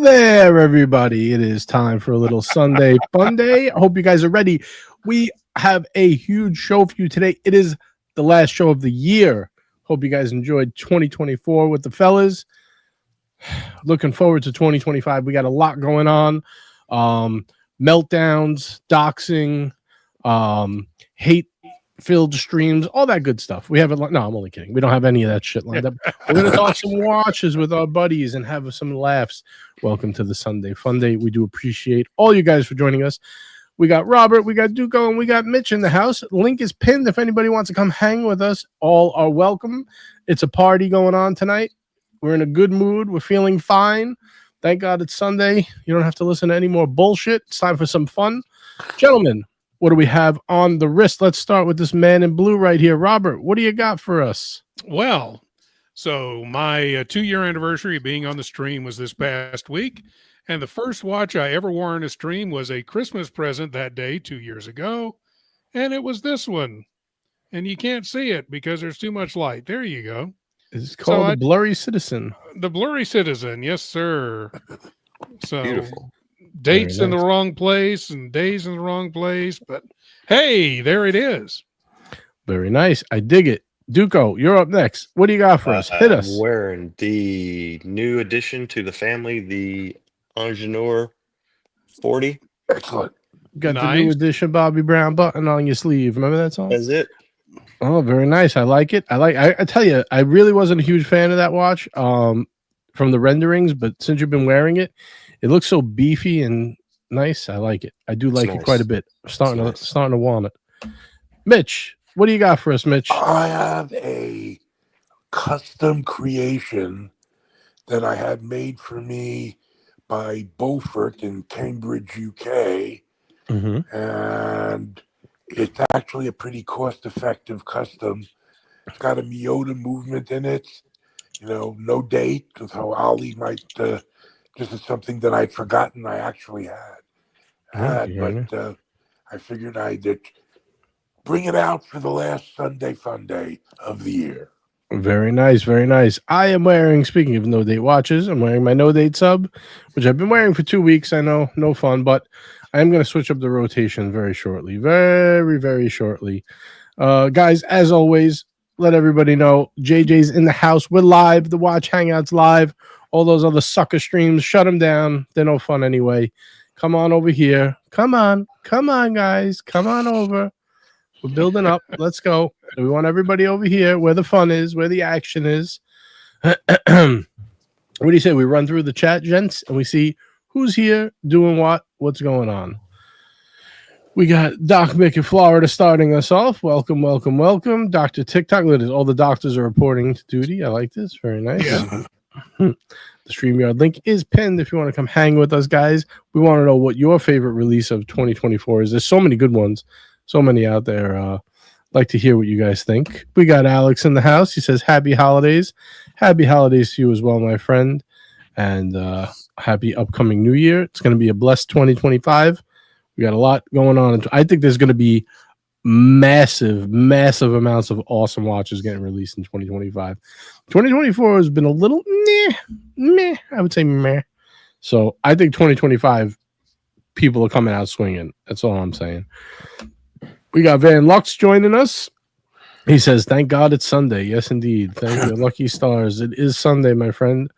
there, everybody. It is time for a little Sunday fun day. I hope you guys are ready. We have a huge show for you today. It is the last show of the year. Hope you guys enjoyed 2024 with the fellas. Looking forward to 2025. We got a lot going on. Meltdowns, doxing, hate-filled streams, all that good stuff. We have it. No, I'm only kidding. We don't have any of that shit lined up. We're going to talk some watches with our buddies and have some laughs. Welcome to the Sunday Fun Day. We do appreciate all you guys for joining us. We got Robert, we got Duco, and we got Mitch in the house. Link is pinned. If anybody wants to come hang with us, all are welcome. It's a party going on tonight. We're in a good mood. We're feeling fine. Thank God it's Sunday. You don't have to listen to any more bullshit. It's time for some fun. Gentlemen, what do we have on the wrist? Let's start with this man in blue right here. Robert, what do you got for us? Well, so my 2-year anniversary of being on the stream was this past week. And the first watch I ever wore in a stream was a Christmas present that day 2 years ago. And it was this one. And you can't see it because there's too much light. There you go. It's called the Blurry Citizen. The Blurry Citizen. Yes, sir. So Beautiful. Dates in the wrong place and days in the wrong place. But hey, there it is. Very nice. I dig it. Duco, you're up next. What do you got for us? Hit us. I'm wearing the new addition to the family, the Ingenieur 40. Excellent. Got the new edition Bobby Brown button on your sleeve. Remember that song? That's it. Oh, very nice. I like it. I tell you, I really wasn't a huge fan of that watch from the renderings, but since you've been wearing it, it looks so beefy and nice. I like it. I do like it quite a bit. Starting to want it. Mitch, what do you got for us, Mitch? I have a custom creation that I had made for me by Beaufort in Cambridge, UK. Mm-hmm. And it's actually a pretty cost-effective custom. It's got a Miyota movement in it. You know, no date, so Ali might just is something that I'd forgotten I actually had. But I figured I'd bring it out for the last Sunday Fun Day of the year. Very nice, very nice. I am wearing, speaking of no date watches, I'm wearing my no date sub, which I've been wearing for 2 weeks. I know, no fun, but I am going to switch up the rotation very shortly. Very, very shortly. Guys, as always, let everybody know, JJ's in the house. We're live. The Watch Hangout's live. All those other sucker streams, shut them down. They're no fun anyway. Come on over here. Come on, guys. Come on over. We're building up. Let's go. We want everybody over here where the fun is, where the action is. What do you say? We run through the chat, gents, and we see who's here, doing what, what's going on. We got Doc Mick in Florida starting us off. Welcome, welcome, welcome. Dr. TikTok. Look at this. All the doctors are reporting to duty. I like this. Very nice. Yeah. The StreamYard link is pinned if you want to come hang with us, guys. We want to know what your favorite release of 2024 is. There's so many good ones. So many out there. Like to hear what you guys think. We got Alex in the house. He says, happy holidays. Happy holidays to you as well, my friend. And happy upcoming new year. It's going to be a blessed 2025. We got a lot going on. I think there's going to be massive amounts of awesome watches getting released in 2025. 2024 has been a little meh. I would say meh. So I think 2025 people are coming out swinging. That's all I'm saying. We got Van Lux joining us. He says, thank God it's Sunday. Yes, indeed. Thank you. Lucky stars. It is Sunday, my friend.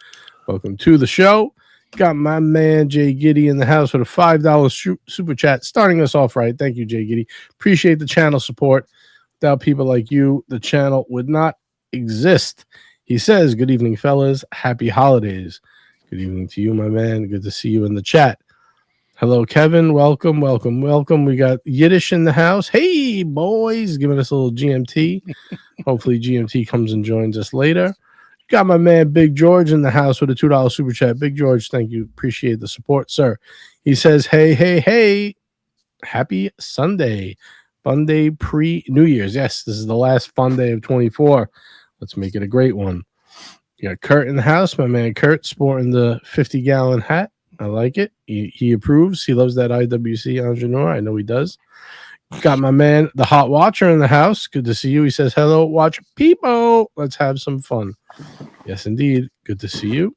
Welcome to the show. Got my man Jay Giddy in the house with a $5 super chat, starting us off right. Thank you, Jay Giddy. Appreciate the channel support. Without people like you, the channel would not exist. He says, good evening, fellas. Happy holidays. Good evening to you, my man. Good to see you in the chat. Hello, Kevin. Welcome, welcome, welcome. We got Yiddish in the house. Hey, boys. Giving us a little GMT. Hopefully GMT comes and joins us later. Got my man Big George in the house with a $2 super chat. Big George, thank you. Appreciate the support, sir. He says, hey. Happy Sunday. Fun day pre-New Year's. Yes, this is the last fun day of 24. Let's make it a great one. You got Kurt in the house. My man Kurt sporting the 50-gallon hat. I like it. He approves. He loves that IWC Ingenieur. I know he does. Got my man, the Hot Watcher, in the house. Good to see you. He says, hello, watch people. Let's have some fun. Yes, indeed. Good to see you.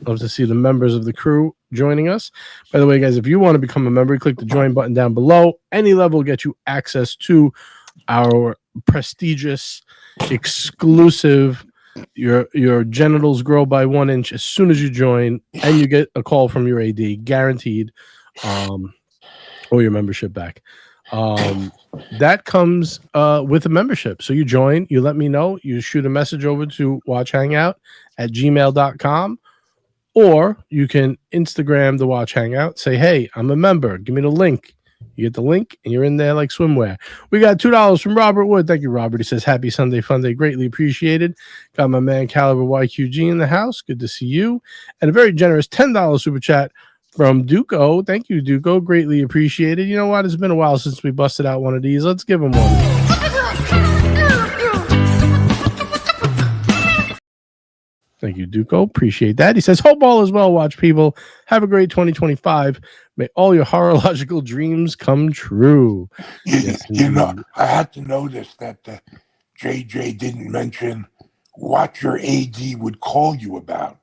Love to see the members of the crew joining us. By the way, guys, if you want to become a member, click the join button down below. Any level will get you access to our prestigious, exclusive. Your genitals grow by 1 inch as soon as you join, and you get a call from your AD, guaranteed, or your membership back. That comes with a membership. So you join, you let me know, you shoot a message over to Watch Hangout at gmail.com, or you can Instagram the Watch Hangout, say, hey, I'm a member, give me the link. You get the link and you're in there like swimwear. We got $2 from Robert Wood. Thank you, Robert. He says, happy Sunday fun day. Greatly appreciated. Got my man Caliber YQG in the house. Good to see you. And a very generous $10 super chat from Duco. Thank you, Duco. Greatly appreciated. You know what? It's been a while since we busted out one of these. Let's give him one. Thank you, Duco. Appreciate that. He says, hope all is well, watch people. Have a great 2025. May all your horological dreams come true. Yes, you know, I had to notice that JJ didn't mention what your AD would call you about.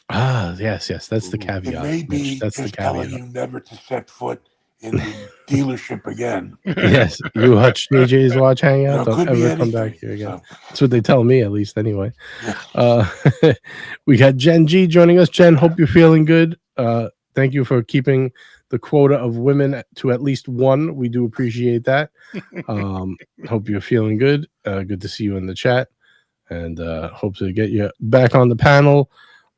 Ah, yes. That's the caveat. It may be That's just the caveat. telling you never to set foot in the dealership again. Yes, you watch JJ's Watch Hangout. You know, Don't could be ever come anything, back here again. so. That's what they tell me, at least, anyway. Yeah. We got Jen G joining us. Jen, hope you're feeling good. Thank you for keeping the quota of women to at least one. We do appreciate that. Hope you're feeling good. Good to see you in the chat, and hope to get you back on the panel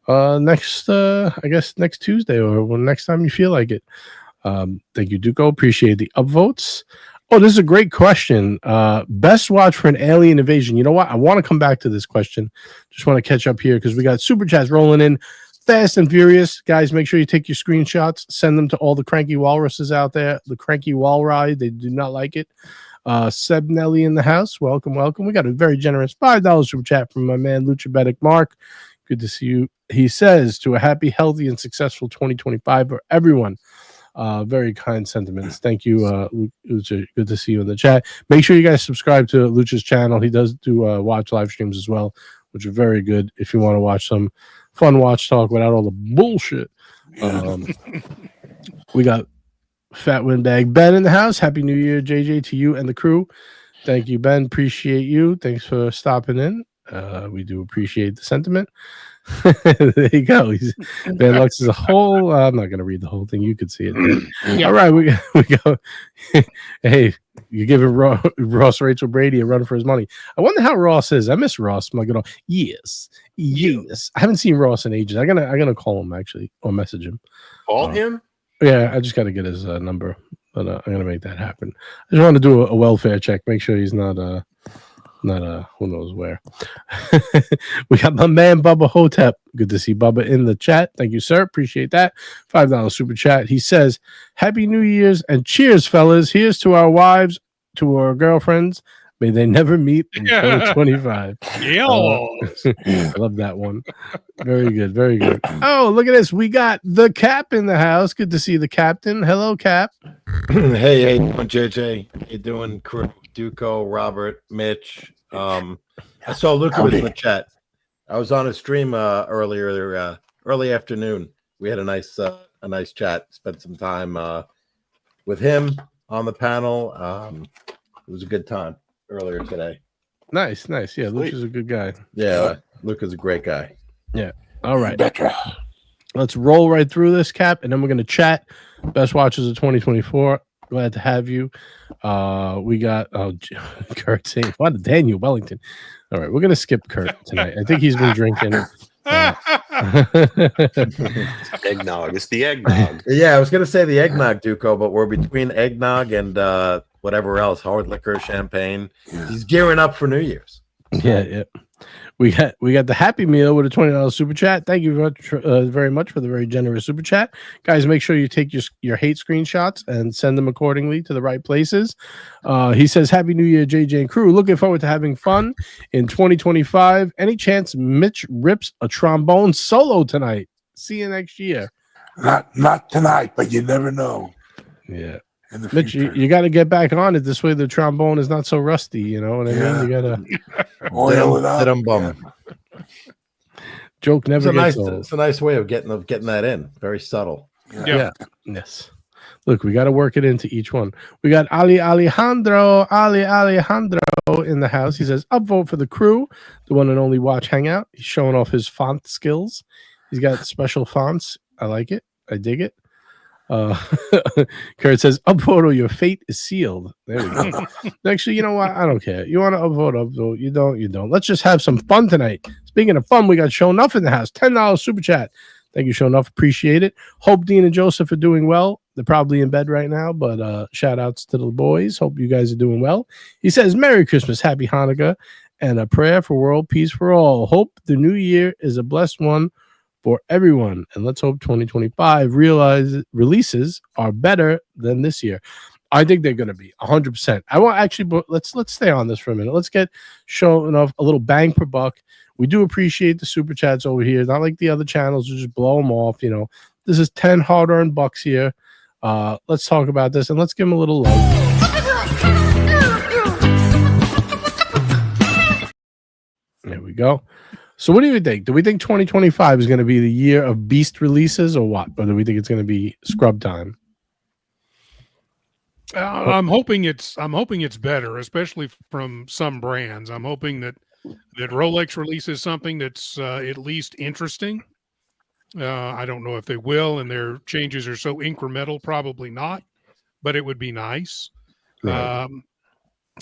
next Tuesday or next time you feel like it. Thank you, Duco. Appreciate the upvotes. Oh, this is a great question. Best watch for an alien invasion. You know what? I want to come back to this question. Just want to catch up here because we got super chats rolling in fast and furious. Guys, make sure you take your screenshots. Send them to all the cranky walruses out there. The cranky walride. They do not like it. Seb Nelly in the house. Welcome. We got a very generous $5 super chat from my man, Luchabetic Mark. Good to see you. He says, to a happy, healthy, and successful 2025 for everyone. Very kind sentiments. Thank you, Lucha. Good to see you in the chat. Make sure you guys subscribe to Lucha's channel. He does do watch live streams as well, which are very good if you want to watch some fun watch talk without all the bullshit. We got Fat Windbag Ben in the house. Happy New Year, JJ, to you and the crew. Thank you, Ben. Appreciate you. Thanks for stopping in. We do appreciate the sentiment. There you go. Ben Lux is a whole. I'm not going to read the whole thing. You could see it. Yeah. All right, we go. Hey, you're giving Ross Rachel Brady a run for his money. I wonder how Ross is. I miss Ross. My good old. Yes. I haven't seen Ross in ages. I'm gonna call him actually or message him. Call him? Yeah, I just got to get his number, but I'm gonna make that happen. I just want to do a welfare check. Make sure he's not who knows where. We got my man Bubba Hotep. Good to see Bubba in the chat. Thank you, sir. Appreciate that. $5 super chat. He says, happy New Year's and cheers, fellas. Here's to our wives, to our girlfriends. May they never meet in 2025. Yeah. I love that one. Very good. Very good. Oh, look at this. We got the Cap in the house. Good to see the Captain. Hello, Cap. Hey, how you doing, JJ? How you doing, crew? Duco, Robert, Mitch. I saw Luca was in the chat. I was on a stream earlier, early afternoon. We had a nice chat. Spent some time with him on the panel. It was a good time earlier today. Nice. Yeah, Luca's a good guy. Yeah, Luca's a great guy. Yeah. All right. Let's roll right through this, Cap, and then we're going to chat. Best watches of 2024. Glad to have you. We got Kurt saying, what, Daniel Wellington. All right, we're going to skip Kurt tonight. I think he's been drinking. Eggnog. It's the eggnog. Yeah, I was going to say the eggnog, Duco, but we're between eggnog and whatever else, hard liquor, champagne. He's gearing up for New Year's. Yeah. We got the Happy Meal with a $20 super chat. Thank you very much for the very generous super chat. Guys, make sure you take your hate screenshots and send them accordingly to the right places. He says, Happy New Year, JJ and crew. Looking forward to having fun in 2025. Any chance Mitch rips a trombone solo tonight? See you next year. Not tonight, but you never know. Yeah. Mitch, you got to get back on it. This way the trombone is not so rusty. You know what I mean? You got to oil it up. Bum. Joke never gets it's old. a nice way of getting that in. Very subtle. Yeah. Yes. Look, we got to work it into each one. We got Ali Alejandro in the house. He says, upvote for the crew, the one and only Watch Hangout. He's showing off his font skills. He's got special fonts. I like it. I dig it. Kurt says, upvote or your fate is sealed. There we go. Actually, you know what? I don't care. You want to upvote. You don't. Let's just have some fun tonight. Speaking of fun, we got Show Enough in the house. $10 super chat. Thank you, Show Enough. Appreciate it. Hope Dean and Joseph are doing well. They're probably in bed right now, but shout outs to the boys. Hope you guys are doing well. He says, Merry Christmas, Happy Hanukkah, and a prayer for world peace for all. Hope the new year is a blessed one for everyone. And let's hope 2025 releases are better than this year. I think they're going to be 100%. I want actually, let's stay on this for a minute. Let's get Show Enough a little bang per buck. We do appreciate the super chats over here. Not like the other channels who just blow them off. You know, this is 10 hard-earned bucks here. Let's talk about this and let's give him a little love. There we go. So what do you think? Do we think 2025 is going to be the year of beast releases or what? Or do we think it's going to be scrub time? I'm hoping it's better, especially from some brands. I'm hoping that Rolex releases something that's at least interesting. I don't know if they will, and their changes are so incremental, probably not, but it would be nice. Right.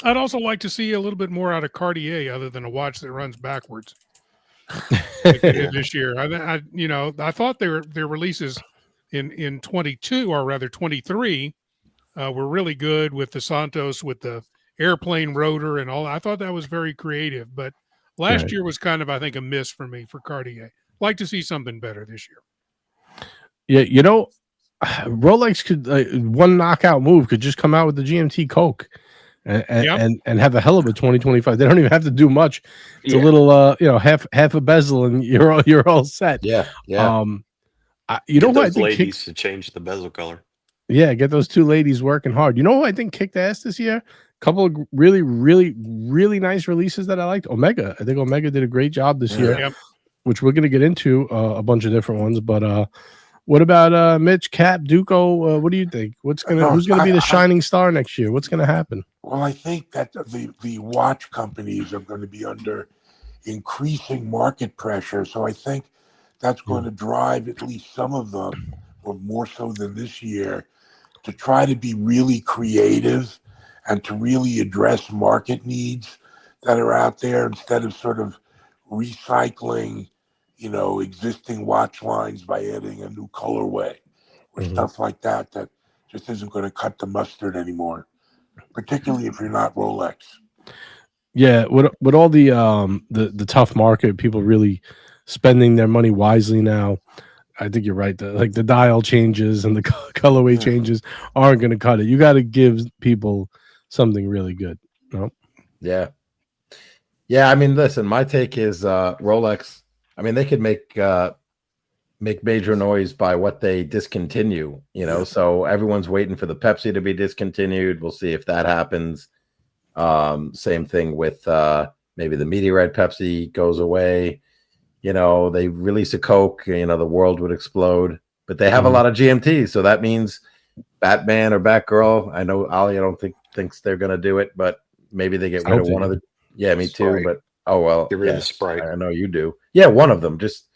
I'd also like to see a little bit more out of Cartier other than a watch that runs backwards. Like they did this year. I thought their releases in 22, or rather 23, were really good with the Santos, with the airplane rotor and all. I thought that was very creative, but last year was kind of, I think, a miss for me for Cartier. Like to see something better this year. Yeah, you know, Rolex could one knockout move could just come out with the GMT Coke and have a hell of a 2025. They don't even have to do much. It's a little half a bezel and you're all set. Yeah. You know Get what I those think ladies to change the bezel color. Yeah, get those two ladies working hard. You know who I think kicked ass this year? A couple of really, really, really nice releases that I liked. Omega. I think Omega did a great job this year, which we're going to get into a bunch of different ones. But what about Mitch, Cap, Duco? What do you think? Who's going to be the shining star next year? What's going to happen? Well, I think that the watch companies are going to be under increasing market pressure. So I think that's going to drive at least some of them, or more so than this year, to try to be really creative and to really address market needs that are out there instead of sort of recycling, existing watch lines by adding a new colorway or stuff like that just isn't going to cut the mustard anymore, particularly if you're not Rolex. Yeah, with all the tough market, people really spending their money wisely now. I think you're right. The dial changes and the colorway changes aren't going to cut it. You got to give people something really good. No? Yeah. I mean, listen. My take is Rolex. I mean, they could make major noise by what they discontinue. So everyone's waiting for the Pepsi to be discontinued. We'll see if that happens. Same thing with maybe the Meteorite Pepsi goes away. They release a Coke, the world would explode. But they have a lot of GMTs, so that means Batman or Batgirl. I know Ali, I don't thinks they're going to do it, but maybe they get rid of one of the. Yeah, me too. But get rid of the Sprite. I know you do. Yeah, one of them. Just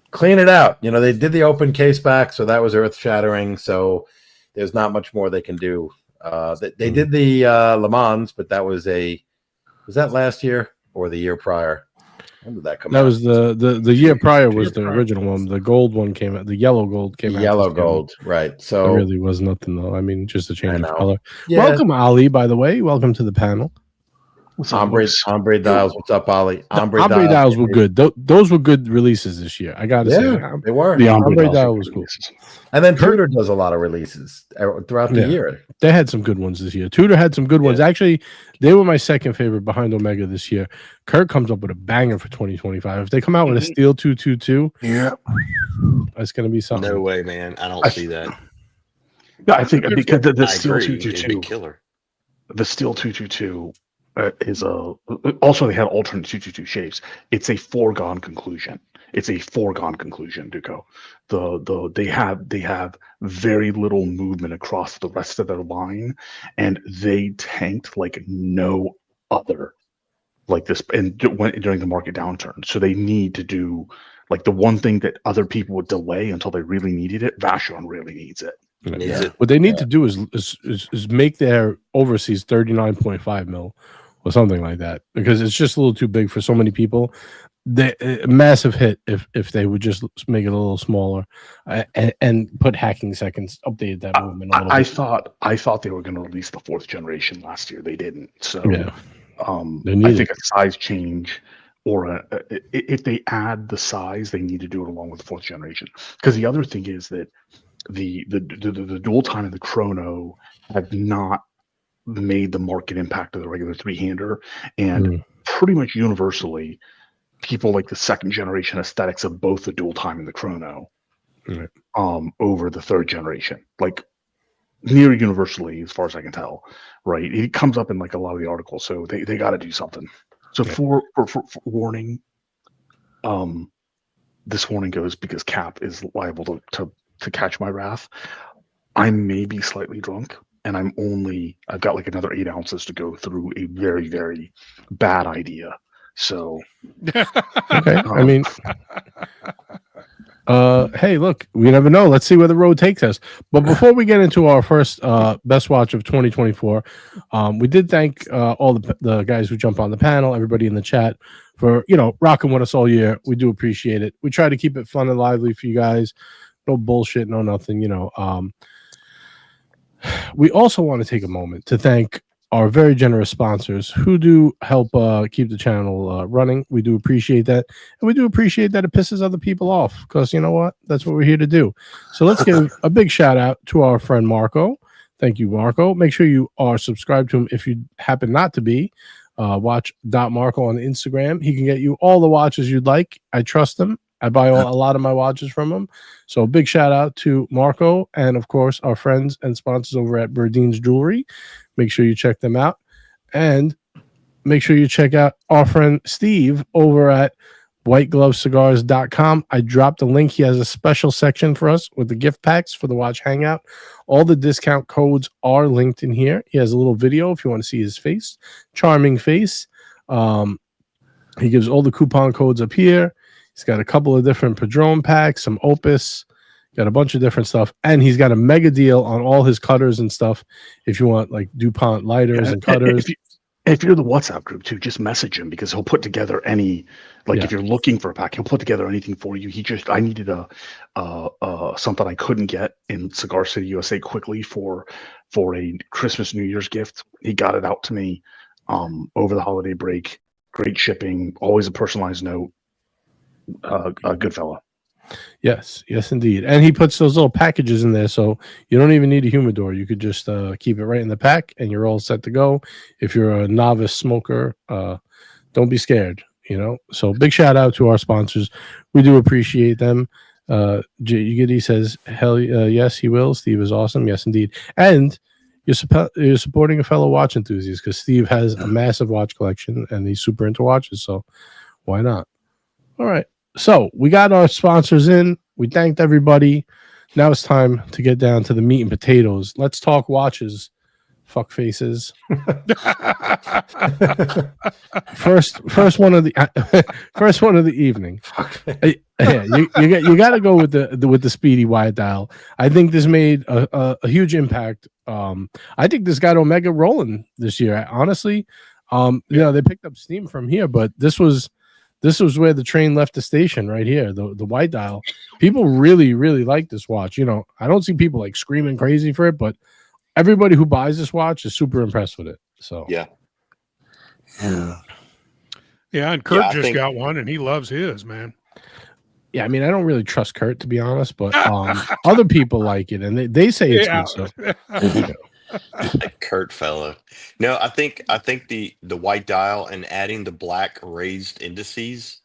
clean it out. They did the open case back, so that was earth shattering. So there's not much more they can do. They did the Le Mans, but that was that last year or the year prior? When did that come out? That was the year prior was the original one. The gold one came out. The yellow gold came out. Yellow gold, right. So it really was nothing though. I mean, just a change of color. Yeah. Welcome, Ali, by the way. Welcome to the panel. Ombre dials. What's up, Ali? Ombre dials were good. Those were good releases this year. I got to say. They were. The Ombre dial was cool. And then Tudor does a lot of releases throughout the year. They had some good ones this year. Tudor had some good ones. Actually, they were my second favorite behind Omega this year. Kirk comes up with a banger for 2025. If they come out with a Steel 222, that's going to be something. No way, man. I don't see that. No, I think because the Steel 222 killer. The Steel 222 is also they had alternate 222 shapes. It's a foregone conclusion. it's a foregone conclusion, Duco. They have very little movement across the rest of their line, and they tanked like no other like this and during the market downturn. So they need to do like the one thing that other people would delay until they really needed it. Vashon really needs it. Needs it. What they need to do is make their overseas 39.5 mil or something like that, because it's just a little too big for so many people. A massive hit if they would just make it a little smaller and put hacking seconds, updated that movement a little bit. I thought they were going to release the 4th generation last year. They didn't. So Yeah. I think a size change or if they add the size, they need to do it along with the 4th generation. Because the other thing is that the dual time and the chrono have not made the market impact of the regular 3-hander, and pretty much universally, people like the 2nd generation aesthetics of both the dual time and the chrono over the 3rd generation, like near universally, as far as I can tell. Right, it comes up in like a lot of the articles, so they got to do something. So for warning, this warning goes because Cap is liable to catch my wrath. I may be slightly drunk, and I've got like another 8 ounces to go through a very, very bad idea. So, okay. I mean, hey, look, we never know. Let's see where the road takes us. But before we get into our first best watch of 2024, we did thank all the guys who jump on the panel, everybody in the chat for, rocking with us all year. We do appreciate it. We try to keep it fun and lively for you guys. No bullshit, no nothing, We also want to take a moment to thank our very generous sponsors who do help keep the channel running. We do appreciate that. And we do appreciate that it pisses other people off, because you know what? That's what we're here to do. So let's give a big shout out to our friend Marco. Thank you, Marco. Make sure you are subscribed to him if you happen not to be. Watch.Marco on Instagram. He can get you all the watches you'd like. I trust him. I buy a lot of my watches from him. So big shout out to Marco, and of course our friends and sponsors over at Berdine's Jewelry. Make sure you check them out, and make sure you check out our friend Steve over at whiteglovecigars.com. I dropped a link. He has a special section for us with the gift packs for the Watch Hangout. All the discount codes are linked in here. He has a little video if you want to see his face. Charming face. He gives all the coupon codes up here. He's got a couple of different Padron packs, some Opus, got a bunch of different stuff, and he's got a mega deal on all his cutters and stuff. If you want like DuPont lighters and cutters. If you're the WhatsApp group too, just message him, because he'll put together any, if you're looking for a pack, he'll put together anything for you. I needed something I couldn't get in Cigar City, USA quickly for a Christmas, New Year's gift. He got it out to me over the holiday break. Great shipping, always a personalized note. A good fella. Yes, indeed. And he puts those little packages in there, so you don't even need a humidor. You could just keep it right in the pack, and you're all set to go. If you're a novice smoker, don't be scared. So big shout out to our sponsors. We do appreciate them. Giggity says, hell yes, he will. Steve is awesome. Yes, indeed. And you're supporting a fellow watch enthusiast, because Steve has a massive watch collection, and he's super into watches, so why not? All right. So we got our sponsors in. We thanked everybody. Now it's time to get down to the meat and potatoes. Let's talk watches, fuck faces. first one of the evening. You got to go with the Speedy wide dial. I think this made a huge impact. I think this got Omega rolling this year. Honestly, they picked up steam from here, but this was where the train left the station, right here, the white dial. People really, really like this watch. I don't see people like screaming crazy for it, but everybody who buys this watch is super impressed with it. So yeah. And Kurt just got one, and he loves his, man. Yeah, I mean, I don't really trust Kurt, to be honest, but other people like it, and they say it's good. So. That Kurt fellow. No, I think the white dial and adding the black raised indices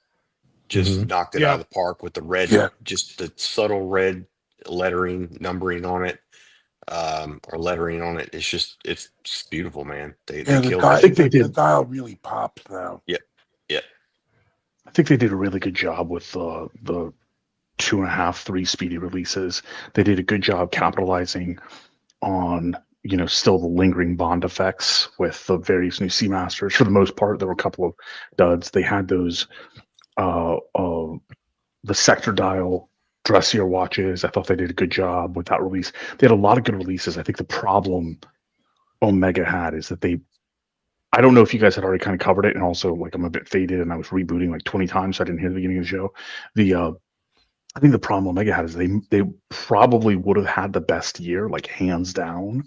just knocked it out of the park with the red, just the subtle red lettering, numbering on it, or lettering on it. It's beautiful, man. They killed it. I think the dial really pops now. Yep. I think they did a really good job with the 2.5, 3 speedy releases. They did a good job capitalizing on, still the lingering Bond effects with the various new Seamasters. For the most part, there were a couple of duds. They had those, the sector dial dressier watches. I thought they did a good job with that release. They had a lot of good releases. I think the problem Omega had is that I don't know if you guys had already kind of covered it, and also like I'm a bit faded and I was rebooting like 20 times, so I didn't hear the beginning of the show. I think the problem Omega had is they probably would have had the best year, like hands down,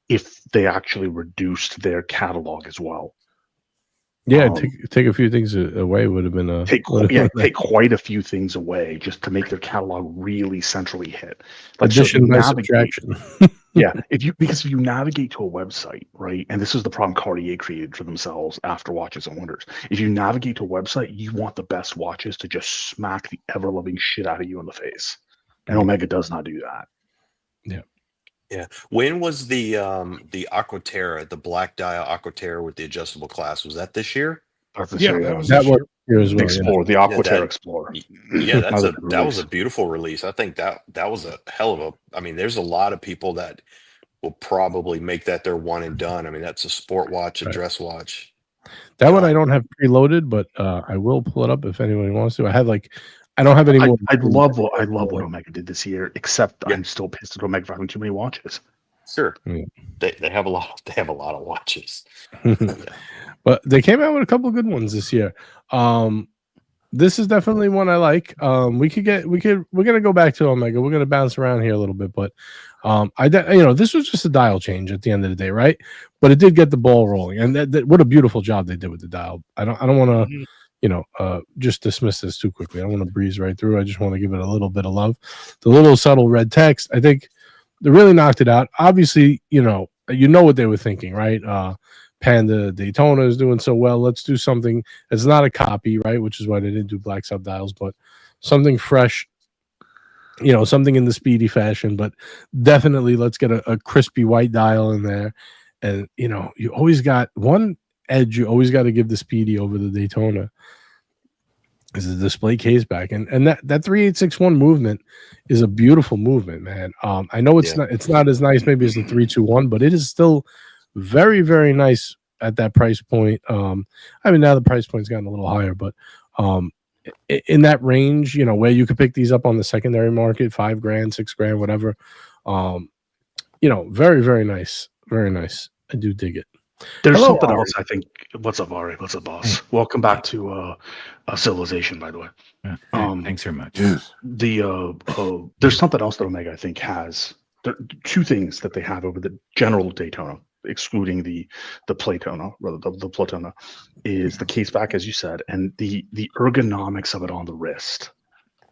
if they actually reduced their catalog as well. Yeah, take a few things away would have been take quite a few things away just to make their catalog really centrally hit. Like, addition by subtraction. Yeah, if you navigate to a website, right, and this is the problem Cartier created for themselves after Watches and Wonders. If you navigate to a website, you want the best watches to just smack the ever-loving shit out of you in the face, and Omega does not do that. Yeah. When was the Aquaterra, the black dial Aquaterra with the adjustable clasp? Was that this year? That was that was here as well. Explorer, the Aquaterra Explorer. Yeah, that was a beautiful release. I think that was a hell of a. I mean, there's a lot of people that will probably make that their one and done. I mean, that's a sport watch, a dress watch. That one I don't have preloaded, but I will pull it up if anyone wants to. I don't have any more. I love what Omega did this year, except I'm still pissed at Omega for having too many watches. Sure, they have a lot. They have a lot of watches, but they came out with a couple of good ones this year. This is definitely one I like. We're gonna go back to Omega. We're gonna bounce around here a little bit, but this was just a dial change at the end of the day, right? But it did get the ball rolling, and what a beautiful job they did with the dial. I don't want to. Just dismiss this too quickly. I don't want to breeze right through. I just want to give it a little bit of love. The little subtle red text, I think they really knocked it out. Obviously, you know what they were thinking, right? Panda Daytona is doing so well. Let's do something that's not a copy, right? Which is why they didn't do black subdials, but something fresh, something in the speedy fashion, but definitely let's get a crispy white dial in there. And, you always got one edge you always got to give the speedy over the Daytona is the display case back, and that 3861 movement is a beautiful movement, man. I know it's not as nice maybe as the 321, but it is still very, very nice at that price point. I mean, now the price point's gotten a little higher, but in that range, where you could pick these up on the secondary market, $5,000, $6,000, whatever. Very, very nice, very nice. I do dig it. There's something else, I think. What's up, Ari? What's up, boss? Hey. Welcome back to Civilization, by the way. Thanks very much. There's something else that Omega, I think, has. There are two things that they have over the general Daytona, excluding the Playtona, rather the Platona, is the case back, as you said, and the ergonomics of it on the wrist.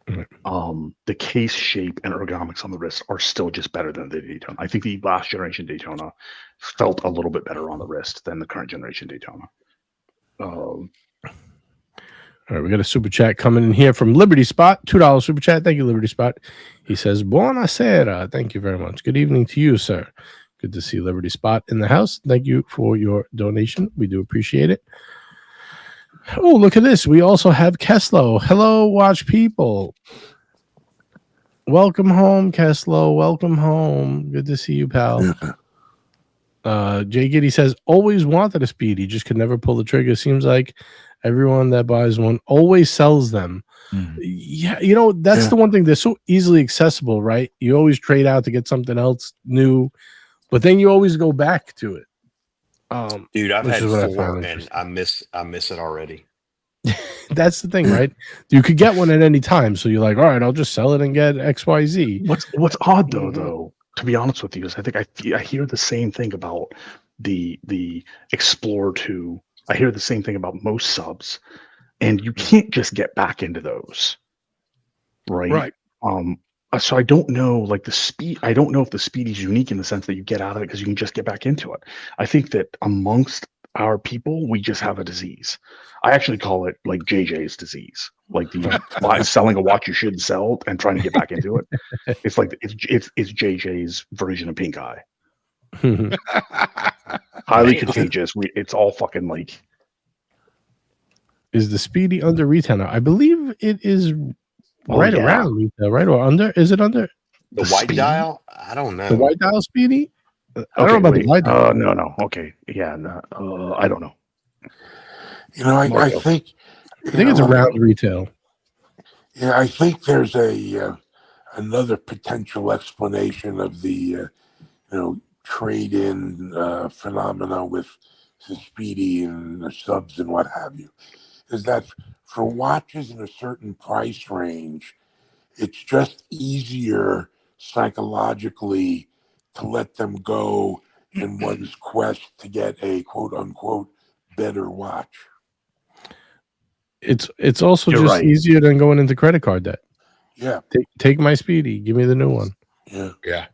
The case shape and ergonomics on the wrist are still just better than the Daytona. I think the last generation Daytona felt a little bit better on the wrist than the current generation Daytona. All right, we got a super chat coming in here from Liberty Spot, $2 super chat. Thank you, Liberty Spot. He says, "Buonasera." Thank you very much. Good evening to you, sir. Good to see Liberty Spot in the house. Thank you for your donation. We do appreciate it. Oh, look at this. We also have Keslo. Hello, watch people. Welcome home, Keslo. Welcome home. Good to see you, pal. Jay Giddy says, always wanted a speedy, just could never pull the trigger. Seems like everyone that buys one always sells them. Yeah, that's the one thing. They're so easily accessible, right? You always trade out to get something else new, but then you always go back to it. Dude, I've had 4 and I miss it already. That's the thing, right? You could get one at any time, so you're like, all right, I'll just sell it and get XYZ. What's odd though, to be honest with you, is I think I hear the same thing about the Explorer 2. I hear the same thing about most subs, and you can't just get back into those, right? So I don't know, like the speed. I don't know if the speed is unique in the sense that you get out of it because you can just get back into it. I think that amongst our people, we just have a disease. I actually call it like JJ's disease, like the selling a watch you shouldn't sell and trying to get back into it. It's like it's JJ's version of pink eye. Highly contagious. It's all fucking like. Is the Speedy under retail now? I believe it is right around retail, right? Or under? Is it under? The white dial? I don't know. The white dial Speedy? I don't know about the white dial. No. Okay. Yeah. I don't know. I think it's around retail. Yeah, I think there's another potential explanation of the trade-in phenomena with the Speedy and the subs and what have you, is that for watches in a certain price range, it's just easier psychologically to let them go in one's quest to get a quote-unquote better watch. It's also just easier than going into credit card debt. Yeah. Take my Speedy. Give me the new one. Yeah.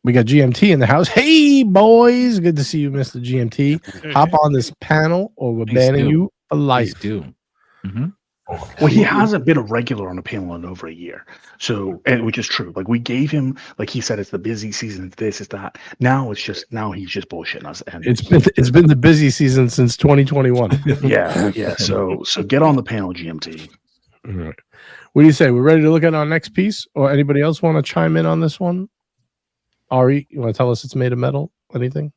We got GMT in the house. Hey, boys. Good to see you, Mr. GMT. Hop on this panel or we're banning you for life. Please do. Mm-hmm. Well, he hasn't been a regular on a panel in over a year. So, which is true. Like we gave him, like he said, it's the busy season. It's this, it's that. Now he's just bullshitting us. And it's been the busy season since 2021. yeah. So get on the panel, GMT. All right. What do you say? We're ready to look at our next piece, or anybody else want to chime in on this one? Ari, you want to tell us it's made of metal? Anything?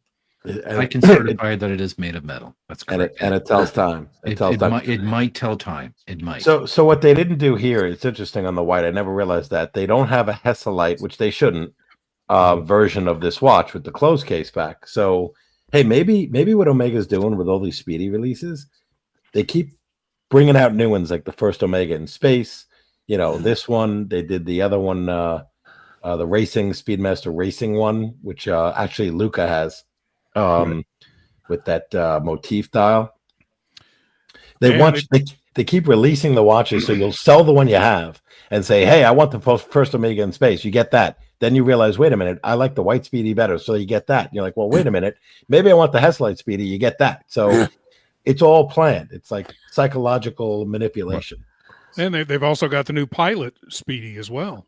I can certify that it is made of metal. That's correct. And it tells time. It might tell time. It might. So what they didn't do here, it's interesting on the white. I never realized that they don't have a Hesalite, which they shouldn't, version of this watch with the closed case back. So hey, maybe what Omega's doing with all these Speedy releases, they keep bringing out new ones like the first Omega in space. This one, they did the other one, the racing Speedmaster racing one, which actually Luca has, with that motif dial. They keep releasing the watches, so you'll sell the one you have and say, hey, I want the first Omega in space. You get that. Then you realize, wait a minute, I like the white Speedy better. So you get that. And you're like, well, wait a minute, maybe I want the Hesalite Speedy. You get that. So it's all planned. It's like psychological manipulation. And they've also got the new Pilot Speedy as well.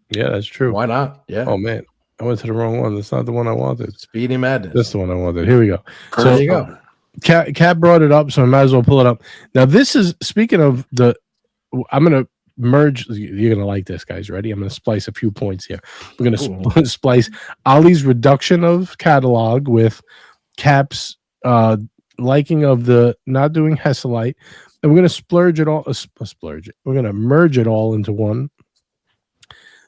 Yeah, that's true. Why not? Yeah. Oh, man. I went to the wrong one. That's not the one I wanted. Speedy Madness. That's the one I wanted. Here we go. So there you go. Kat brought it up, so I might as well pull it up. Now, this is, speaking of I'm going to merge. You're going to like this, guys. Ready? I'm going to splice a few points here. We're going to splice Ollie's reduction of catalog with Cap's liking of the not doing Hesalite. And we're going to splurge it all. We're going to merge it all into one.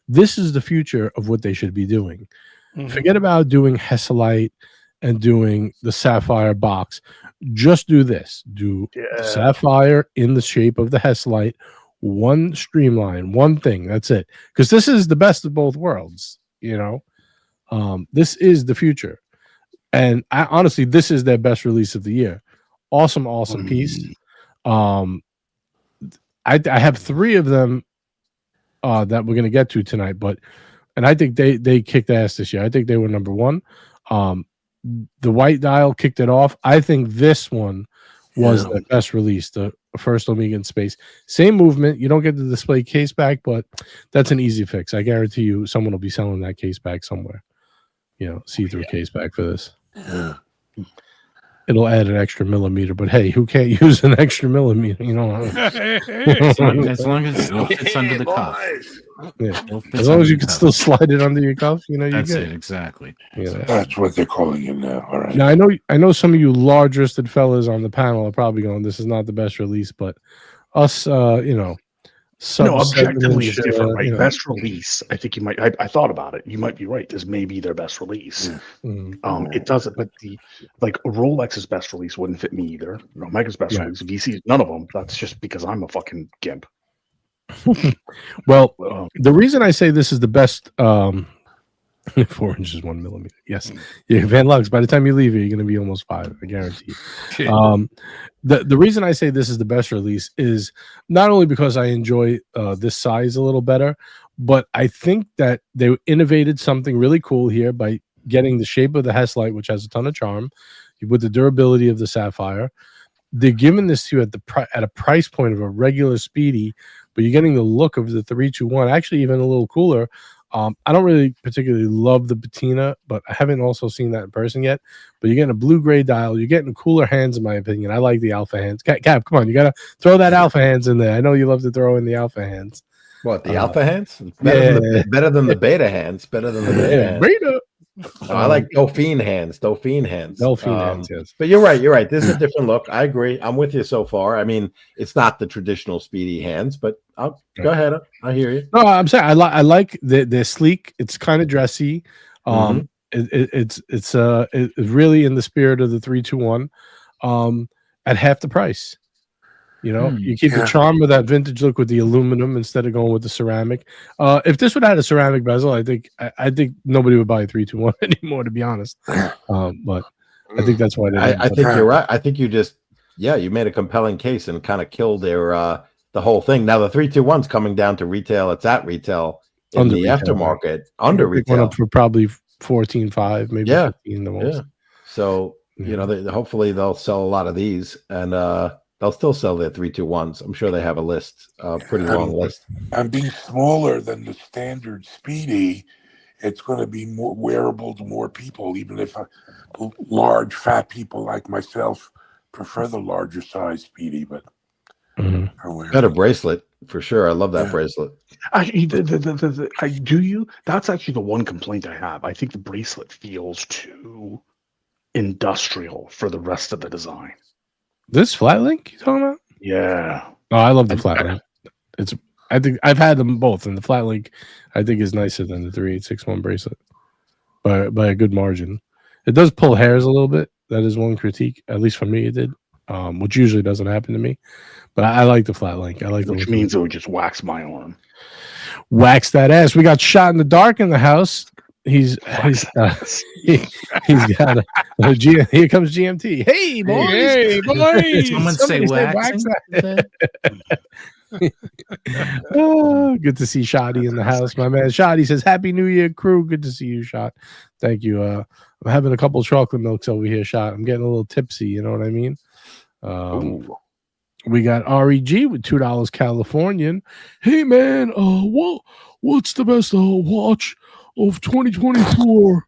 This is the future of what they should be doing. Mm-hmm. Forget about doing Hesalite and doing the sapphire box. Just do this. Do sapphire in the shape of the Hesalite. One streamline, one thing. That's it. Because this is the best of both worlds. This is the future. And honestly, this is their best release of the year. Awesome piece. I have three of them that we're going to get to tonight, and I think they kicked ass this year. I think they were number one. The white dial kicked it off. I think this one was the best release, the first Omega in space. Same movement. You don't get the display case back, but that's an easy fix. I guarantee you someone will be selling that case back somewhere. See-through case back for this. Yeah. It'll add an extra millimeter, but hey, who can't use an extra millimeter? As long as it's under the cuff. Yeah. As long as you can still slide it under your cuff, that's get it. Exactly. That's what they're calling it now. All right. Now I know some of you large-wristed fellas on the panel are probably going, "This is not the best release," but us, no, objectively is different, right? Best release. I think you might. I thought about it. You might be right. This may be their best release. It doesn't, but Rolex's best release wouldn't fit me either. Omega's best release, VC's none of them. That's just because I'm a fucking gimp. Well, the reason I say this is the best. 4 inches 1 millimeter. Yes, Van Lux. By the time you leave here, you're going to be almost 5. I guarantee you. The reason I say this is the best release is not only because I enjoy this size a little better, but I think that they innovated something really cool here by getting the shape of the Hesalite, which has a ton of charm, with the durability of the sapphire. They're giving this to you at a price point of a regular Speedy, but you're getting the look of the 321. Actually, even a little cooler I don't really particularly love the patina, but I haven't also seen that in person yet. But you're getting a blue gray dial. You're getting cooler hands, in my opinion. I like the alpha hands. Cap, come on, you gotta throw that alpha hands in there. I know you love to throw in the alpha hands. What, the alpha hands? Better than the beta hands. Better than the beta hands. Beta. No, I like Dauphine hands. Dauphine hands. Hands, yes. But you're right. This is a different look. I agree. I'm with you so far. I mean, it's not the traditional Speedy hands, but go ahead. I hear you. No, I'm saying I like they're sleek. It's kind of dressy. It's really in the spirit of the 321. At half the price. You know, you keep the charm of that vintage look with the aluminum instead of going with the ceramic. If this would have had a ceramic bezel, I think nobody would buy a 321 anymore, to be honest. But I think that's why I think you're right. I think you just you made a compelling case and kind of killed their the whole thing. Now the 321's coming down to retail. It's at retail in the aftermarket under retail. Went up for probably 14.5, maybe 15 the most. Yeah. So you know, hopefully they'll sell a lot of these and they'll still sell their 321s. I'm sure they have a list, pretty long list. And being smaller than the standard Speedy, it's going to be more wearable to more people, even if large, fat people like myself prefer the larger size Speedy. But Got a bracelet for sure. I love that bracelet. Actually, do you? That's actually the one complaint I have. I think the bracelet feels too industrial for the rest of the design. This flat link you talking about? Yeah. Oh, I love the flat link. I think I've had them both, and the flat link I think is nicer than the 3861 bracelet by a good margin. It does pull hairs a little bit. That is one critique, at least for me. It did, which usually doesn't happen to me. But I like the flat link. I like which means it would just wax my arm. Wax that ass. We got shot in the dark in the house. He's got here comes GMT. Hey boys, hey boys. Someone say wax that. Oh, good to see Shoddy in the house, my man. Shoddy says, "Happy New Year, crew. Good to see you, Shot. Thank you. I'm having a couple of chocolate milks over here, Shot. I'm getting a little tipsy. You know what I mean? We got REG with $2 Californian. Hey man, what's the best watch of 2024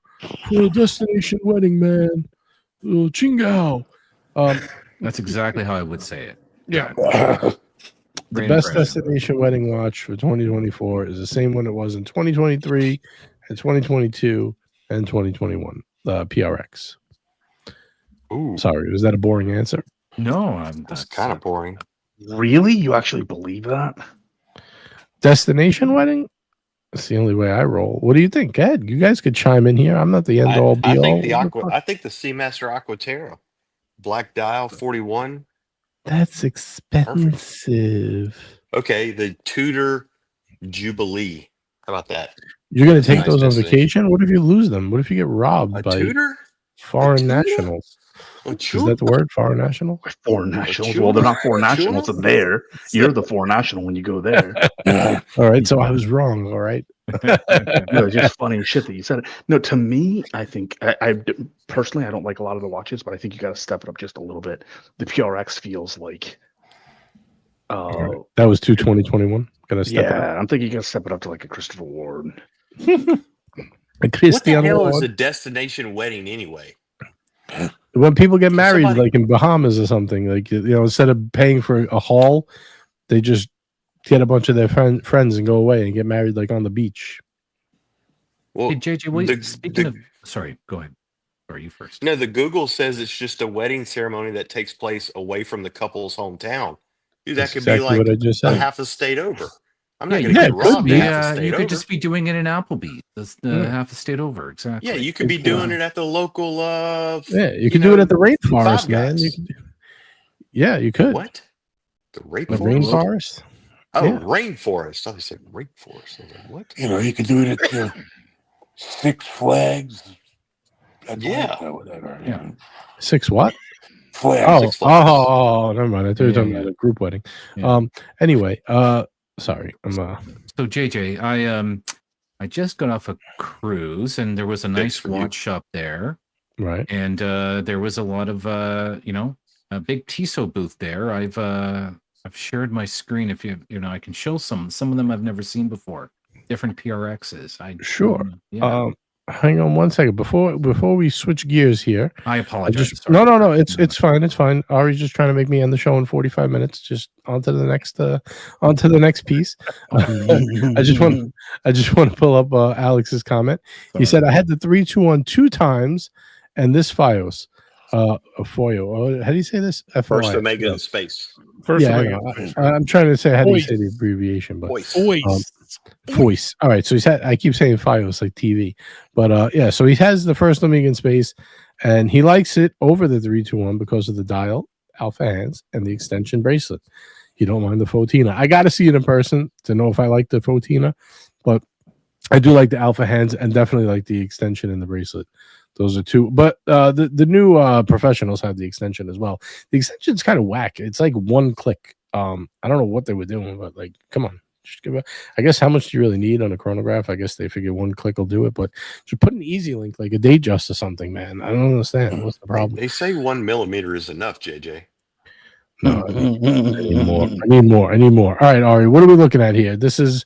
for a destination wedding, man? Chingao. That's exactly how I would say it. Yeah. The best destination wedding watch for 2024 is the same one it was in 2023 and 2022 and 2021. The PRX. Ooh. Sorry, was that a boring answer? No, that's kind of boring. Really? You actually believe that? Destination wedding? That's the only way I roll. What do you think? Ed, you guys could chime in here. I'm not the end all be all. I think the Seamaster Aquaterra, black dial 41. That's expensive. Perfect. Okay, the Tudor Jubilee. How about that? You're gonna take those on vacation? What if you lose them? What if you get robbed by Tudor? Foreign nationals? Is that the word? Foreign national? Foreign nationals. Well, they're not foreign nationals in there. You're the foreign national when you go there. All right, so I was wrong. All right. No, it's just funny shit that you said it. No, to me, I think I personally I don't like a lot of the watches, but I think you got to step it up just a little bit. The PRX feels like right. That was 2021. Gonna step it up. I'm thinking you got to step it up to like a Christopher Ward. What the hell is a destination wedding anyway? When people get married, like in Bahamas or something, like instead of paying for a hall, they just get a bunch of their friends and go away and get married, like on the beach. Well, hey, JJ, wait. Speaking of, sorry, go ahead. Or you first. No, the Google says it's just a wedding ceremony that takes place away from the couple's hometown. Dude, that could be like a half a state over. I'm not going to get robbed. You could just be doing it in Applebee's. That's half a state over. Exactly. Yeah, you could be doing it at the local. You could do it at the rainforest, man. You could. What? The rainforest. The rainforest. Oh, rainforest. I said rainforest. I was like, what? You could do it at the Six Flags. Atlanta, or whatever. Yeah. Six what? Flags. Oh, never mind. I thought you were talking about a group wedding. Yeah. Anyway, sorry. So JJ, I just got off a cruise and there was a nice watch shop there. Right. And there was a lot of a big Tissot booth there. I've shared my screen if I can show some of them I've never seen before. different PRXs. Sure. Yeah. Hang on one second before we switch gears here. I apologize. No. It's fine. It's fine. Ari's just trying to make me end the show in 45 minutes. Just on to the next piece. I just want to pull up Alex's comment. He said, "I had the 321 2 times, and this FiOS, FOIO. How do you say this? First Omega in space. First Yeah, I'm trying to say how do you say the abbreviation, but voice. All right, so I keep saying FiOS like TV, but yeah. So he has the first Omega in space, and he likes it over the 321 because of the dial, alpha hands, and the extension bracelet. He don't mind the Fotina. I got to see it in person to know if I like the Fotina, but I do like the alpha hands and definitely like the extension and the bracelet. Those are two, but the new professionals have the extension as well. The extension's kind of whack. It's like one click. I don't know what they were doing, but like, come on, just give it. I guess how much do you really need on a chronograph? I guess they figure one click will do it, but just put an easy link like a Datejust or something, man. I don't understand. What's the problem? They say 1 millimeter is enough, JJ. No, I need more. All right, Ari, what are we looking at here? This is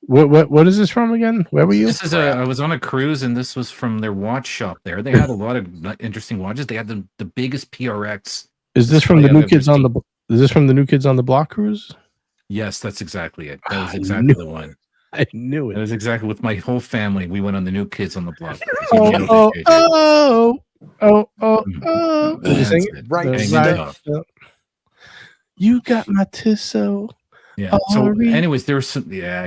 what is this from again? Where were you? This is I was on a cruise, and this was from their watch shop there. They had a lot of interesting watches. They had the biggest PRX. Is this from the new kids on the? Is this from the New Kids on the Block cruise? Yes, that's exactly it. That was exactly the one. I knew it. That was exactly with my whole family. We went on the New Kids on the Block. Oh! You sing it? Right. You got my Tissot. Yeah. So, anyways, there was some. Yeah.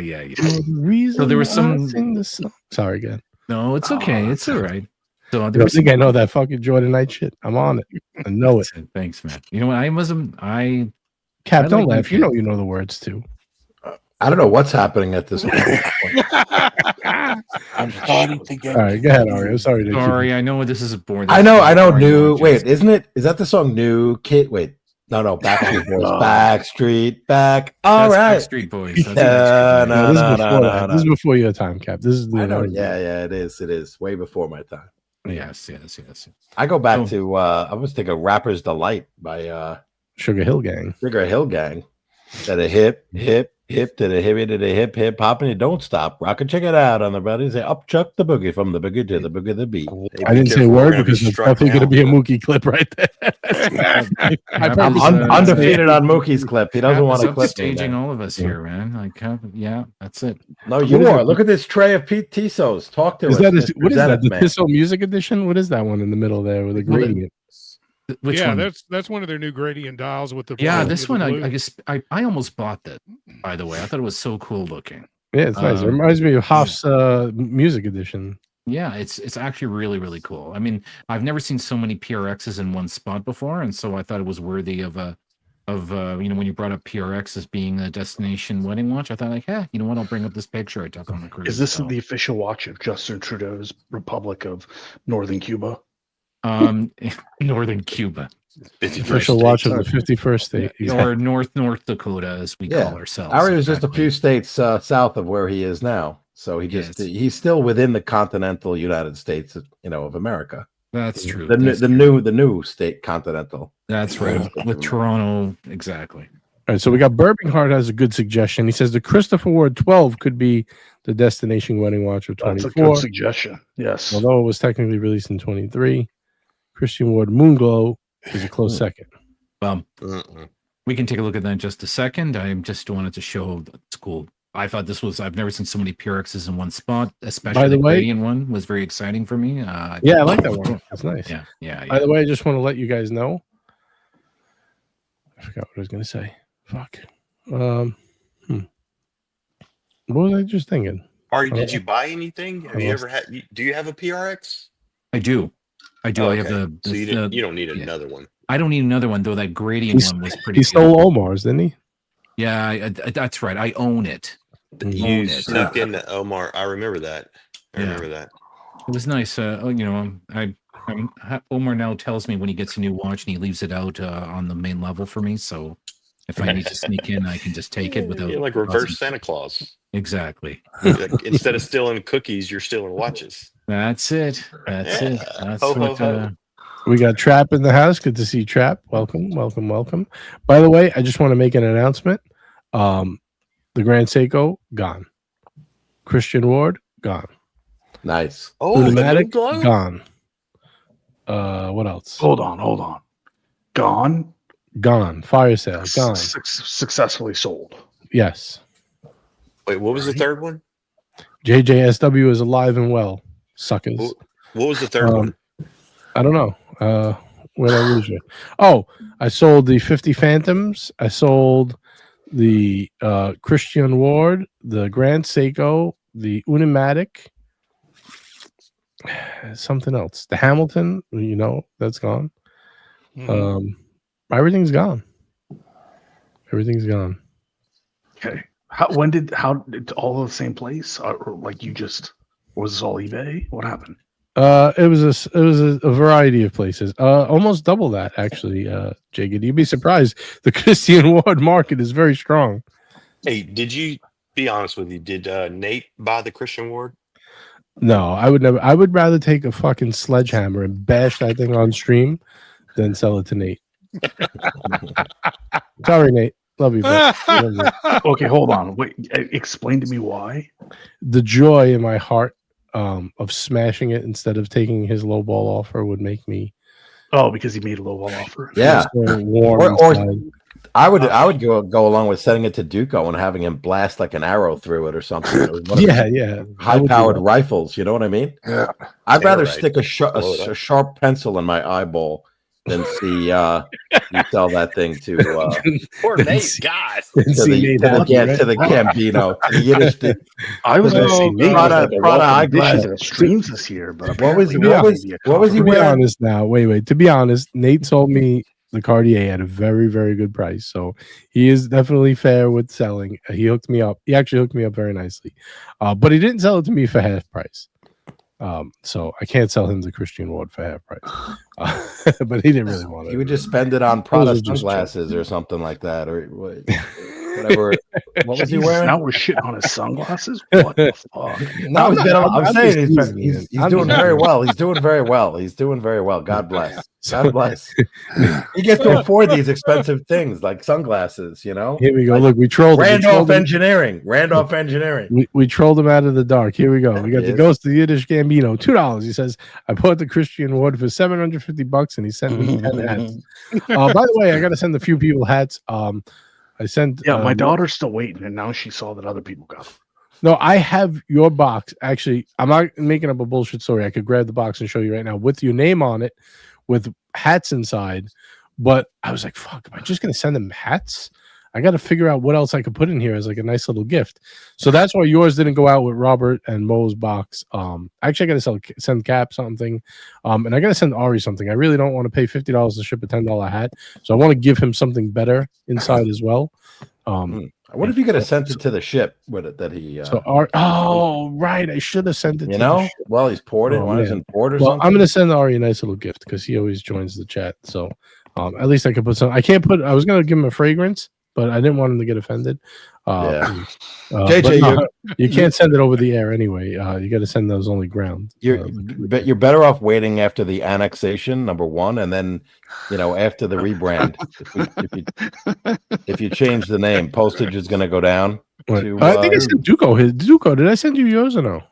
So there was some. Sorry, again. No, it's okay. It's all right. So I think I know that fucking Jordan Knight shit. I'm on it. I know it. Thanks, man. You know what? Cap, don't laugh. You know the words too. I don't know what's happening at this point. I'm starting to get. All right, go ahead, Ari. I'm sorry. Sorry, I know this is boring. I know. New. Wait, isn't it? Is that the song New Kid? Wait. No, Backstreet Boys. Backstreet Back. All right. Backstreet Boys. No. This is before your time, Cap. This is I know. Yeah. It is way before my time. Yes. I go back to I was thinking Rapper's Delight by Sugar Hill Gang. That a hip to the hippie to the hip hop, and you don't stop. Rock and check it out on the body. Say up chuck the boogie from the boogie to the boogie the beat. I didn't say a word because it's definitely going to be a Mookie clip right there. I'm undefeated on Mookie's clip. He doesn't want to clip staging all of us here, man. Like, yeah, that's it. No, you are. Look at this tray of Pete Tissos. Talk to us. What is that? The Tissot Music Edition? What is that one in the middle there with a gradient? Which one? That's one of their new gradient dials with the this one I guess I almost bought that, by the way. I thought it was so cool looking. Yeah, it's nice. It reminds me of Hoff's Music Edition. Yeah, it's actually really, really cool. I mean, I've never seen so many PRXs in one spot before, and so I thought it was worthy of when you brought up PRX as being a destination wedding watch, I thought like, you know what, I'll bring up this picture I took on the cruise. Is this the official watch of Justin Trudeau's Republic of Northern Cuba? Northern Cuba. Official watch of the 51st state. Or North Dakota, as we call ourselves. Ari was just a few states south of where he is now. So he's still within the continental United States, of America. That's true. The new state continental. That's right. With Toronto, exactly. All right, so we got Birminghart has a good suggestion. He says the Christopher Ward 12 could be the destination wedding watch of 24. That's a good suggestion. Yes. Although it was technically released in 23. Christian Ward Moonglow is a close second. We can take a look at that in just a second. I just wanted to show it's cool. I thought I've never seen so many PRXs in one spot, especially the gradient one was very exciting for me. I like that one. That's nice. Yeah. By the way, I just want to let you guys know. I forgot what I was going to say. Fuck. What was I just thinking? Ari, did you buy anything? Have you ever had? Do you have a PRX? I do. I have so you don't need another one. I don't need another one, though. That gradient one was pretty. He stole Omar's, didn't he? Yeah, that's right. I own it. You snuck into Omar. I remember that. It was nice. Omar now tells me when he gets a new watch and he leaves it out on the main level for me. So if I need to sneak in, I can just take it without. You're like reverse Santa Claus. Exactly. Instead of stealing cookies, you're stealing watches. That's it. That's what. We got Trap in the house. Good to see Trap. Welcome. By the way, I just want to make an announcement. The Grand Seiko gone. Christian Ward, gone. Nice. Oh, the Pneumatic, new glow? gone. What else? Hold on. Gone. Gone. Fire sale, gone. Successfully sold. Yes. Wait, what was the third one? JJSW is alive and well. Suckers. What was the third one? I don't know. Where did I lose you? Oh, I sold the 50 Phantoms. I sold the Christian Ward, the Grand Seiko, the Unimatic, something else. The Hamilton, that's gone. Everything's gone. Everything's gone. Okay. How did all of the same place? Or like was this all eBay? What happened? It was a variety of places. Almost double that actually. Jagged, you'd be surprised. The Christian Ward market is very strong. Hey, did you be honest with you? Did Nate buy the Christian Ward? No, I would never. I would rather take a fucking sledgehammer and bash that thing on stream than sell it to Nate. Sorry, Nate. Love you, bro. Love you. Okay, hold on. Wait, explain to me why. The joy in my heart of smashing it instead of taking his low ball offer would make me. Oh, because he made a low ball offer. Yeah. Warm Or inside. I would go along with setting it to Duco and having him blast like an arrow through it or something. Yeah. High powered rifles. You know what I mean? Yeah. I'd rather Right. stick a sharp pencil in my eyeball than see you sell that thing to Poor Nate, God. to the Gambino, to the Yiddish. I was going to say Nate Prada Prada eyeglasses. of streams this year, but What was he To be wearing? honest now, wait. To be honest, Nate sold me the Cartier at a very, very good price. So he is definitely fair with selling. He hooked me up. He actually hooked me up very nicely. But he didn't sell it to me for half price. So I can't sell him the Christian Ward for half price. But he didn't really want it. He would just spend it on Prada Those are just sunglasses or something like that, or whatever. What was he Jesus, wearing? now we're shitting on his sunglasses. What the fuck? No, I'm saying just teasing, he's man. doing very well. He's doing very well. He's doing very well. God bless. God bless. He gets to afford these expensive things like sunglasses, you know? Here we go. Like Look, we trolled him. Randolph Engineering. Randolph Engineering. We trolled him out of the dark. Here we go. We got the Yes. Ghost of the Yiddish Gambino, $2. He says, I bought the Christian Ward for $750 and he sent me 10 hats. By the way, I got to send a few people hats. I sent. Yeah, my daughter's still waiting, and now she saw that other people got them. No, I have your box. Actually, I'm not making up a bullshit story. I could grab the box and show you right now with your name on it, with hats inside. But I was like, fuck, am I just going to send them hats? I got to figure out what else I could put in here as like a nice little gift. So that's why yours didn't go out with Robert and Mo's box. Actually, I got to send Cap something. And I got to send Ari something. I really don't want to pay $50 to ship a $10 hat. So I want to give him something better inside as well. What if you could have sent it to the ship with it that he? Right. I should have sent it. You know, well, he's poured it. Oh, One is man. in port or Well, something. I'm going to send Ari a nice little gift because he always joins the chat. So at least I could put some. I was going to give him a fragrance, but I didn't want him to get offended. JJ, you can't send it over the air anyway. You got to send those only ground. You're better off waiting after the annexation, number one, and then after the rebrand. If you change the name, postage is going to go down. I think I sent Duco. Duco, did I send you yours or no?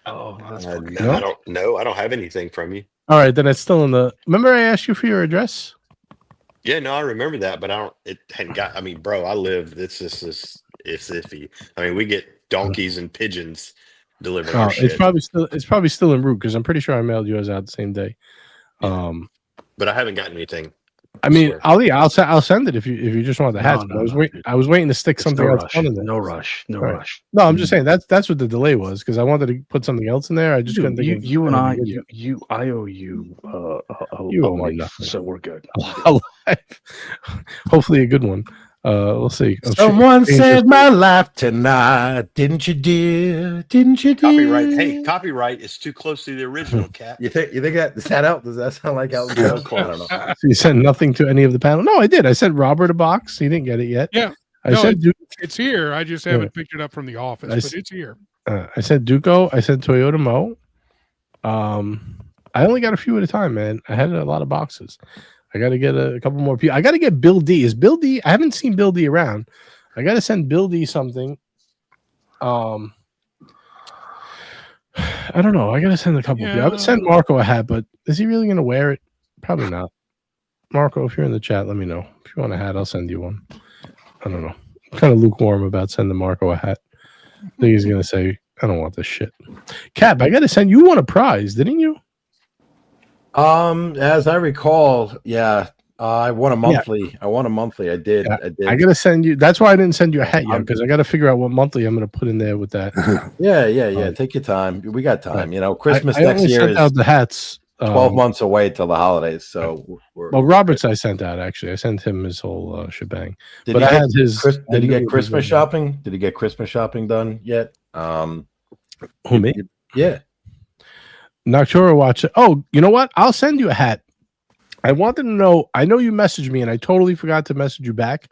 Oh, that's fucking No, I don't know. I don't have anything from you. All right, then it's still in the. Remember, I asked you for your address. Yeah, no, I remember that, but I don't. It hadn't got. I mean, bro, I live. It's iffy. I mean, we get donkeys and pigeons delivering our shit. It's probably still en route because I'm pretty sure I mailed yours out the same day. But I haven't gotten anything. I mean, I'll send it if you just want the hats. No, I was waiting to stick something else on in there. No rush. No Right. rush. No, I'm just saying that's what the delay was because I wanted to put something else in there. I just couldn't think of You and I, anything. I owe you a You owe me life, nothing. so we're good. A life. Hopefully a good one. We'll see. Someone saved my life tonight, didn't you, dear? Didn't you, dear? Copyright. Hey, copyright is too close to the original, Cat. You think that does that sound like Elton John? I don't know. So you sent nothing to any of the panel? No, I did. I sent Robert a box. He didn't get it yet. Yeah. I sent It's here. I just haven't picked it up from the office, but it's here. I sent Duco. I sent Toyota Mo. I only got a few at a time, man. I had a lot of boxes. I got to get a couple more people. I got to get Bill D. Is Bill D? I haven't seen Bill D around. I got to send Bill D something. I don't know. I gotta send a couple. I would send Marco a hat, but is he really gonna wear it? Probably not. Marco, if you're in the chat, let me know. If you want a hat, I'll send you one. I don't know. I'm kind of lukewarm about sending Marco a hat. I think he's gonna say, "I don't want this shit." Cap, I gotta send you one a prize, didn't you? As I recall, yeah. I won a monthly. Yeah. I won a monthly. I did. Yeah. I gotta send you. That's why I didn't send you a hat yet, because I gotta figure out what monthly I'm gonna put in there with that. Yeah. Take your time. We got time. You know, Christmas I next year sent is out the hats. 12 months away till the holidays. So well, Roberts, I sent out actually. I sent him his whole shebang. Did he get Christmas shopping? Did he get Christmas shopping done yet? Who, me? Yeah. Noctura watch. Oh, you know what? I'll send you a hat. I wanted to know. I know you messaged me, and I totally forgot to message you back.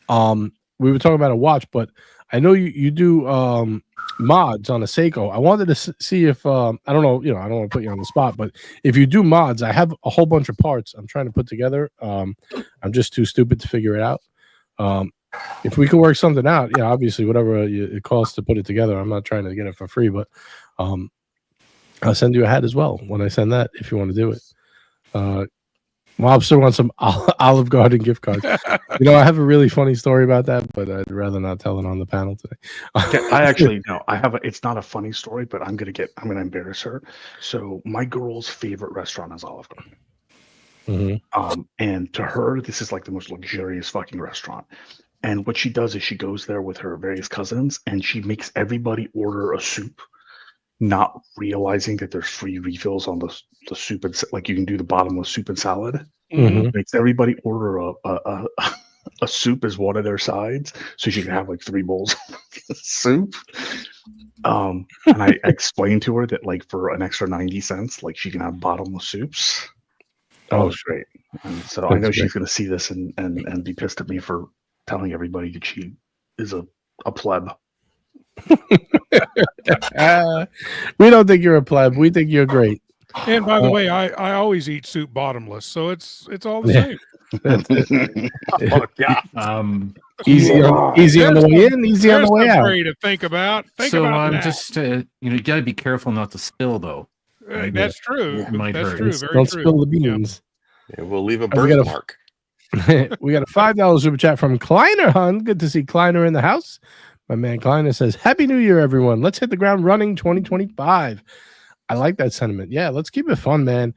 We were talking about a watch, but I know you do mods on a Seiko. I wanted to see if I don't know. You know, I don't want to put you on the spot, but if you do mods, I have a whole bunch of parts I'm trying to put together. I'm just too stupid to figure it out. If we could work something out, yeah, obviously whatever it costs to put it together, I'm not trying to get it for free, but I'll send you a hat as well when I send that if you want to do it. Mobster wants some Olive Garden gift cards. You know, I have a really funny story about that, but I'd rather not tell it on the panel today. I actually no. I have. It's not a funny story, but I'm gonna embarrass her. So my girl's favorite restaurant is Olive Garden. Mm-hmm. And to her, this is like the most luxurious fucking restaurant. And what she does is she goes there with her various cousins, and she makes everybody order a soup, not realizing that there's free refills on the soup, and like you can do the bottomless soup and salad. Mm-hmm. Makes everybody order a soup as one of their sides, so she can have like 3 bowls of soup. And I explained to her that like for an extra 90 cents, like she can have bottomless soups. Oh, great! And so I know she's going to see this and be pissed at me for telling everybody that she is a pleb. We don't think you're a pleb. We think you're great. And by the way, I always eat soup bottomless, so it's all the same. Oh God. Easy on the way in, easy on the way out. To think about. Just you got to be careful not to spill though. That's true. That's true. Very don't true. Spill the beans. Yeah, we'll leave a birthmark. We got a $5 super chat from Kleiner Hun. Good to see Kleiner in the house. My man Kleiner says, "Happy New Year, everyone. Let's hit the ground running 2025." I like that sentiment. Yeah, let's keep it fun, man.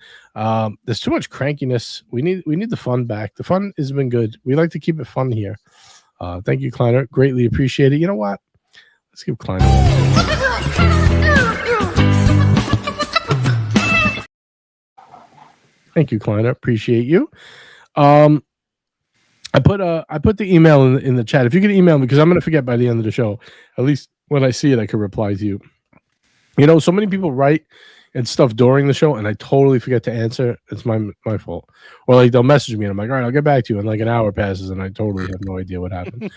There's too much crankiness. We need the fun back. The fun has been good. We like to keep it fun here. Thank you, Kleiner. Greatly appreciate it. You know what? Let's give Kleiner Thank you, Kleiner. Appreciate you. I put the email in the chat. If you can email me, because I'm going to forget by the end of the show. At least when I see it, I can reply to you. You know, so many people write and stuff during the show, and I totally forget to answer. It's my fault. Or like they'll message me, and I'm like, all right, I'll get back to you. And like an hour passes, and I totally have no idea what happened.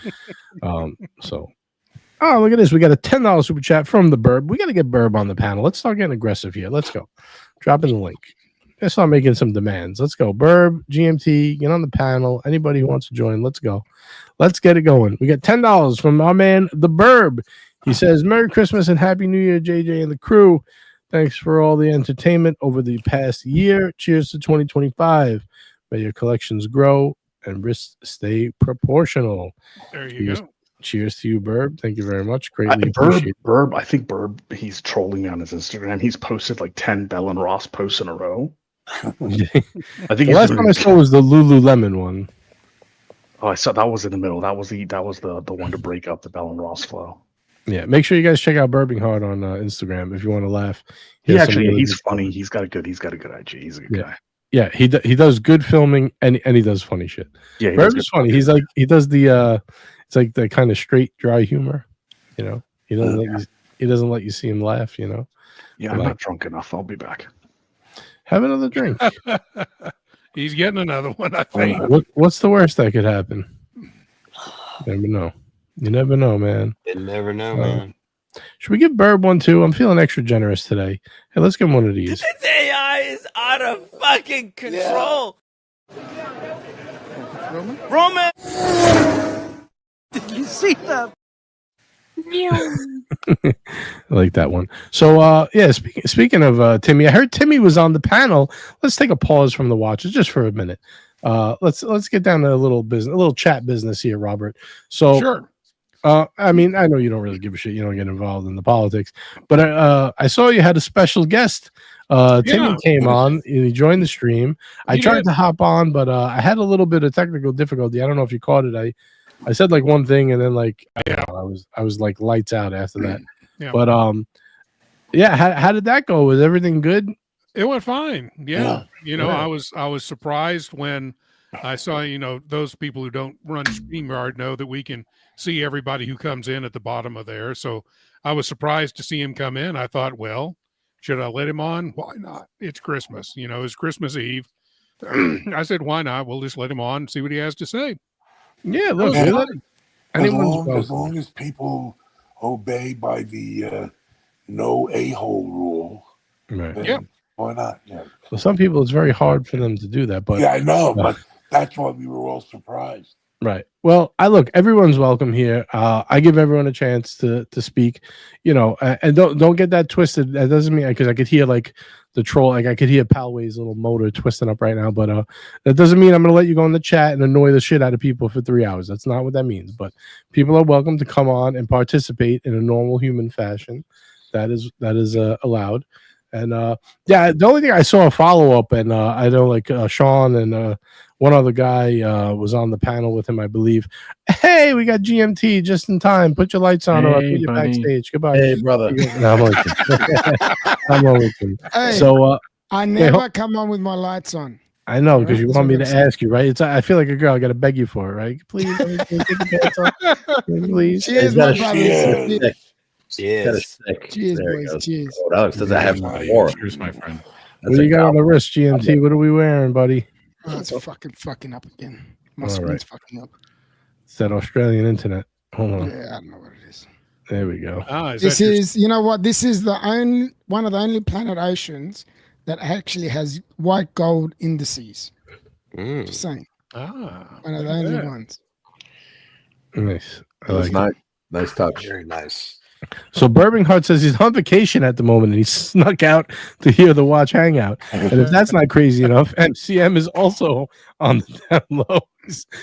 Oh, look at this. We got a $10 super chat from the Burb. We got to get Burb on the panel. Let's start getting aggressive here. Let's go. Drop in the link. Let's start making some demands. Let's go. Burb, GMT, get on the panel. Anybody who wants to join, let's go. Let's get it going. We got $10 from our man, the Burb. He says, "Merry Christmas and Happy New Year, JJ and the crew. Thanks for all the entertainment over the past year. Cheers to 2025. May your collections grow and risks stay proportional." There you go. Cheers to you, Burb. Thank you very much. Greatly appreciate it. Burb, I think Burb, he's trolling me on his Instagram. He's posted like 10 Bell and Ross posts in a row. I think the last time I saw was the Lululemon one. Oh, I saw that was in the middle. That was the one to break up the Bell and Ross flow. Yeah, make sure you guys check out Burping Hard on Instagram if you want to laugh. He's funny. He's got a good IG. He's a good guy. Yeah, he does good filming and he does funny shit. Yeah, Burb is funny. He's like he does the it's like the kind of straight dry humor. You know, he doesn't let you see him laugh. You know. Yeah, I'm not drunk enough. I'll be back. Have another drink. He's getting another one, I think. What's the worst that could happen? Never know. You never know, man. You never know, man. Should we give Burb one too? I'm feeling extra generous today. Hey, let's give him one of these. This AI is out of fucking control. Yeah. Roman? Did you see that? I like that one. So yeah, speaking of Timmy, I heard Timmy was on the panel. Let's take a pause from the watches just for a minute. Let's get down to a little chat business here, Robert. So Sure. I mean, I know you don't really give a shit. You don't get involved in the politics, but I saw you had a special guest. Timmy came on. He joined the stream. I tried to hop on, but I had a little bit of technical difficulty. I don't know if you caught it. I said like one thing, and then like I was like lights out after that. Yeah. But yeah. How did that go? Was everything good? It went fine. Yeah. You know, I was surprised when I saw, you know, those people who don't run StreamYard know that we can see everybody who comes in at the bottom of there. So I was surprised to see him come in. I thought, well, should I let him on? Why not? It's Christmas. You know, it's Christmas Eve. I said, why not? We'll just let him on and see what he has to say. Yeah, look, as long as people obey by the no a-hole rule, right? Why not? Yeah. Well, some people it's very hard for them to do that, but yeah, I know, but that's why we were all surprised. Right. Well, everyone's welcome here. I give everyone a chance to speak, you know, and don't get that twisted. That doesn't mean because I could hear like the troll, like I could hear Palway's little motor twisting up right now, but that doesn't mean I'm going to let you go in the chat and annoy the shit out of people for 3 hours. That's not what that means. But people are welcome to come on and participate in a normal human fashion. That is allowed. And yeah, the only thing I saw a follow up, and I know like Sean and one other guy was on the panel with him, I believe. Hey, we got GMT just in time. Put your lights on, or I'll put you backstage. Goodbye. Hey, brother. No, I'm only kidding. I'm only kidding. Hey, so I never come on with my lights on. I know because you That's want me what to I'm ask you, right? I feel like a girl. I got to beg you for it, right? Please, let me take your pants off. Please. Cheers, my brother. Cheers. Cheers, boys. Cheers. Oh, Alex, does that have more? Cheers, my friend. What do you got on the wrist, GMT? What are we wearing, buddy? Oh, it's fucking up again. My All screen's right. fucking up. It's that Australian internet. Hold on. Yeah, I don't know what it is. There we go. This is, you know what? This is one of the only planet oceans that actually has white gold indices. Just saying. One of the only ones. Nice. Nice touch. Very nice. So Bourbon Heart says he's on vacation at the moment and he snuck out to hear the Watch Hangout. And if that's not crazy enough, MCM is also on the down low.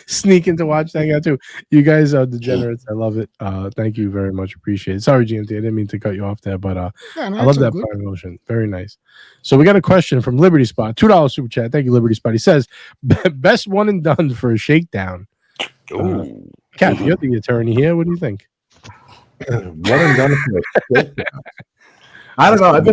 Sneaking to Watch Hangout too. You guys are degenerates. I love it. Thank you very much. Appreciate it. Sorry, GMT. I didn't mean to cut you off there, but I love that promotion. Very nice. So we got a question from Liberty Spot. $2 super chat. Thank you, Liberty Spot. He says, best one and done for a shakedown. Cap, you're the attorney here. What do you think? One and done for a shakedown. I don't know. I've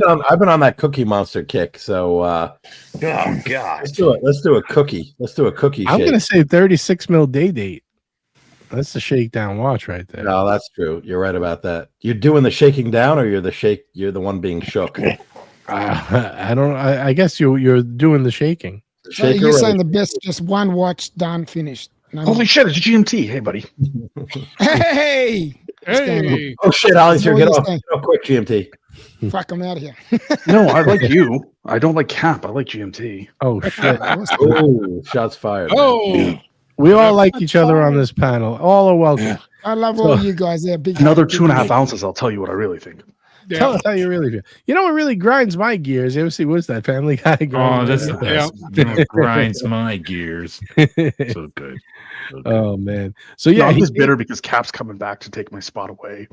been on that Cookie Monster kick. So oh god, let's do a cookie. Let's do a cookie. I'm gonna say 36 mil day date. That's the shakedown watch right there. No, that's true. You're right about that. You're doing the shaking down, or you're the one being shook. I don't. I guess you're doing the shaking. So you're saying the best, just one watch done, finished. Holy shit! It's GMT. Hey, buddy. Hey. Oh shit, Alex, get off quick, GMT. Fuck, I'm out of here. No, I like you. I don't like Cap. I like GMT. Oh shit! Oh, shots fired. Oh, we all like each other on this panel. All are welcome. I love all you guys. They're big. Another 2.5 ounces. I'll tell you what I really think. Tell us how you really feel. You know what really grinds my gears? You ever see what's that Family Guy? Oh, that's the best. You know, it grinds my gears. So good. Oh man. So yeah, I'm just bitter because Cap's coming back to take my spot away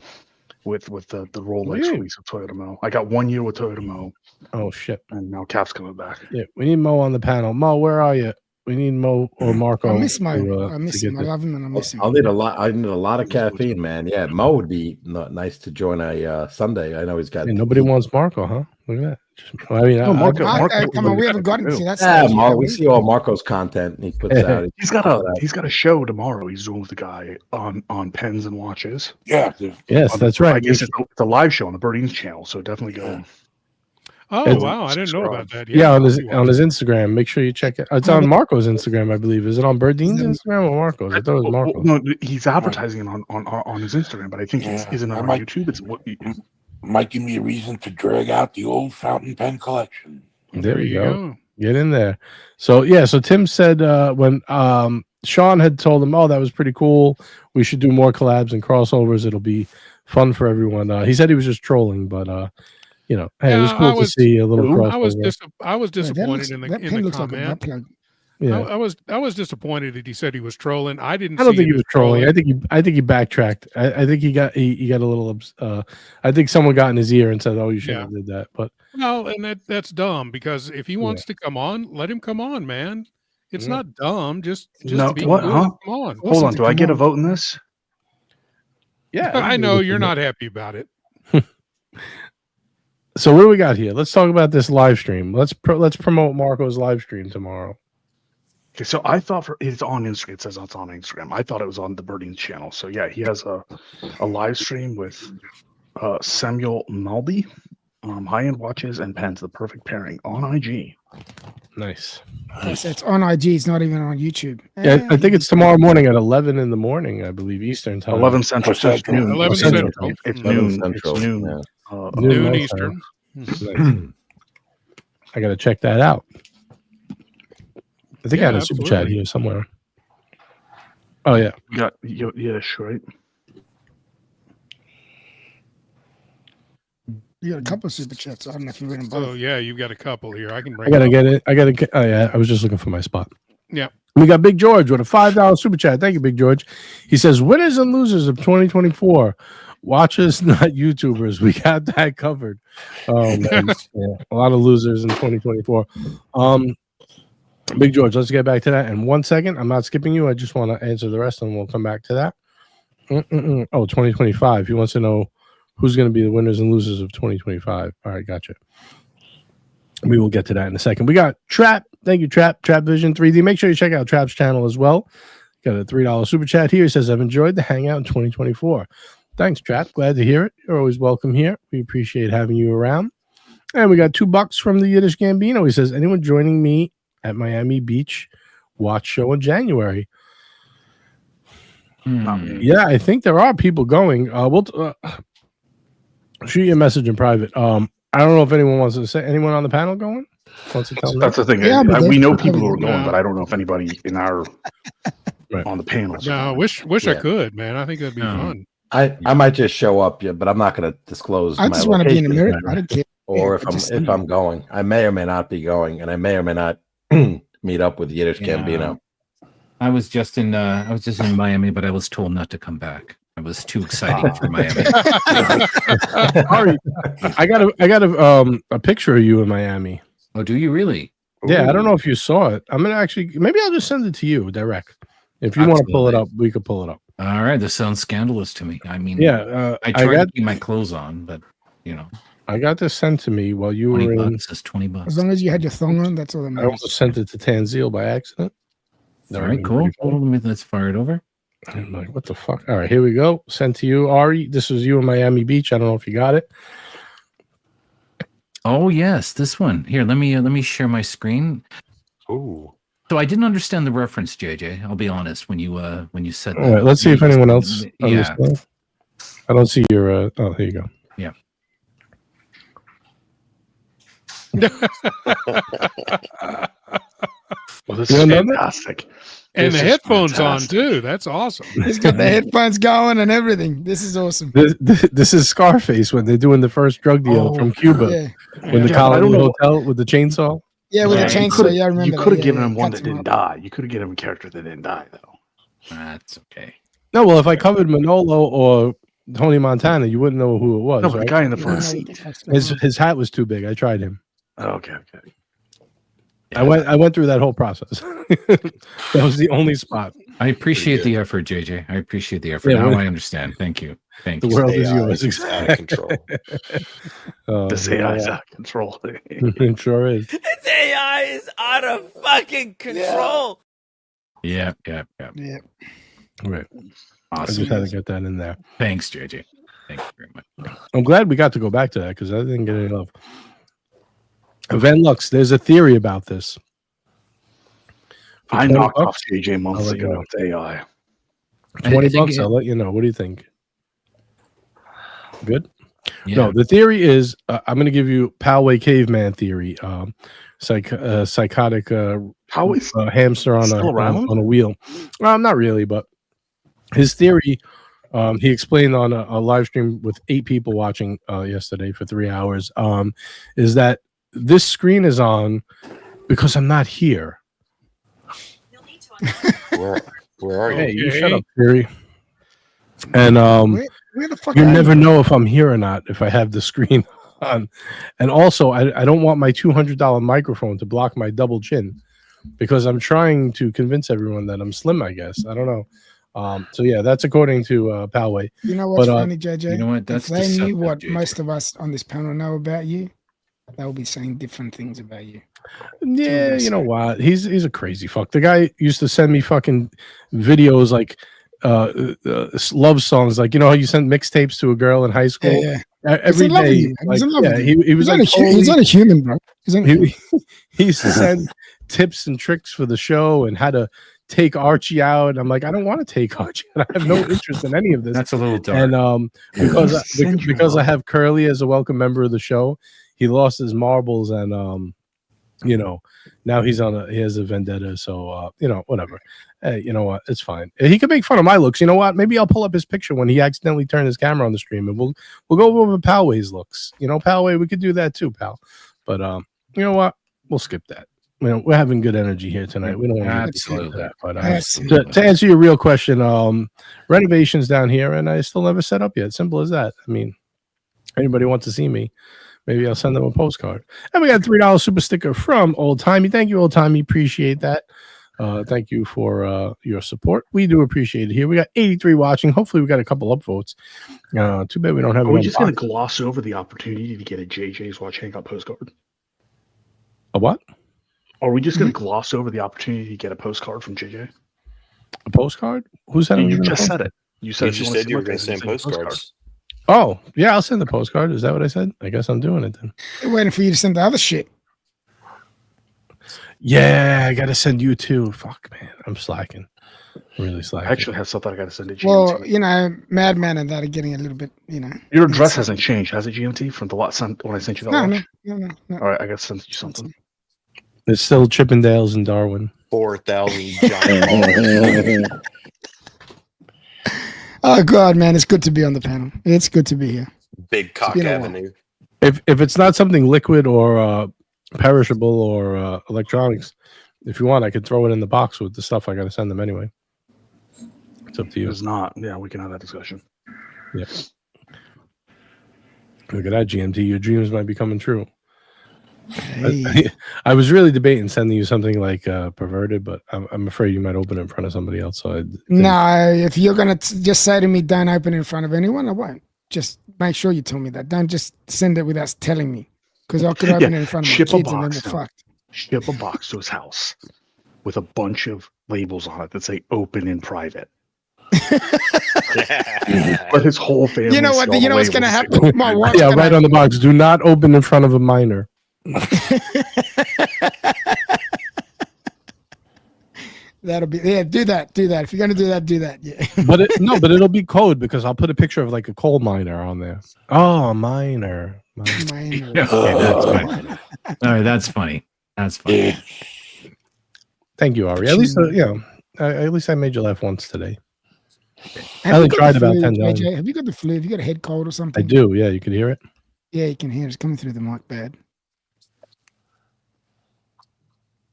with the Rolex release of Toyota Mo. I got 1 year with Toyota Mo. Oh shit. And now Cap's coming back. Yeah, we need Mo on the panel. Mo, where are you? We need Mo or Marco. I miss Mo. I miss him. I love him and I miss him. I need a lot of caffeine, man. Yeah, Mo would be nice to join a Sunday. I know he's got. Yeah, nobody wants Marco, huh? Look at that. I mean, Marco, come on, we haven't gotten to that. Marco, we see all Marco's content he puts out. He's got a show tomorrow. He's doing with the guy on pens and watches. Yeah. Yes, that's right. I guess it's a live show on the Birding's channel, so definitely go. Oh wow, I didn't know about that. Yeah, on his Instagram. Make sure you check it. It's on Marco's Instagram, I believe. Is it on Birdeen's Instagram or Marco's? I thought it was Marco's. No, he's advertising it on his Instagram, but I think it isn't on YouTube. It's what might give me a reason to drag out the old fountain pen collection. There you go. Get in there. So yeah, so Tim said when Sean had told him, oh, that was pretty cool. We should do more collabs and crossovers. It'll be fun for everyone. He said he was just trolling, but you know, hey, it was Yeah, cool to see a little crossover. I was Yeah, disappointed in that the pen looks like a butt comment. plug. Yeah, I was disappointed that he said he was trolling. I didn't. I don't see think he him was as trolling. I think he backtracked. I think he got a little. I think someone got in his ear and said, "Oh, you shouldn't have did that." But no, and that's dumb because if he wants to come on, let him come on, man. It's not dumb. Just No, be what, cool huh? and come on. Hold on. Do I get a vote in this? yeah, I know you're not happy about it. So what do we got here? Let's talk about this live stream. Let's promote Marco's live stream tomorrow. Okay, so I thought it's on Instagram. It says it's on Instagram. I thought it was on the Birding channel. So yeah, he has a live stream with Samuel Maldi, high-end watches and pens, the perfect pairing on IG. Nice. Yes, it's on IG. It's not even on YouTube. Yeah, I think it's tomorrow morning at 11 in the morning, I believe, Eastern time. 11 Central. So it's noon. 11 Central. Central. It's 11 noon. Central, It's noon. yeah. Noon my Eastern. time. I got to check that out. I think I had a super chat here somewhere. Oh yeah, Yeah, sure. Right. You got a couple of super chats. I don't know if you read them both. Oh yeah, you've got a couple here. I can bring. I gotta get it. Oh yeah, I was just looking for my spot. Yeah. We got Big George with a $5 super chat. Thank you, Big George. He says, winners and losers of 2024. Watchers, not YouTubers. We got that covered. Man. Yeah, a lot of losers in 2024. Big George, let's get back to that in 1 second. I'm not skipping you. I just want to answer the rest and we'll come back to that. Oh, 2025. He wants to know who's going to be the winners and losers of 2025. All right, gotcha. We will get to that in a second. We got Trap. Thank you, Trap Vision 3D. Make sure you check out Trap's channel as well. Got a $3 super chat here. He says, I've enjoyed the hangout in 2024. Thanks, Trap. Glad to hear it. You're always welcome here. We appreciate having you around. And we got $2 from the Yiddish Gambino. He says, anyone joining me at Miami Beach watch show in January? Yeah, I think there are people going. We'll shoot you a message in private. I don't know if anyone wants to say. Anyone on the panel going? Wants to tell me? That's the thing. Yeah, we know people who are going, but I don't know if anybody in our on the panel. No, I wish I could, man. I think that'd be fun. I might just show up, but I'm not going to disclose. I just want to be in America. I don't care. Or if I'm going, I may or may not be going, and I may or may not meet up with Yiddish Gambino. I was just in Miami, but I was told not to come back. It was too exciting for Miami. Ari, I got a picture of you in Miami. Oh, do you really? Yeah, I don't know if you saw it. I'm gonna maybe I'll just send it to you direct. If you want to pull it up, we could pull it up. All right, this sounds scandalous to me. I mean, yeah, I tried to keep my clothes on, but I got this sent to me while you were in. $20. As long as you had your thong on, that's all that I matters. also sent it to Tanzil by accident. All right, cool. Let's fire it over. I'm like, what the fuck? All right, here we go. Sent to you, Ari. This was you in Miami Beach. I don't know if you got it. Oh yes, this one. Here, let me share my screen. Ooh. So I didn't understand the reference, JJ. I'll be honest when you said that. All right, let's see if anyone else. Yeah. I don't see your. Oh, here you go. Yeah. Well, this is fantastic. And the headphones on too. That's awesome. He's got the headphones going and everything. This is awesome. This is Scarface when they're doing the first drug deal from Cuba. Yeah. When the Colony Hotel with the chainsaw. Yeah, with the chainsaw. Yeah, I remember. You could have given him one that didn't die. You could have given him a character that didn't die, though. That's okay. No, well, if I covered Manolo or Tony Montana, you wouldn't know who it was. No, but right? the guy in the front seat. His hat was too big. I tried him. Oh, okay. I went through that whole process. That was the only spot. I appreciate the effort, JJ. I appreciate the effort. Now I understand. Thank you. Thank you. The world is yours. It's out of control. This AI is out of control. It sure is. This AI is out of fucking control. Yeah. Right. Awesome. I just had to get that in there. Thanks, JJ. Thank you very much. I'm glad we got to go back to that because I didn't get any love. Van Lux, there's a theory about this. I knocked off JJ months ago with AI. $20, I'll let you know. What do you think? Good? Yeah. No, the theory is I'm going to give you Poway caveman theory. Psychotic hamster on a wheel. Not really, but his theory He explained on a live stream with 8 people watching yesterday for 3 hours. Is that this screen is on because I'm not here. Where are you? Hey, you shut up, Fury. And where the fuck you are never you? know if I'm here or not if I have the screen on. And also, I don't want my $200 microphone to block my double chin because I'm trying to convince everyone that I'm slim, I guess. I don't know. So yeah, that's according to Palway. You know what's But, funny, JJ? You know what? That's if they knew deceptive, what JJ. most of us on this panel know about you, they'll be saying different things about you. Yeah, you know what? He's a crazy fuck. The guy used to send me fucking videos like love songs, like, you know how you sent mixtapes to a girl in high school. Yeah. Every in love with day, you. like, He's in love with yeah, you. he was like he's not a human, bro. he used to send tips and tricks for the show and how to take Archie out. I'm like, I don't want to take Archie. I have no interest in any of this. That's a little dark. And because I have Curly as a welcome member of the show, he lost his marbles, and you know, now he has a vendetta. So you know, whatever. Hey, you know what? It's fine. He can make fun of my looks. You know what? Maybe I'll pull up his picture when he accidentally turned his camera on the stream, and we'll go over Palway's looks. You know, Palway, we could do that too, pal. But you know what? We'll skip that. You know, we're having good energy here tonight. We don't want to skip that. But to answer your real question, renovations down here, and I still never set up yet. Simple as that. I mean, anybody wants to see me, maybe I'll send them a postcard. And we got a $3 super sticker from Old Timey. Thank you, Old Timey. Appreciate that. Thank you for your support. We do appreciate it here. We got 83 watching. Hopefully, we got a couple upvotes. Too bad we don't have. Are we just going to gloss over the opportunity to get a JJ's Watch Hangout postcard? A what? Are we just going to gloss over the opportunity to get a postcard from JJ? A postcard? Who's sending you? You just said it. You said you said you were going to send postcards. Oh, yeah, I'll send the postcard. Is that what I said? I guess I'm doing it then. They're waiting for you to send the other shit. Yeah, I got to send you too. Fuck, man. I'm slacking. Really slacking. I actually have something I got to send to GMT. Well, you know, Madman and that are getting a little bit, you know. Your address hasn't changed, has it, GMT, from the lot when I sent you that watch? No. All right, I got to send you something. It's still Chippendales and Darwin. 4,000 giant balls. Oh God, man, it's good to be on the panel. It's good to be here. Big Cock Avenue. If it's not something liquid or perishable or electronics, if you want, I could throw it in the box with the stuff I got to send them anyway. It's up to you. It's not. Yeah, we can have that discussion. Yeah. Look at that, GMT. Your dreams might be coming true. Hey. I was really debating sending you something like perverted, but I'm afraid you might open it in front of somebody else. So no, if you're gonna just say to me, "Don't open it in front of anyone," I won't. Just make sure you tell me that. Don't just send it without telling me, because I could open it in front of my kids and then we're fucked. Ship a box to his house with a bunch of labels on it that say "open in private." But his whole family. You know what? You know what's gonna happen? My wife's yeah, right on the box. Do not open in front of a minor. That'll be do that. If you're gonna do that, yeah. But it'll be code because I'll put a picture of like a coal miner on there. Oh, minor. Okay, that's funny. All right, that's funny. That's funny. Thank you, Ari. At least at least I made you laugh once today. I only tried about 10 times. Have you got the flu? Have you got a head cold or something? I do. Yeah, you can hear it. Yeah, you can hear it. It's coming through the mic bad.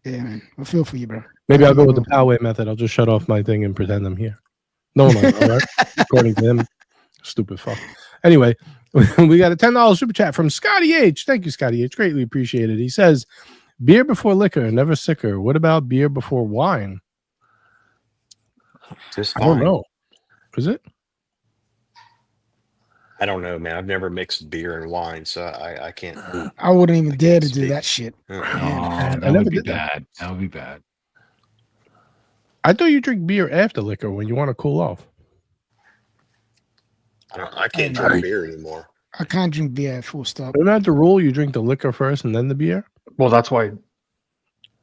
Yeah, man. I feel for you, bro. Maybe I'll go with the Poway method. I'll just shut off my thing and pretend I'm here. No one will, all right? According to him. Stupid fuck. Anyway, we got a $10 super chat from Scotty H. Thank you, Scotty H. Greatly appreciated. He says, beer before liquor, never sicker. What about beer before wine? Just I don't know. Is it? I don't know, man. I've never mixed beer and wine, so I can't. I wouldn't even dare to do that shit. That would be bad. That would be bad. I thought you drink beer after liquor when you want to cool off. I can't drink beer anymore. I can't drink beer, full stop. Isn't that the rule? You drink the liquor first and then the beer? Well, that's why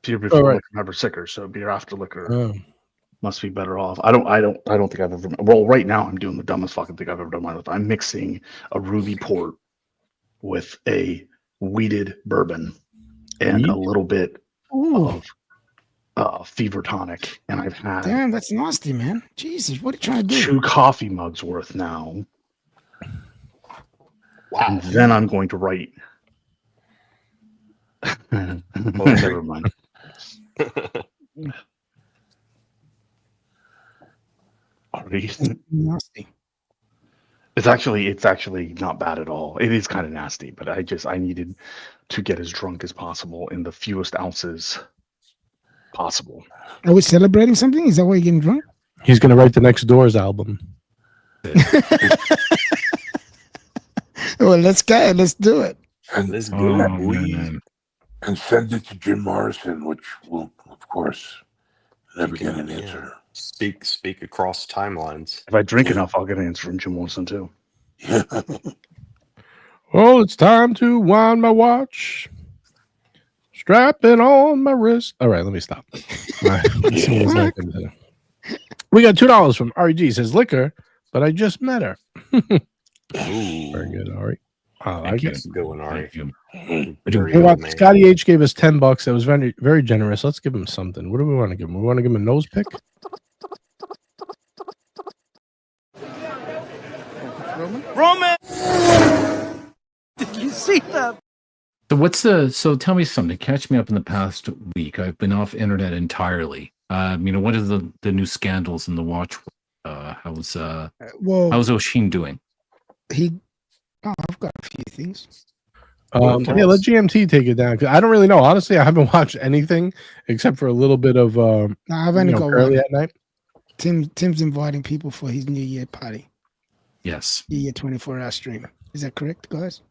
beer before liquor never sicker. So beer after liquor must be better off. I don't think I've ever. Well, right now I'm doing the dumbest fucking thing I've ever done in my life. I'm mixing a ruby port with a wheated bourbon and a little bit of Fever Tonic, and I've had Damn, that's nasty, man. Jesus, what are you trying to do? 2 coffee mugs worth now. Wow. And then I'm going to write. Oh, never mind. Nasty. It's actually not bad at all. It is kind of nasty, but I needed to get as drunk as possible in the fewest ounces possible. Are we celebrating something? Is that why you're getting drunk? He's going to write the Next Doors album. Well, let's go. Let's do it. And Let's go. man. and send it to Jim Morrison, which will, of course, never get an answer. Speak across timelines. If I drink enough, I'll get an answer from Jim Wilson too. Well, it's time to wind my watch. Strap it on my wrist. All right, let me stop. All right, let's see what's happening today. We got $2 from REG. Says liquor, but I just met her. Ooh. Very good, Ari. I like Thank you. it. That's a good one, Ari. Thank you. Very You know good, what? man. Scotty H gave us $10. That was very, very generous. Let's give him something. What do we want to give him? We want to give him a nose pick. Roman! Did you see that? So tell me something. Catch me up in the past week. I've been off internet entirely. What are the new scandals in the watch? How's Oshin doing? I've got a few things. Yeah, let GMT take it down. 'Cause I don't really know. Honestly, I haven't watched anything except for a little bit of No, I've only got early one. at night. Tim's inviting people for his New Year party. Yes, New Year 24-hour stream. Is that correct, guys?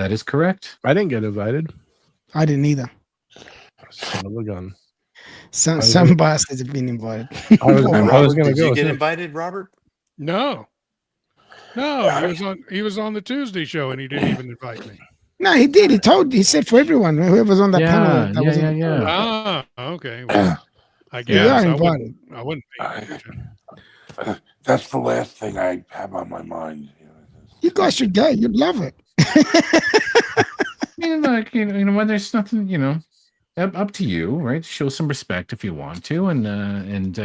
that is correct. I didn't get invited. I didn't either. Son of a gun. Some bastards have been invited. I was Robert, gonna did you go. get too. invited, Robert? No, he was on the Tuesday show and he didn't even invite me. No, he did. He said for everyone, whoever's on that panel. That was Yeah. Ah, okay. Well, I You guess are I invited. wouldn't pay attention. That's the last thing I have on my mind. You guys should go. You'd love it. When there's nothing, up to you, right? Show some respect if you want to, and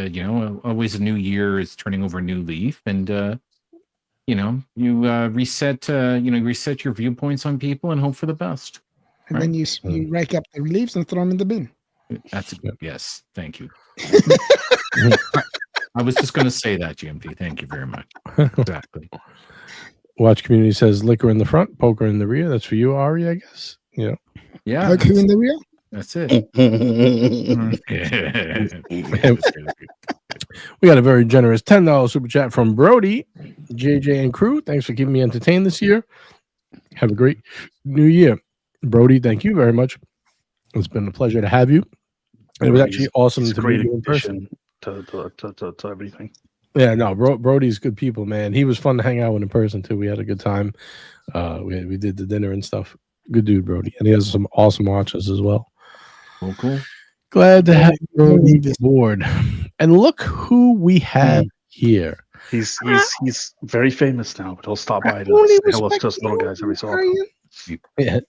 always a new year is turning over a new leaf, and you reset your viewpoints on people and hope for the best. And then you rake up the leaves and throw them in the bin. That's yes. Thank you. I was just going to say that, GMT. Thank you very much. Exactly. Watch community says liquor in the front, poker in the rear. That's for you, Ari, I guess. Yeah. Poker in the rear? That's it. We got a very generous $10 super chat from Brody, JJ, and crew. Thanks for keeping me entertained this year. Have a great new year. Brody, thank you very much. It's been a pleasure to have you. And it was actually awesome to meet you in person. To everything. Yeah, no, Brody's good people, man. He was fun to hang out with in person too. We had a good time. We did the dinner and stuff. Good dude, Brody, and he has some awesome watches as well. Oh, cool. Glad to have Brody aboard. And look who we have here. He's very famous now, but he'll stop by to say hello to us little guys every so often. Yeah.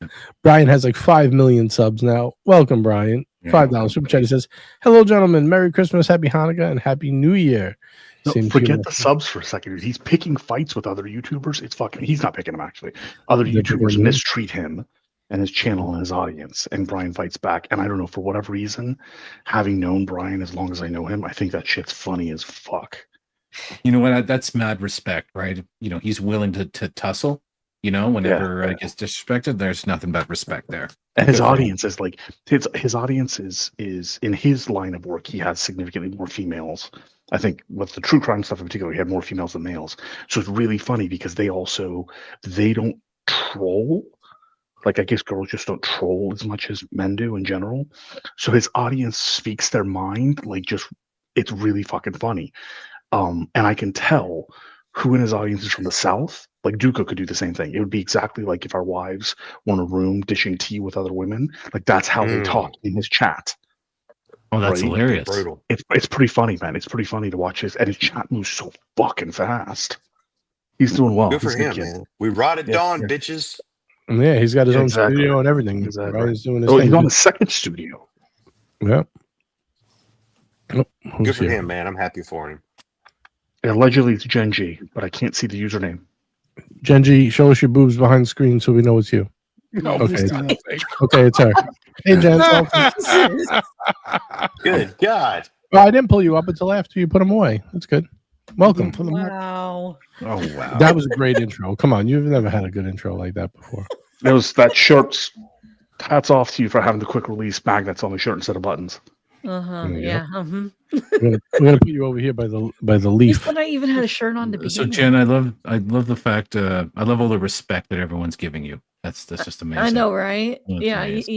Brian has like 5 million subs now. Welcome, Brian. $5 super chat. He says, "Hello, gentlemen. Merry Christmas, Happy Hanukkah, and Happy New Year." No, forget the subs for a second, dude. He's picking fights with other YouTubers. It's fucking. He's not picking them actually. Other YouTubers mistreat him and his channel and his audience, and Brian fights back. And I don't know, for whatever reason, having known Brian as long as I know him, I think that shit's funny as fuck. You know what? That's mad respect, right? He's willing to tussle. Whenever it gets disrespected, there's nothing but respect there. And his audience is like his audience is in his line of work. He has significantly more females. I think with the true crime stuff in particular, he had more females than males. So it's really funny because they don't troll. Like, I guess girls just don't troll as much as men do in general. So his audience speaks their mind. It's really fucking funny. And I can tell who in his audience is from the South. Like, Duco could do the same thing. It would be exactly like if our wives were in a room dishing tea with other women. Like, that's how they talk in his chat. Oh, that's hilarious. Brutal. It's pretty funny, man. It's pretty funny to watch and his chat moves so fucking fast. He's doing well. Good for him, man. We ride at dawn, bitches. Yeah, he's got his own studio and everything. Exactly. Brian's doing his He's thing. on a second studio. Yeah. Oh, Good who's for here? him, man. I'm happy for him. Allegedly, it's Genji, but I can't see the username. Genji, show us your boobs behind the screen so we know it's you. No, Okay. thank- Okay, it's her. Hey, Jen. welcome. Good God. Well, I didn't pull you up until after you put them away. That's good. Welcome. Wow. Oh wow. That was a great intro. Come on, you've never had a good intro like that before. That shirt's hats off to you for having the quick release magnets on the shirt instead of buttons. Uh-huh. There you Yeah. We're gonna put you over here by the At least leaf. when I even had a shirt on to begin So with. Jen, I love the fact I love all the respect that everyone's giving you. That's just amazing. I know, right? That's Yeah, amazing.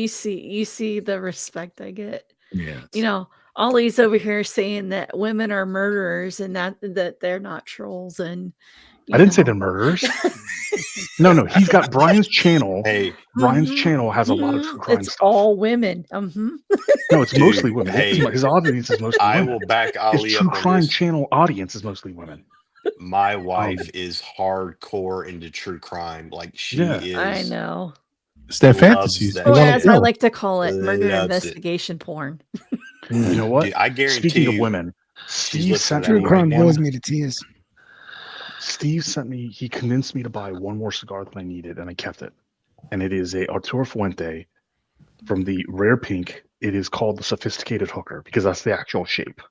you see the respect I get. Yeah. You know, Ollie's over here saying that women are murderers and that they're not trolls, and I didn't say they're murderers. No, he's got Brian's channel. Hey, Brian's channel has a lot of true crime It's stuff. all women. No, it's Dude, mostly women. hey, His audience is mostly I women. will back His Ali true up on crime this. channel audience is mostly women. My wife is hardcore into true crime. Like she is. I know. It's their Loves fantasies. that They Or wanna as I know. like to call it, murder Loves it. investigation porn. You know what? Dude, I guarantee Speaking of you, women, she's Steve listening sent to me that True right crime now. bores me to tears. Steve sent me. He convinced me to buy one more cigar than I needed, and I kept it. And it is a Arturo Fuente from the rare pink. It is called the sophisticated hooker because that's the actual shape.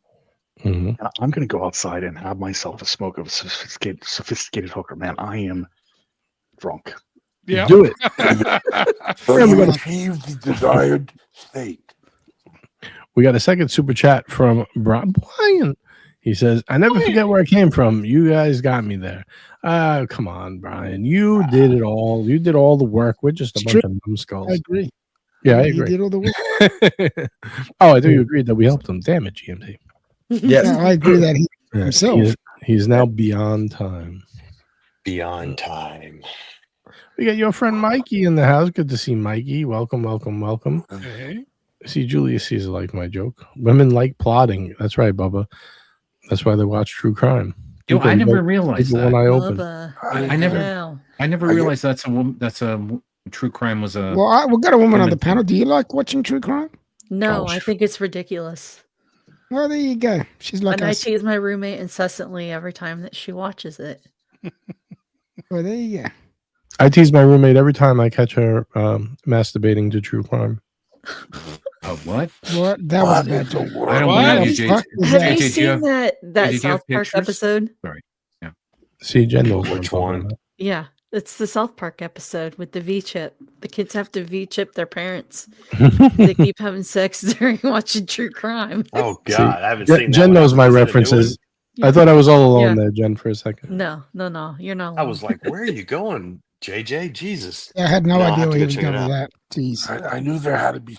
Mhm. And I'm going to go outside and have myself a smoke of a sophisticated hooker. Man, I am drunk. Yeah. Do it. So Yeah, we you got- achieved the desired state. We got a second super chat from Brian. He says, I never forget where I came from. You guys got me there. Come on, Brian. You did it all. You did all the work. We're just a It's bunch true. of I numbskulls. agree. Yeah, I He agree. did all the work. Oh, I thought you agreed that we helped him. Damn it, GMT. Yes. Yeah, I agree that he Yeah, himself. he's now beyond time. Beyond time. We got your friend Mikey in the house. Good to see Mikey. Welcome, welcome, welcome. Hey. See, Julius Caesar like my joke. Women like plotting. That's right, Bubba. That's why they watch true crime. Yo, I Duco, never keep realized one that. eye open. Bubba. I never- Wow. I never I get- realized that's a woman. That's a true crime was a. Well, we got a woman on women the panel. Do you like watching true crime? No, Oh, I sh- think it's ridiculous. Well, there you go. She's like And I us. tease my roommate incessantly every time that she watches it. Well, there you go. I tease my roommate every time I catch her masturbating to true crime. Oh, what? What? That was What a bad is the joke. world? I don't What? believe The you, fuck JJ. was Have that? you did you seen have- that did you South have Park pictures? episode? Sorry. See, Jen knows what I'm Which talking one? about. Yeah, it's the South Park episode with the V chip. The kids have to V chip their parents. They keep having sex during watching true crime. Oh See, God, I haven't Jen, seen that. Jen one. knows my Is it a new references. Yeah. I thought I was all alone Yeah. there, Jen, for a second. No, you're not. one? I alone. was like, where are you going, JJ? Jesus. I had no No, I'll idea have where to he go was check going it with out. that. Jeez. I knew there had to be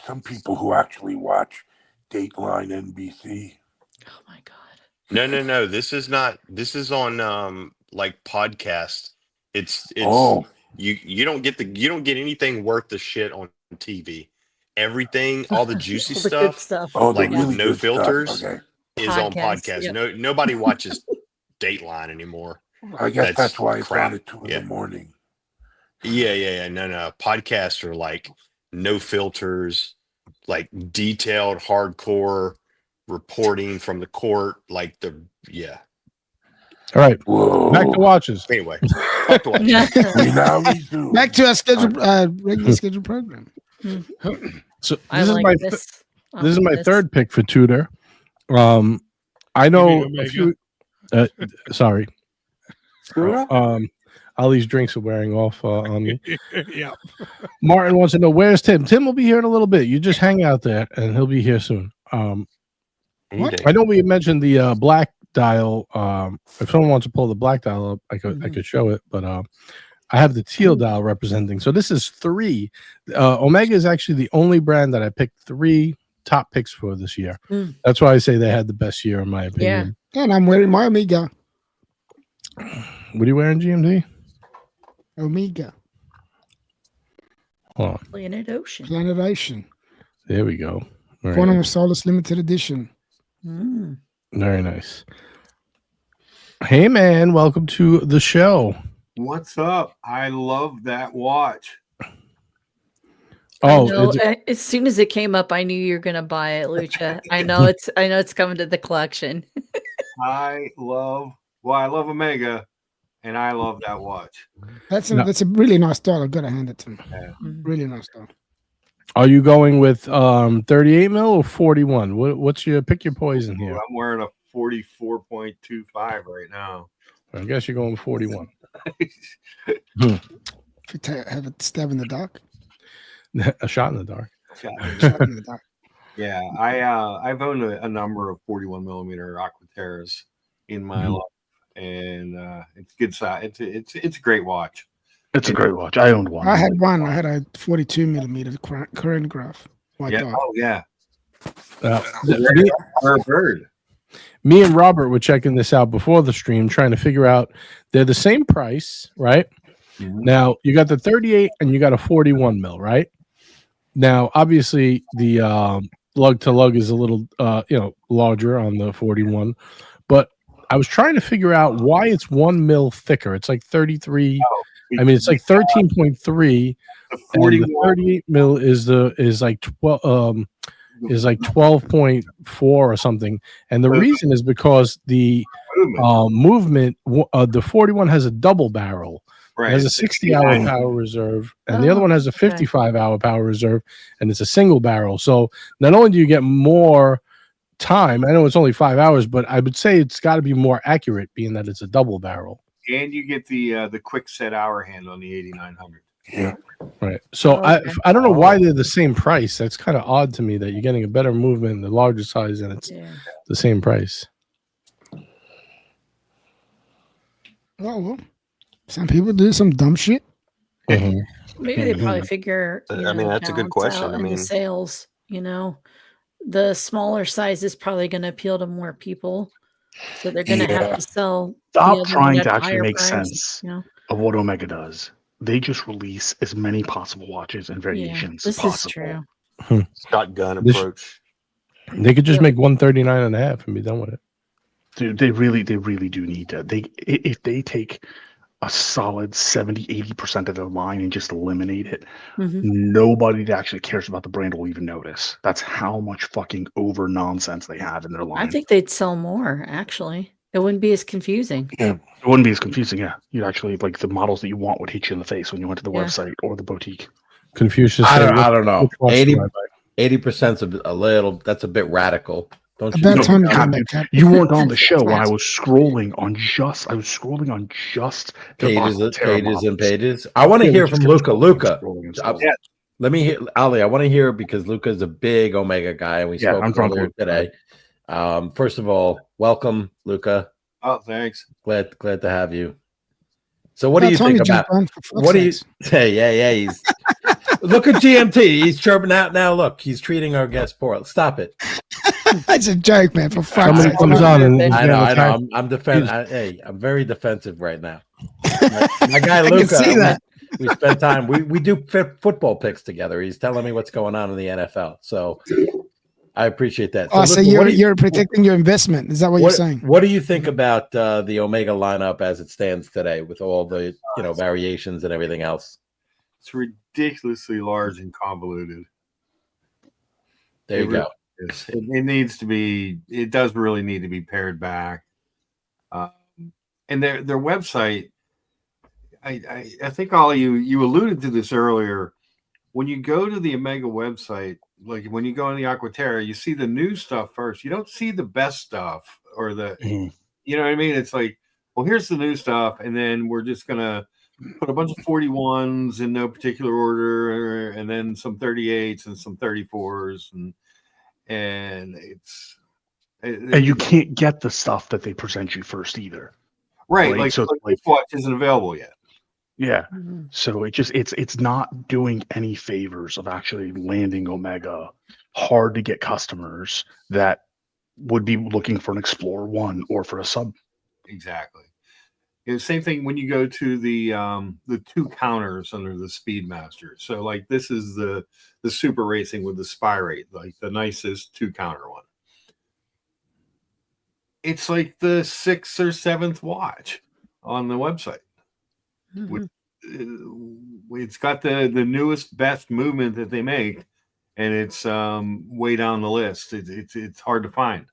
some people who actually watch Dateline NBC. Oh my god. No. This is not. This is on like podcast. It's Oh, you don't get anything worth the shit on TV. Everything, all the juicy All the good stuff stuff. oh, the like really no good filters. stuff. Okay, is on Podcasts, podcast. yep. Nobody watches Dateline anymore. I guess That's that's why it's crap. on at 2 Yeah. in the morning. Yeah. No. Podcasts are like no filters, like detailed, hardcore reporting from the court. Like All right, Whoa! back to watches. Anyway, back to watch. We now resume. Back to our scheduled, regular scheduled program. So I this is like my this. I this is like my this. third pick for Tudor. I know mean a few. Sorry. Ali's drinks are wearing off on me. Yeah. Martin wants to know where's Tim. Tim will be here in a little bit. You just hang out there, and he'll be here soon. What? I know we mentioned the black dial. If someone wants to pull the black dial up, I could show it, but I have the teal dial representing. So this is 3. Omega is actually the only brand that I picked 3 top picks for this year. That's why I say they had the best year in my opinion. And I'm wearing my Omega. What are you wearing, GMT? Omega. Hold on. Planet Ocean. Planet Ocean. There we go. All right. Quantum of Solace Limited Edition. Very nice. Hey man, welcome to the show. What's up? I love that watch. Oh, know, as soon as it came up, I knew you were gonna buy it, Lucha. I know it's coming to the collection. I love Omega, and I love that watch. That's a really nice style. I've got to hand it to him. Yeah. Really nice style. Are you going with 38 mil or 41? What's your pick your poison here? I'm wearing a 44.25 right now. I guess you're going 41. If you have a stab in the dark. A shot in the dark. Shot in the dark. Yeah, I've owned a number of 41 millimeter Aquaterras in my life, and it's good size. It's a great watch. It's a great watch. I owned one. I had one. I had a 42 millimeter chronograph. Yeah. Oh yeah. Bird. Me and Robert were checking this out before the stream, trying to figure out they're the same price, right? Mm-hmm. Now you got the 38 and you got a 41 mil, right? Now, obviously, the lug to lug is a little, larger on the 41, but I was trying to figure out why it's 1 mil thicker. It's like 33. I mean, it's like 13.3. And the 38 mil is like 12. Is like 12.4 or something, and the reason is because the movement. The 41 has a double barrel. Right. It has a 60-hour power reserve, and the other one has a 55-hour power reserve, and it's a single barrel. So not only do you get more time, I know it's only 5 hours, but I would say it's got to be more accurate, being that it's a double barrel. And you get the quick set hour hand on the 8900. Yeah. Right. So I don't know why they're the same price. That's kind of odd to me that you're getting a better movement in the larger size and it's the same price. Well, some people do some dumb shit. Mm-hmm. Maybe they probably figure. I mean, that's a good question. I mean, the sales. The smaller size is probably going to appeal to more people, so they're going to have to sell. Stop trying to actually make sense of what Omega does. They just release as many possible watches and variations as possible. This is true. Shotgun approach. They could just make 139.5 and be done with it. Dude, they really do need to. If they take a solid 70-80% of their line and just eliminate it, nobody that actually cares about the brand will even notice. That's how much fucking over nonsense they have in their line. I think they'd sell more, actually. It wouldn't be as confusing. Yeah, it wouldn't be as confusing. Yeah, you'd actually like the models that you want would hit you in the face when you went to the website or the boutique. Confucius. I don't know. 80%'s a little. That's a bit radical. Don't you? You weren't on the show when I was scrolling on just. I was scrolling on just pages and pages. I want to hear from Luca. Let me hear, Ali. I want to hear because Luca is a big Omega guy, and we spoke earlier today. First of all, welcome, Luca. Oh, thanks. Glad to have you. So, what do you think about? What do you say? Yeah. He's look at GMT. He's chirping out now. Look, he's treating our guest poorly. Stop it. That's a joke, man. For fuck's sake. Comes on and I know. I'm defensive. I'm very defensive right now. My guy Luca. We spend time. We do football picks together. He's telling me what's going on in the NFL. So. I appreciate that. So you're protecting your investment. Is that what you're saying? What do you think about the Omega lineup as it stands today with all the variations and everything else? It's ridiculously large and convoluted. There you go. It needs to be. It does really need to be pared back. And their website. I think all you alluded to this earlier. When you go to the Omega website, like when you go on the Aquaterra, you see the new stuff first. You don't see the best stuff or the, you know what I mean? It's like, well, here's the new stuff. And then we're just going to put a bunch of 41s in no particular order, and then some 38s and some 34s. And and you can't get the stuff that they present you first either. Right. Like this watch isn't available yet. Yeah. So it's not doing any favors of actually landing Omega hard to get customers that would be looking for an Explorer 1 or for a sub. Exactly. Same thing when you go to the two counters under the Speedmaster. So like this is the super racing with the Spirate, like the nicest two counter one. It's like the 6th or 7th watch on the website. With it's got the newest, best movement that they make, and it's way down the list. It's hard to find.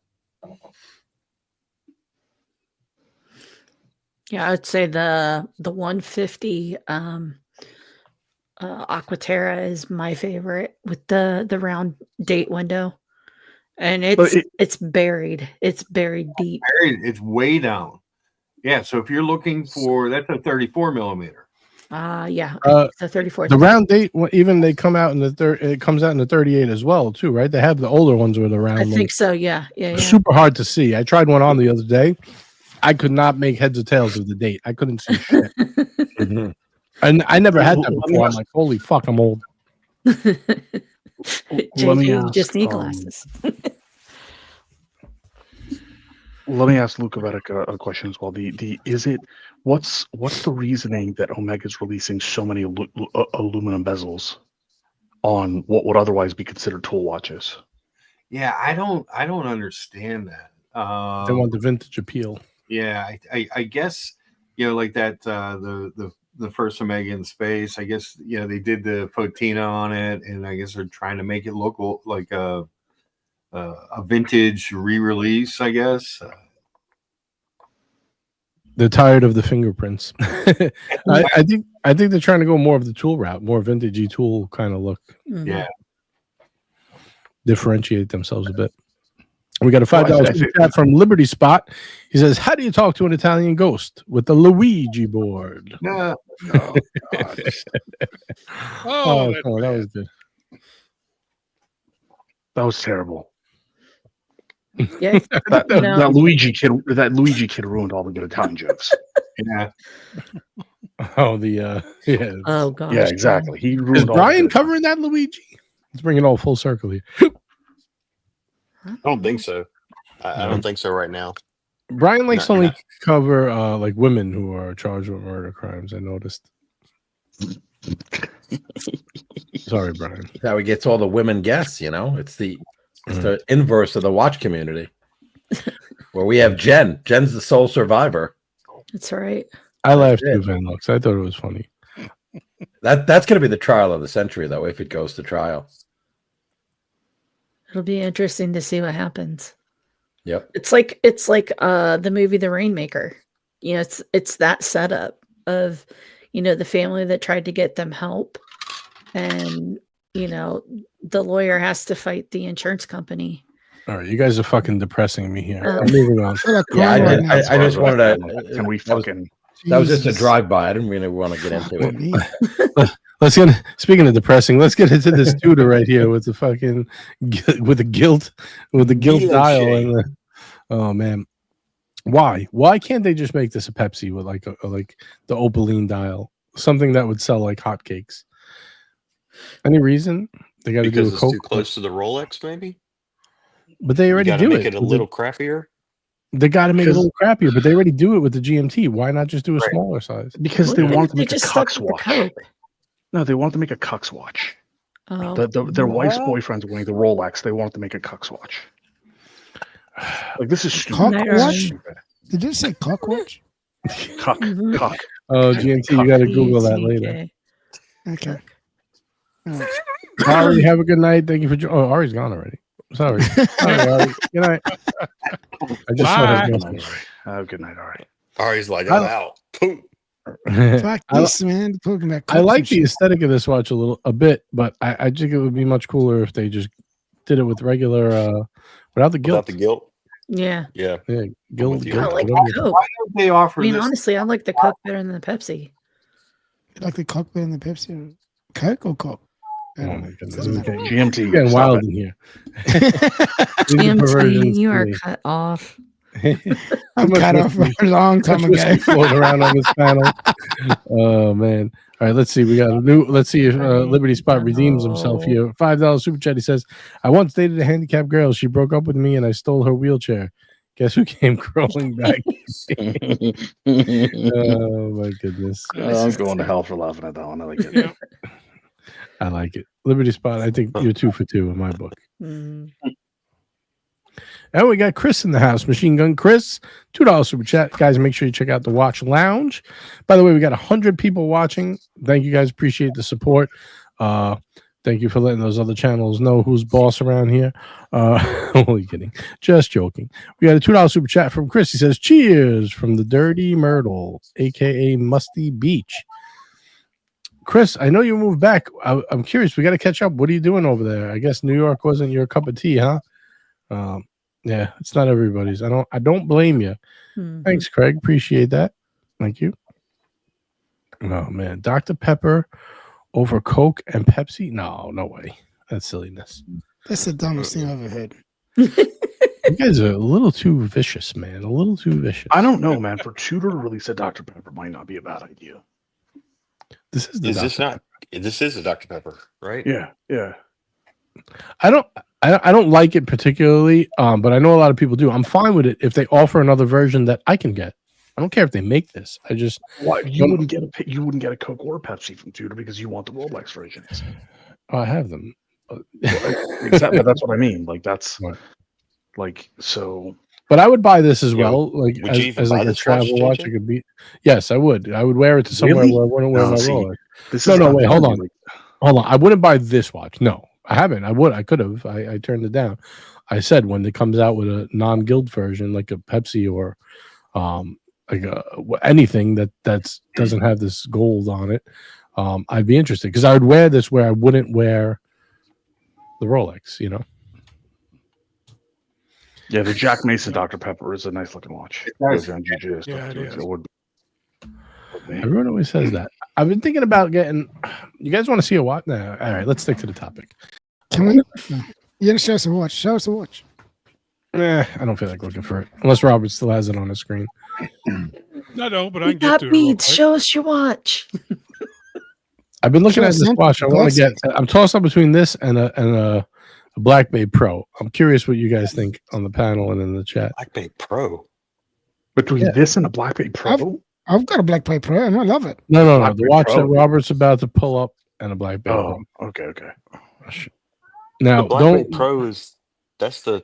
Yeah, I would say the 150 Aquaterra is my favorite with the round date window, and it's buried. It's buried deep. It's way down. Yeah, so if you're looking for, that's a 34 millimeter. Yeah, it's a 34. The round date, even they come out in the it comes out in the 38 as well, too, right? They have the older ones with the round. I think so. Yeah. Super hard to see. I tried one on the other day. I could not make heads or tails of the date. I couldn't see shit. And I never had that before. I'm like, holy fuck, I'm old. You just need glasses. Let me ask Luke about a question as well. What's the reasoning that Omega's releasing so many aluminum bezels on what would otherwise be considered tool watches? Yeah, I don't understand that. They want the vintage appeal. Yeah, I guess, like that the first Omega in space. I guess they did the patina on it, and I guess they're trying to make it look like a vintage re-release. I guess they're tired of the fingerprints. I think they're trying to go more of the tool route, more vintagey tool kind of look. Mm-hmm. Yeah, differentiate themselves a bit. We got a $5 chat from Liberty Spot. He says, "How do you talk to an Italian ghost with the Luigi board?" No. Oh, that was good. That was terrible. Yeah, that Luigi kid ruined all the good Italian jokes. Yeah. Oh, yeah. Oh gosh. Yeah, exactly. He ruined. Is Brian covering that Luigi? Let's bring it all full circle here. I don't think so. I don't think so right now. Brian likes to only cover like women who are charged with murder crimes. I noticed. Sorry, Brian. That's how he gets all the women guests. It's the inverse of the watch community, where we have Jen. Jen's the sole survivor. That's right. I laughed too, Van Lux. I thought it was funny. That's going to be the trial of the century, though, if it goes to trial. It'll be interesting to see what happens. Yep. It's like the movie The Rainmaker. It's that setup of the family that tried to get them help, and the lawyer has to fight the insurance company. All right, you guys are fucking depressing me here. I'm moving on. Yeah, I just wanted to. Can we fucking? That was just a drive-by. I didn't really want to get into it. Let's get. Speaking of depressing, let's get into this Tudor right here with the fucking with the gilt dial and the, oh man, why can't they just make this a Pepsi with like the Opaline dial, something that would sell like hotcakes? Any reason they got to do a it's Coke? Too close to the Rolex, maybe. But they already do make it a little crappier. They got to make it a little crappier, but they already do it with the GMT. Why not just do a smaller size? Because they want to make a Cucks watch. No, they want to make a Cucks watch. Oh. Their wife's boyfriend's wearing the Rolex. They want to make a Cucks watch. Like, this is stupid. Watch? Did you say cock watch? Cuck. Oh, GMT, you got to Google that later. Okay. Right. Ari, have a good night. Thank you for joining. Oh, Ari's gone already. Sorry. Ari. Good night. I just saw his message. Good night, Ari. Ari's like, I'm out. Boom. Fuck this, man. I like the aesthetic of this watch a bit, but I think it would be much cooler if they just did it with regular without the gilt. Without the gilt. Yeah. Gilt. I like the Coke. Why don't they offer this? Honestly, I like the Coke better than the Pepsi. You like the Coke better than the Pepsi? Coke or Coke? Oh my goodness. GMT. Getting wild in here. GMT, you are cut off. I'm cut off for a long time ago. Floating around on this panel. Oh man! All right, let's see. We got a new. Let's see if Liberty Spot redeems himself here. $5 super chat. He says, "I once dated a handicapped girl. She broke up with me, and I stole her wheelchair. Guess who came crawling back?" Oh my goodness! I'm going to hell for laughing at that one. I like it. Yeah. I like it. Liberty Spot. I think you're 2 for 2 in my book. And we got Chris in the house, Machine Gun Chris, $2 super chat. Guys, make sure you check out the Watch Lounge. By the way, we got 100 people watching. Thank you guys. Appreciate the support. Thank you for letting those other channels know who's boss around here. Only kidding. Just joking. We got a $2 super chat from Chris. He says, cheers from the Dirty Myrtle, a.k.a. Musty Beach. Chris, I know you moved back. I'm curious. We got to catch up. What are you doing over there? I guess New York wasn't your cup of tea, huh? Yeah, it's not everybody's. I don't blame you. Mhm. Thanks, Craig. Appreciate that. Thank you. Oh, man. Dr. Pepper over Coke and Pepsi? No way. That's silliness. That's the dumbest thing I've ever heard. You guys are a little too vicious, man. A little too vicious. I don't know, man. For Tudor to release a Dr. Pepper might not be a bad idea. This is This is a Dr. Pepper, right? Yeah. I don't like it particularly, but I know a lot of people do. I'm fine with it if they offer another version that I can get. I don't care if they make this. I just you wouldn't get a Coke or a Pepsi from Tudor because you want the Rolex versions. I have them. Exactly. That's what I mean. Like that's like so. But I would buy this as well. Like would you even as buy like a this travel watch, watch, JJ? it could be. Yes, I would. I would wear it to somewhere Really? where I wouldn't wear No, my see, Rolex. This No, is wait, hold on. like- Hold on. I wouldn't buy this watch. No, I haven't. I could have. I turned it down. I said when it comes out with a non-guild version, like a Pepsi or like anything that doesn't have this gold on it, I'd be interested because I would wear this where I wouldn't wear the Rolex. You know. Yeah, the Jack Mason Dr. Pepper is a nice looking watch. Nice. Yeah, it is. It would be. Everyone always says that. I've been thinking about getting. You guys want to see a watch? No. All right, let's stick to the topic. Can we? No. You gotta show us a watch. Show us a watch. I don't feel like looking for it unless Robert still has it on his screen. No, but I You can get got to it. real beads. quick. Show us your watch. I've been looking Show at us this something. watch. I want to get. I'm tossed up between this and a Black Bay Pro. I'm curious what you guys think on the panel and in the chat. Black Bay Pro. Between this and a Black Bay Pro. I've got a Black Bay Pro and I love it. No. Black The Bay watch Pro. that Robert's about to pull up and a Black Bay Oh, Pro. okay. Now, The Black don't. Bay Pro that's the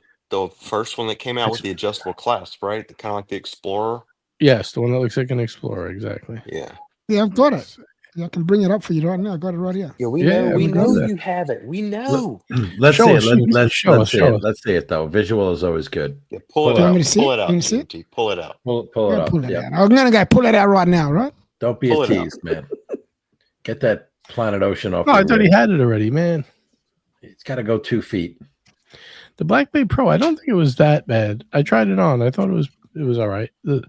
first one that came out with the adjustable clasp, right? Kind of like the Explorer. Yes, the one that looks like an Explorer. Exactly. Yeah. Yeah, I've got it. I can bring it up for you right now. I got it right here. Yeah, we Yeah, know. We we know know that. you have it. We know. Let's Show see us, it. Let's show us, see show it. us. Let's see it though. Visual is always good. Yeah, pull it Do you want out. me to see Pull it? it out. You want to see it? GMT. Pull it out. Pull I'm it gonna up. pull it Yeah. out. I'm gonna go pull it out right now, right? Don't be Pull a it out. tease, man. Get that Planet Ocean off. Oh, I your thought he wrist. had it already, man. It's got to go 2 feet. The Black Bay Pro. I don't think it was that bad. I tried it on. I thought it was all right. It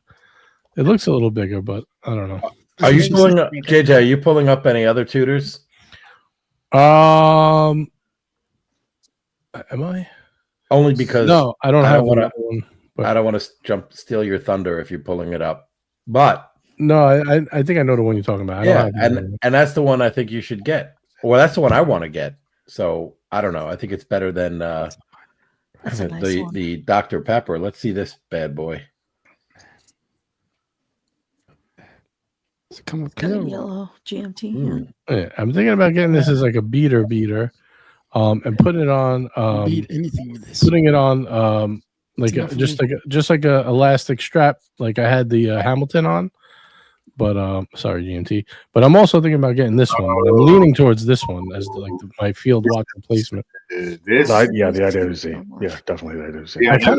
looks a little bigger, but I don't know. Are you pulling up, JJ? Are you pulling up any other Tudors? Am I? Only because No, I don't I have don't wanna- one. I don't want to steal your thunder if you're pulling it up. But No, I think I know the one you're talking about. I yeah, don't have one. and that's the one I think you should get. Well, that's the one I want to get. So I don't know. I think it's better than That's a nice one. the Dr. Pepper. Let's see this bad boy. Does it come with Got a clear? yellow GMT. Mm. Yeah, I'm thinking about getting this as like a beater, and putting it on, Beat anything with this. putting it on, like enough for just like a elastic strap, like I had the Hamilton on. But sorry, GMT. But I'm also thinking about getting this one. I'm leaning towards this one as my field watch replacement. This, The idea is definitely the idea is Yeah, I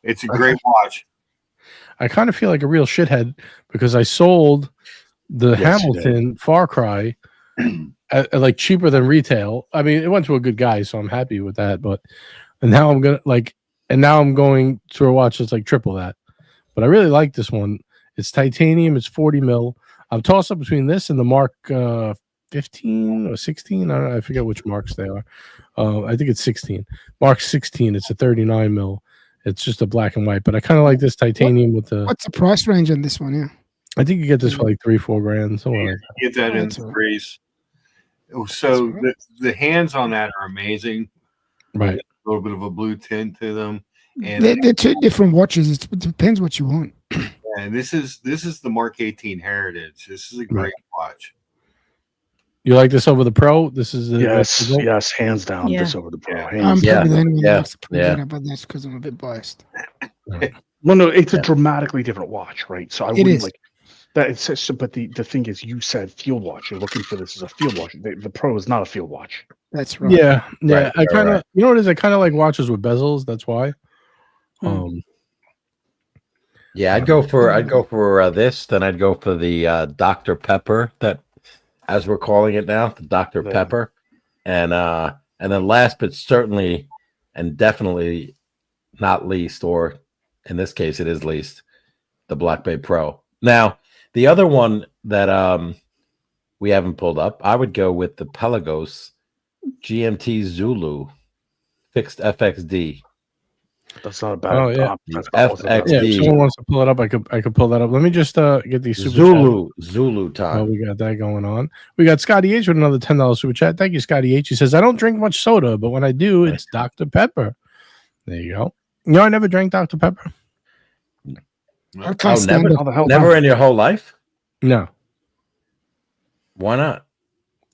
it's a great watch. kind of feel like a real shithead because I sold the Yes, you Hamilton Far Cry at like cheaper than retail. I mean, it went to a good guy, so I'm happy with that. But now I'm going to a watch that's like triple that. But I really like this one. It's titanium. It's 40 mil. I'm tossed up between this and the Mark 15 or 16. I don't know, I forget which marks they are. I think it's 16. Mark 16. It's a 39 mil. It's just a black and white. But I kind of like this titanium with the. What's the price range on this one? Yeah. I think you get this for like $3-4 grand. Somewhere like that. Get that in That's all right. threes. So the hands on that are amazing. Right. A little bit of a blue tint to them, and They're two different watches. It depends what you want. and this is the Mark 18 Heritage. This is a great watch. You like this over the Pro? This is the yes, hands down. Yeah. This over the Pro. I'm Hands probably the down. only one that likes the Pro yeah. better, but that's because I'm a bit biased. Well, no, it's a dramatically different watch, right? So I wouldn't is. like that. It's just, but the thing is, you said field watch. You're looking for this as a field watch. The Pro is not a field watch. That's right. Yeah. Right, I kind of, right. you know what it is? I kind of like watches with bezels. That's why. Yeah, I'd go for this. Then I'd go for the Dr. Pepper, that, as we're calling it now, the Dr. Pepper, and then last but certainly and definitely not least, or in this case it is least, the Black Bay Pro. Now the other one that we haven't pulled up, I would go with the Pelagos GMT Zulu fixed FXD. That's not a bad. Oh, yeah. FXD. Yeah, if someone wants to pull it up, I could pull that up. Let me just get these super Zulu chats. time. Oh, we got that going on. We got Scotty H with another $10 super chat. Thank you, Scotty H. He says, I don't drink much soda, but when I do, it's Dr. Pepper. There you go. You know, I never drank Dr. Pepper. I can't stand it. Never in your whole life? No. Why not?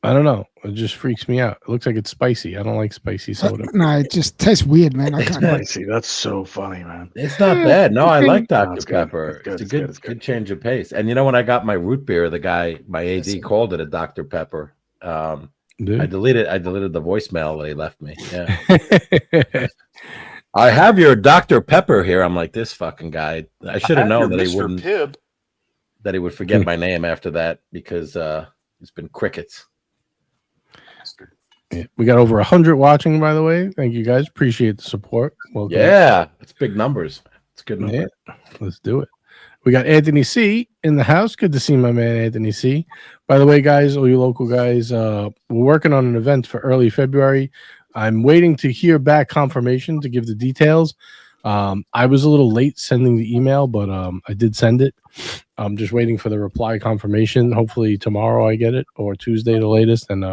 I don't know. It just freaks me out. It looks like it's spicy. I don't like spicy soda. No, it just tastes weird, man. I can't. Spicy. That's so funny, man. It's not bad. No, I like Dr. it's good. Pepper. It's It's good. a It's good change of pace. And you know, when I got my root beer, the guy, my AD, called it a Dr. Pepper. I deleted the voicemail that he left me. Yeah. I have your Dr. Pepper here. I'm like, this fucking guy. I should have known that he wouldn't. Pibb. That he would forget my name after that, because it's been crickets. Yeah, we got over 100 watching, by the way. Thank you guys. Appreciate the support. Welcome. Yeah, it's big numbers. It's good number. Yeah, let's do it. We got Anthony C in the house. Good to see my man Anthony C. By the way, guys, all you local guys, we're working on an event for early February. I'm waiting to hear back confirmation to give the details. I was a little late sending the email, but I did send it. I'm just waiting for the reply confirmation. Hopefully tomorrow I get it, or Tuesday the latest, and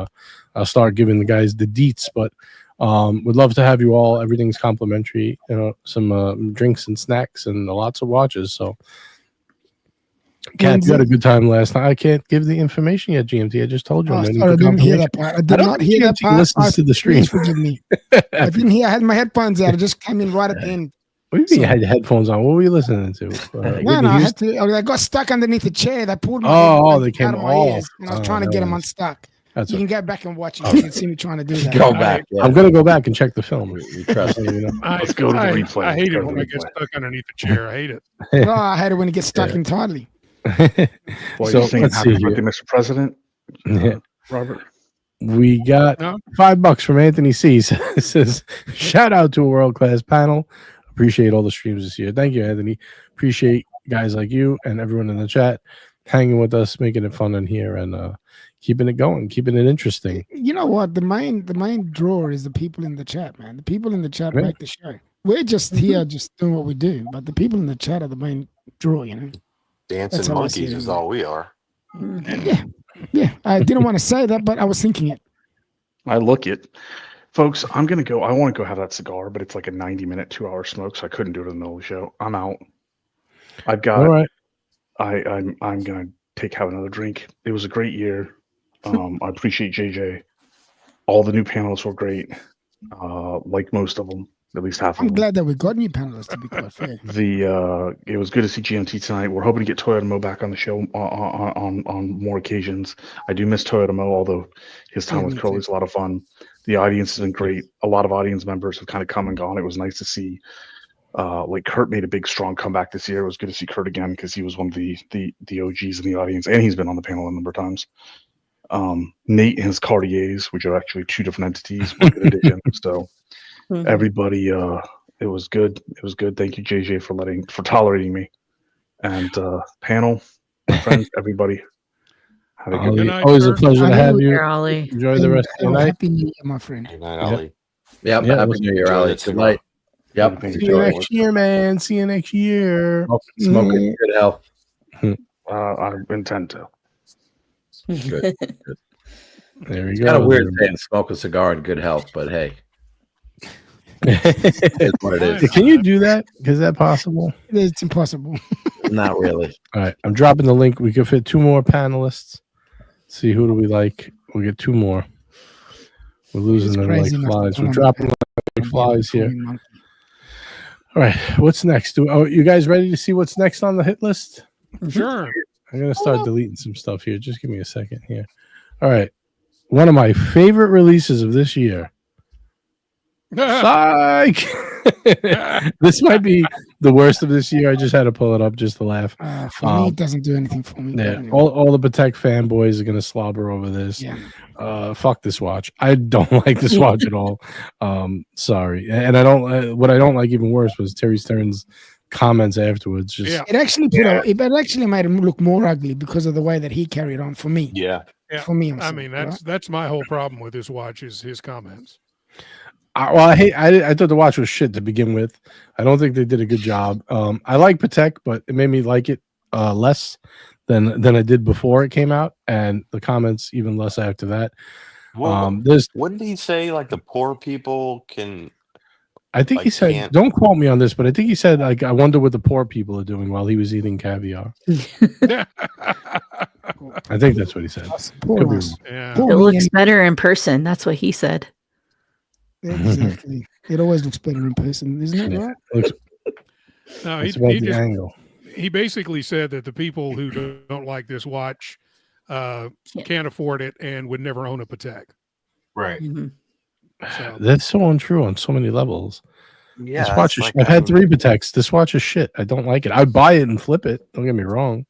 I'll start giving the guys the deets. But would love to have you all. Everything's complimentary. You know, some drinks and snacks and lots of watches. So, Kat, you had a good time last night. I can't give the information yet, GMT. I just told you. Oh, sorry, I didn't hear that part. I did not hear that part. Listens to the stream. Please forgive me. I didn't hear. I had my headphones out. I just came in right at the end. What do you mean you had your headphones on? What were you listening to? No, I had to. I got stuck underneath the chair. They pulled my headphones they came out of my off. ears, and I was trying to get them unstuck. You can go back and watch it. You can see me trying to do that. Go back. Yeah. I'm gonna go back and check the film. We trust you. know. Let's go to the replay. I hate it when I get stuck underneath the chair. I hate it. Oh, I hate it when it gets stuck entirely. Well, So, you're saying let's happy see birthday, Mr. President. Yeah. Robert. We got $5 from Anthony C. Says, shout out to a world-class panel. Appreciate all the streams this year. Thank you, Anthony. Appreciate guys like you and everyone in the chat hanging with us, making it fun in here, and keeping it going, keeping it interesting. You know what? The main draw is the people in the chat, man. The people in the chat make the show. We're just here, just doing what we do, but the people in the chat are the main draw. You know, dancing monkeys is all we are. Yeah. I didn't want to say that, but I was thinking it. I look it. Folks, I'm going to go. I want to go have that cigar, but it's like a 90-minute, 2-hour smoke, so I couldn't do it in the middle of the show. I'm out. I've got. All right. I'm going to have another drink. It was a great year. I appreciate JJ. All the new panels were great. Like most of them, at least half of them. I'm glad that we got new panelists, to be quite fair. It was good to see GMT tonight. We're hoping to get Toyota Mo back on the show on more occasions. I do miss Toyota Mo, although his time with Curly is a lot of fun. The audience has been great. A lot of audience members have kind of come and gone. It was nice to see. Like Kurt made a big, strong comeback this year. It was good to see Kurt again because he was one of the OGs in the audience, and he's been on the panel a number of times. Nate and his Cartiers, which are actually two different entities, were good addition. So everybody, it was good. It was good. Thank you, JJ, for tolerating me. And panel, my friends, everybody. Have a good night. Always a pleasure to have you. Ollie. Enjoy the rest of the night. Happy New Year, my friend. Good night, Ollie. Yep. Happy New Year, Ollie. Good night. Yep. See you next year, man. See you next year. Smoking good health. I intend to. Good. There we It's go. kind of weird saying smoke a cigar in good health, but hey. It's what it is. Can you do that? Is that possible? It's impossible. Not really. All right. I'm dropping the link. We could fit 2 more panelists. See who do we like. We'll get 2 more. We're losing them like flies. We're dropping like flies here. All right, what's next? You guys ready to see what's next on the hit list? Sure. I'm going to start deleting some stuff here. Just give me a second here. All right. One of my favorite releases of this year. Psych! This might be the worst of this year. I just had to pull it up just to laugh. For me, it doesn't do anything for me. Yeah, Anyway. all the Patek fanboys are going to slobber over this. Yeah. Fuck this watch. I don't like this watch at all. Sorry. And I don't. What I don't like even worse was Terry Stern's comments afterwards. Just It actually it actually made him look more ugly because of the way that he carried on. For me, Yeah. For me, I mean, that's my whole problem with this watch is his comments. I thought the watch was shit to begin with. I don't think they did a good job. I like Patek, but it made me like it less than I did before it came out, and the comments even less after that. Well, what did he say? Like the poor people can. I think he said, don't quote me on this, but I think he said, like, I wonder what the poor people are doing while he was eating caviar. I think that's what he said. It looks better in person. That's what he said. Exactly. It always looks better in person, isn't it? Right? No, he basically said that the people who don't like this watch can't afford it and would never own a Patek. Right. Mm-hmm. So. That's so untrue on so many levels. Yeah, this watch is I've had 3 Pateks. This watch is shit. I don't like it. I'd buy it and flip it. Don't get me wrong.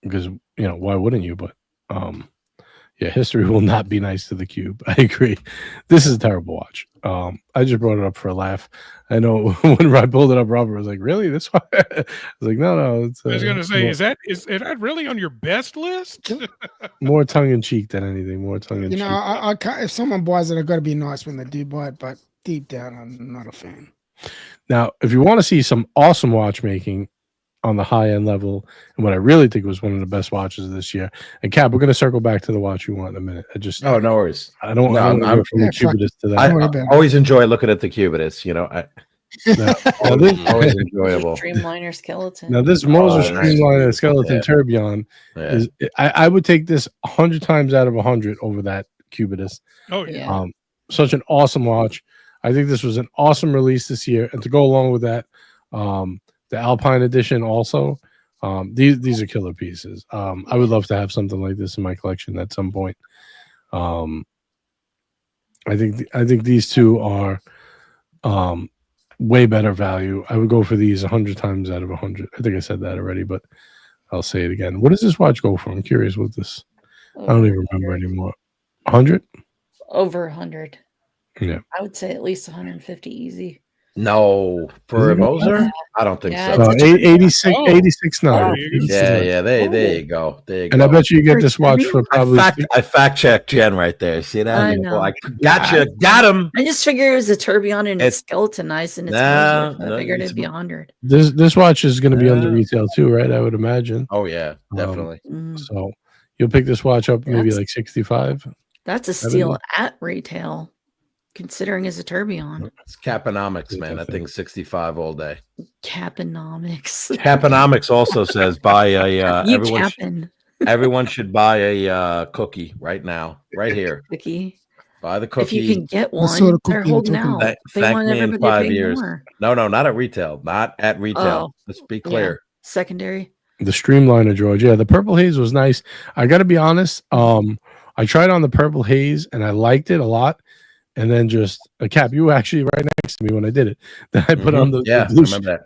Because, why wouldn't you? But yeah, history will not be nice to the cube. I agree. This is a terrible watch. I just brought it up for a laugh. I know when I pulled it up, Robert was like, "Really? This one?" I was like, "No." It's, I was going to say, is that really on your best list? More tongue in cheek than anything. More tongue in cheek. I can't, if someone buys it, I've got to be nice when they do buy it. But deep down, I'm not a fan. Now, if you want to see some awesome watchmaking on the high end level, and what I really think was one of the best watches of this year. And Cap, we're going to circle back to the watch you want in a minute. No worries. I don't want to go from the Cubitus to that. I always enjoy looking at the Cubitus. Always enjoyable. Streamliner skeleton. Now this Moser Streamliner skeleton tourbillon is. I would take this 100 times out of 100 over that Cubitus. Oh yeah. Such an awesome watch. I think this was an awesome release this year, and to go along with that, the Alpine edition also. These are killer pieces. I would love to have something like this in my collection at some point. I think these two are way better value. I would go for these 100 times out of 100. I think I said that already, but I'll say it again. What does this watch go for? I'm curious what this. I don't even remember anymore. 100? Over 100. Yeah. I would say at least 150 easy. No, for a Moser? I don't think so. 86.9. There you go. And I bet you get this watch for probably. I fact checked Jen right there. See that? I know. Gotcha. Got him. I just figured it was a tourbillon and it's skeletonized and it's I figured it'd be 100. This watch is going to be under retail too, right? I would imagine. Oh yeah, definitely. So you'll pick this watch up maybe like 65. That's a steal at retail. Considering as a tourbillon. It's Caponomics, man. That thing's 65 all day. Caponomics. Caponomics also says buy a everyone should buy a cookie right now, right here. Cookie. Buy the cookie. If you can get one, they're holding out. Thank me in 5 years. No, not at retail. Not at retail. Let's be clear. Yeah. Secondary. The Streamliner, George. Yeah, the purple haze was nice. I got to be honest. I tried on the purple haze and I liked it a lot. And then just a Cap, you were actually right next to me when I did it. Then I put on the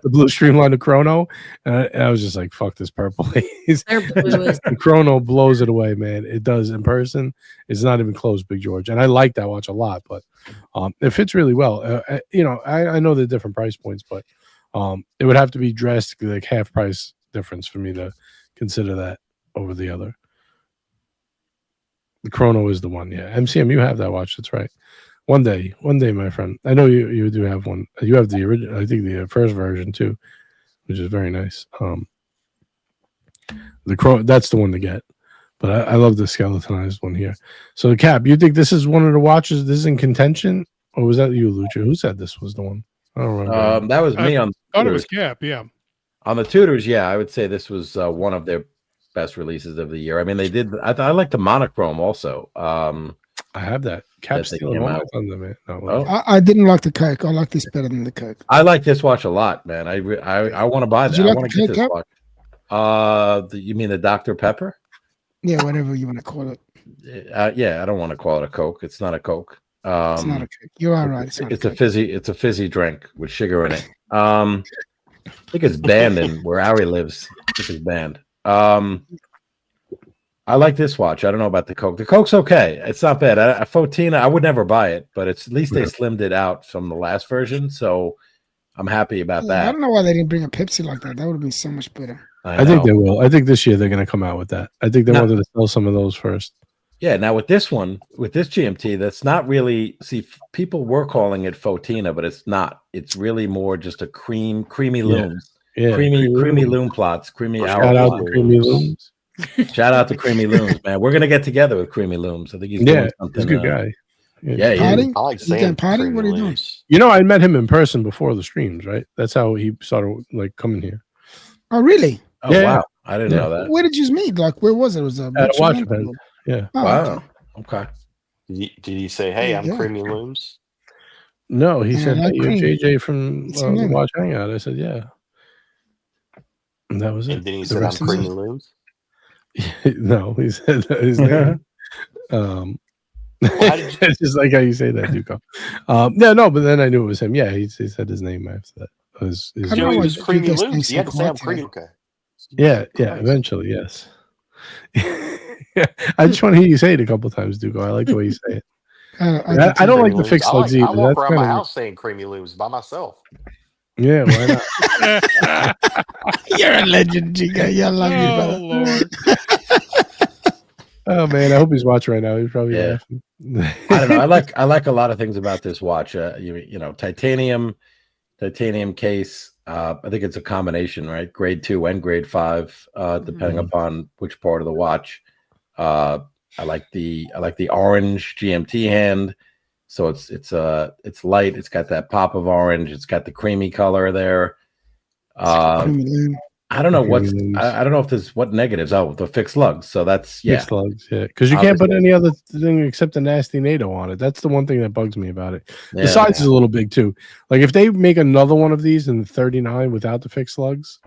blue Streamliner Chrono, and I was just like, "Fuck this purple haze." The Chrono blows it away, man. It does in person. It's not even close, Big George. And I like that watch a lot, but it fits really well. I know the different price points, but it would have to be drastically like half price difference for me to consider that over the other. The Chrono is the one, yeah. MCM, you have that watch. That's right. One day, my friend. I know you do have one. You have the original. I think the first version too, which is very nice. The Chrono, that's the one to get. But I love the skeletonized one here. So, Cap, you think this is one of the watches? This is in contention, or was that you, Lucha? Who said this was the one? I don't remember. That was me on. I thought it was Cap. Yeah. On the Tudors, yeah, I would say this was one of their best releases of the year. I mean, they did. I like the monochrome also. I have that. Cap stealing all my thunder, man. No, I didn't like the Coke. I like this better than the Coke. I like this watch a lot, man. I want to buy that. I want to get this watch. You mean the Dr. Pepper? Yeah, whatever you want to call it. Yeah, I don't want to call it a Coke. It's not a Coke. It's not a Coke. You are right. It's a fizzy drink with sugar in it. I think it's banned in where Ari lives. I think it's banned. I like this watch. I don't know about the Coke. The Coke's okay. It's not bad. A Fotina, I would never buy it, but at least they slimmed it out from the last version, so I'm happy about that. I don't know why they didn't bring a Pepsi like that. That would have been so much better. I think they will. I think this year they're going to come out with that. I think they wanted to sell some of those first. Yeah, now with this one, with this GMT, that's not really. See, people were calling it Fotina, but it's not. It's really more just a creamy looms. Yeah, creamy loom plots, creamy hour. Shout out to Creamy Looms. Shout out to Creamy Looms, man. We're gonna get together with Creamy Looms. I think he's doing something. He's a good guy. Yeah, party? I like saying party. What are you doing? You know, I met him in person before the streams, right? That's how he started like coming here. Oh, really? Oh, yeah. Wow. I didn't know that. Where did you meet? Like, where was it? It was at a watch event. Yeah. Oh, wow. Okay. Did he say, "Hey, I'm Creamy Looms"? No, he said, "Hey, you're JJ from the Watch Hangout." I said, "Yeah." And that was it. And then he said, "I'm Creamy Looms." No, he said his name. It's just like how you say that, Duco. No, but then I knew it was him. Yeah, he said his name after that. I know he was Creamy Looms. You had to say I'm Creamy. Okay. Yeah, eventually, yes. Yeah, I just want to hear you say it a couple times, Duco. I like the way you say it. I don't like the fixed slugs either. I walk around my house saying Creamy Looms by myself. Yeah, why not? You're a legend, Giga. You love you, brother. Lord. Oh man, I hope he's watching right now. He's probably laughing. I don't know. I like a lot of things about this watch. You know, titanium case. I think it's a combination, right? Grade 2 and grade 5, depending upon which part of the watch. I like the orange GMT hand. So it's light. It's got that pop of orange. It's got the creamy color there. I don't know I don't know if there's what negatives. Oh, the fixed lugs. So that's fixed lugs. Yeah, because you can't put any other thing except a nasty NATO on it. That's the one thing that bugs me about it. The size is a little big too. Like if they make another one of these in the 39 without the fixed lugs,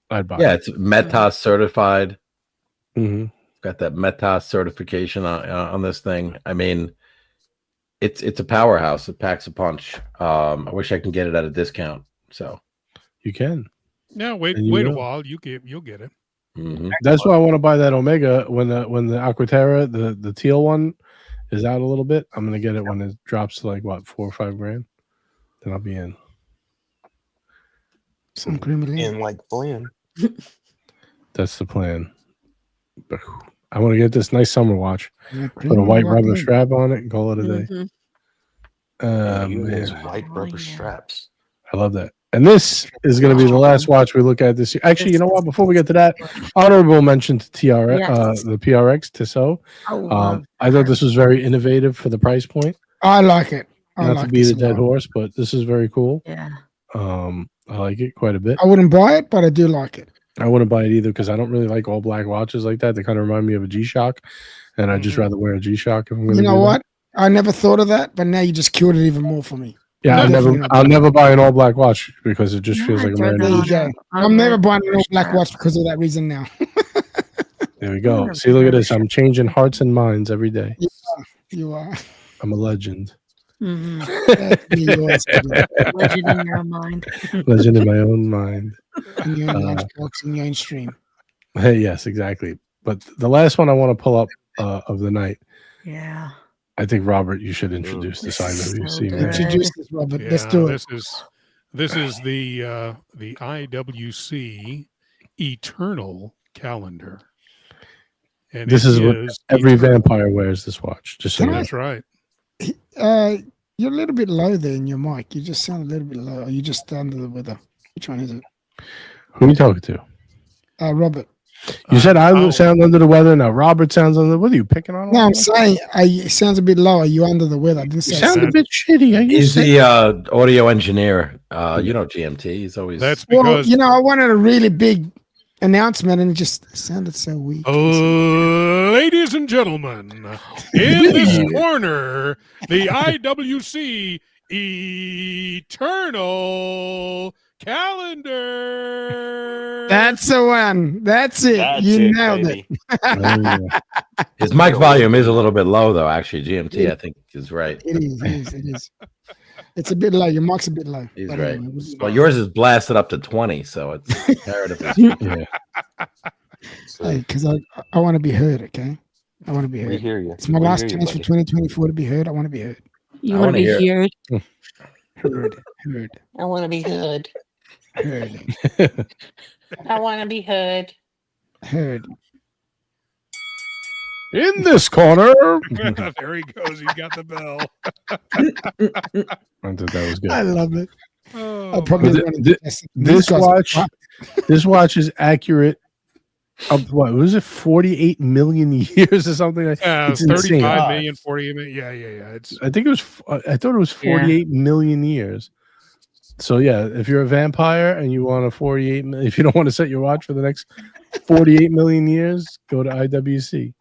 I'd buy. Yeah, it's Metas certified. Mm-hmm. Got that Metas certification on this thing. I mean, it's a powerhouse. It packs a punch. I wish I can get it at a discount. So you can. No, wait a while. You'll get it. Mm-hmm. That's why I want to buy that Omega when the Aquaterra, the teal one, is out a little bit. I'm gonna get it when it drops to like what, $4 or $5 grand. Then I'll be in. Some creamy in like Flynn. That's the plan. I want to get this nice summer watch. Put a white rubber strap on it and call it a day. Those white rubber straps. I love that. And this is going to be the last watch we look at this year. Actually, you know what? Before we get to that, honorable mention to TRX, the PRX Tissot. I thought this was very innovative for the price point. I like it. Not to be the dead horse, but this is very cool. Yeah. I like it quite a bit. I wouldn't buy it, but I do like it. I wouldn't buy it either because I don't really like all black watches like that. They kind of remind me of a G-Shock, and I'd just rather wear a G-Shock. You know what? I never thought of that, but now you just cured it even more for me. Yeah, I'll never buy an all black watch because it just feels like I'm wearing a I'm never buying an all black watch because of that reason now. There we go. See, look at this. I'm changing hearts and minds every day. You are. I'm a legend. Mm-hmm. Legend in your own mind. Legend in my own mind. In your own lunchbox, in your own stream. Yes, exactly. But the last one I want to pull up of the night. Yeah. I think Robert, you should introduce this IWC. Introduce this, Robert. Let's do it. This is the IWC Eternal Calendar. And this is what every vampire wears. This watch. Just so that's right. You're a little bit low there in your mic. You just sound a little bit low. Are you just under the weather? Which one is it? Who are you talking to? Robert. You said I sound under the weather. Now Robert sounds under the weather. Are you picking on him? No, I'm saying it sounds a bit low. Are you under the weather? I didn't say you sound a bit shitty. He's the audio engineer. You know GMT. He's always that's because I wanted a really big announcement, and it just sounded so weak. Ladies and gentlemen, in this corner, the IWC Eternal Calendar. That's the one. That's it. You nailed it. His mic volume is a little bit low, though. Actually, GMT, I think, is right. It is. It's a bit low. Your mic's a bit low. He's right. Well, yours is blasted up to 20, so it's comparatively. Yeah. Because I want to be heard, okay? I want to be heard. We hear you. It's my last chance for 2024 to be heard. I want to be heard. You want to be heard? Heard. I want to be heard. Heard. I want to be heard. Heard. In this corner. There he goes. He got the bell. I thought that was good. I love it. Oh, this watch is accurate. Of what was it? 48 million years or something? It's 35 million, 48 million. Yeah. I think it was. I thought it was 48 million years. So yeah, if you're a vampire and you want a 48, if you don't want to set your watch for the next 48 million years, go to IWC.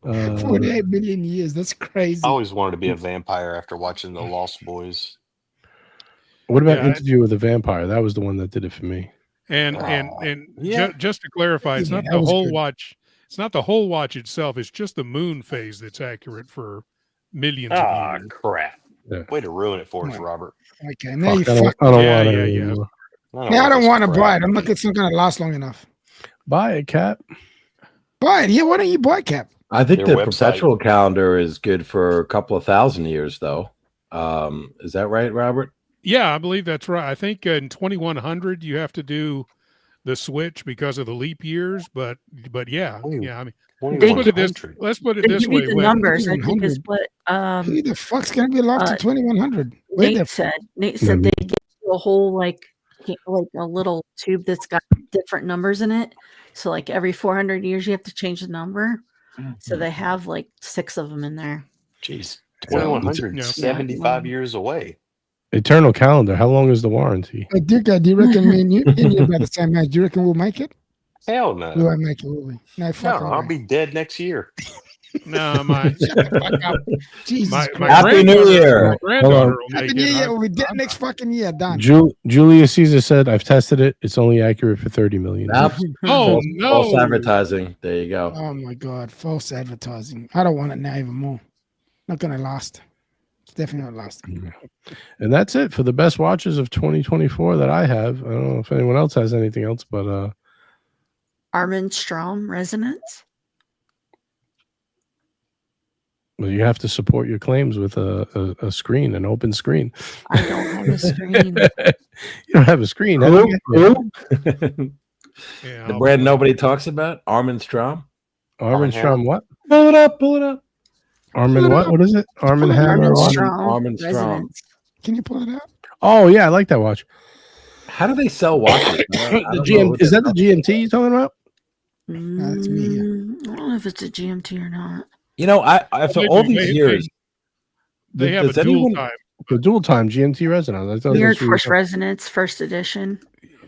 48 million years. That's crazy. I always wanted to be a vampire after watching The Lost Boys. What about Interview with a Vampire? That was the one that did it for me. And just to clarify, it's not the whole watch. It's not the whole watch itself. It's just the moon phase that's accurate for millions of years. Crap. Yeah. Way to ruin it for us, Robert. Okay, now you I don't want it. Now I don't want to buy it. I'm not. It's not going to last long enough. Buy it, Cap. Buy it. Yeah, why don't you buy it, Cap? I think the perpetual calendar is good for a couple of thousand years, though. Is that right, Robert? Yeah, I believe that's right. I think in 2100 you have to do the switch because of the leap years, but yeah. I mean, let's put it this way. The numbers, I think, is what who the fuck's gonna be lost to 2100? Nate said they give you a whole like a little tube that's got different numbers in it. So like every 400 years you have to change the number. So they have like 6 of them in there. Jeez, 2100, 75 years away. Eternal Calendar. How long is the warranty? Duca, do you reckon me and you about the same age? Do you reckon we'll make it? Hell no. We won't make it, will we? No, I'll be dead next year. No, my Happy New Year. My granddaughter will Happy make New it. Year. We'll be dead next fucking year. Done. Julius Caesar said, I've tested it. It's only accurate for 30 million. Oh, no. False advertising. There you go. Oh, my God. False advertising. I don't want it now even more. Not going to last. It's definitely not lasting. And that's it for the best watches of 2024 that I have. I don't know if anyone else has anything else, but Armand Strom resonance. Well, you have to support your claims with a screen, an open screen. I don't have a screen. You don't have a screen. The brand nobody talks about, Armand Strom. Armand Strom, what? Pull it up. Armand, what? What is it? Armand Hammer. Armand Strom. Can you pull it out? Oh yeah, I like that watch. How do they sell watches? Is that the GMT you're talking about? That's me. I don't know if it's a GMT or not. You know, after all these years, they have a dual time. The dual time GMT resonance. Weird Force Resonance, first edition.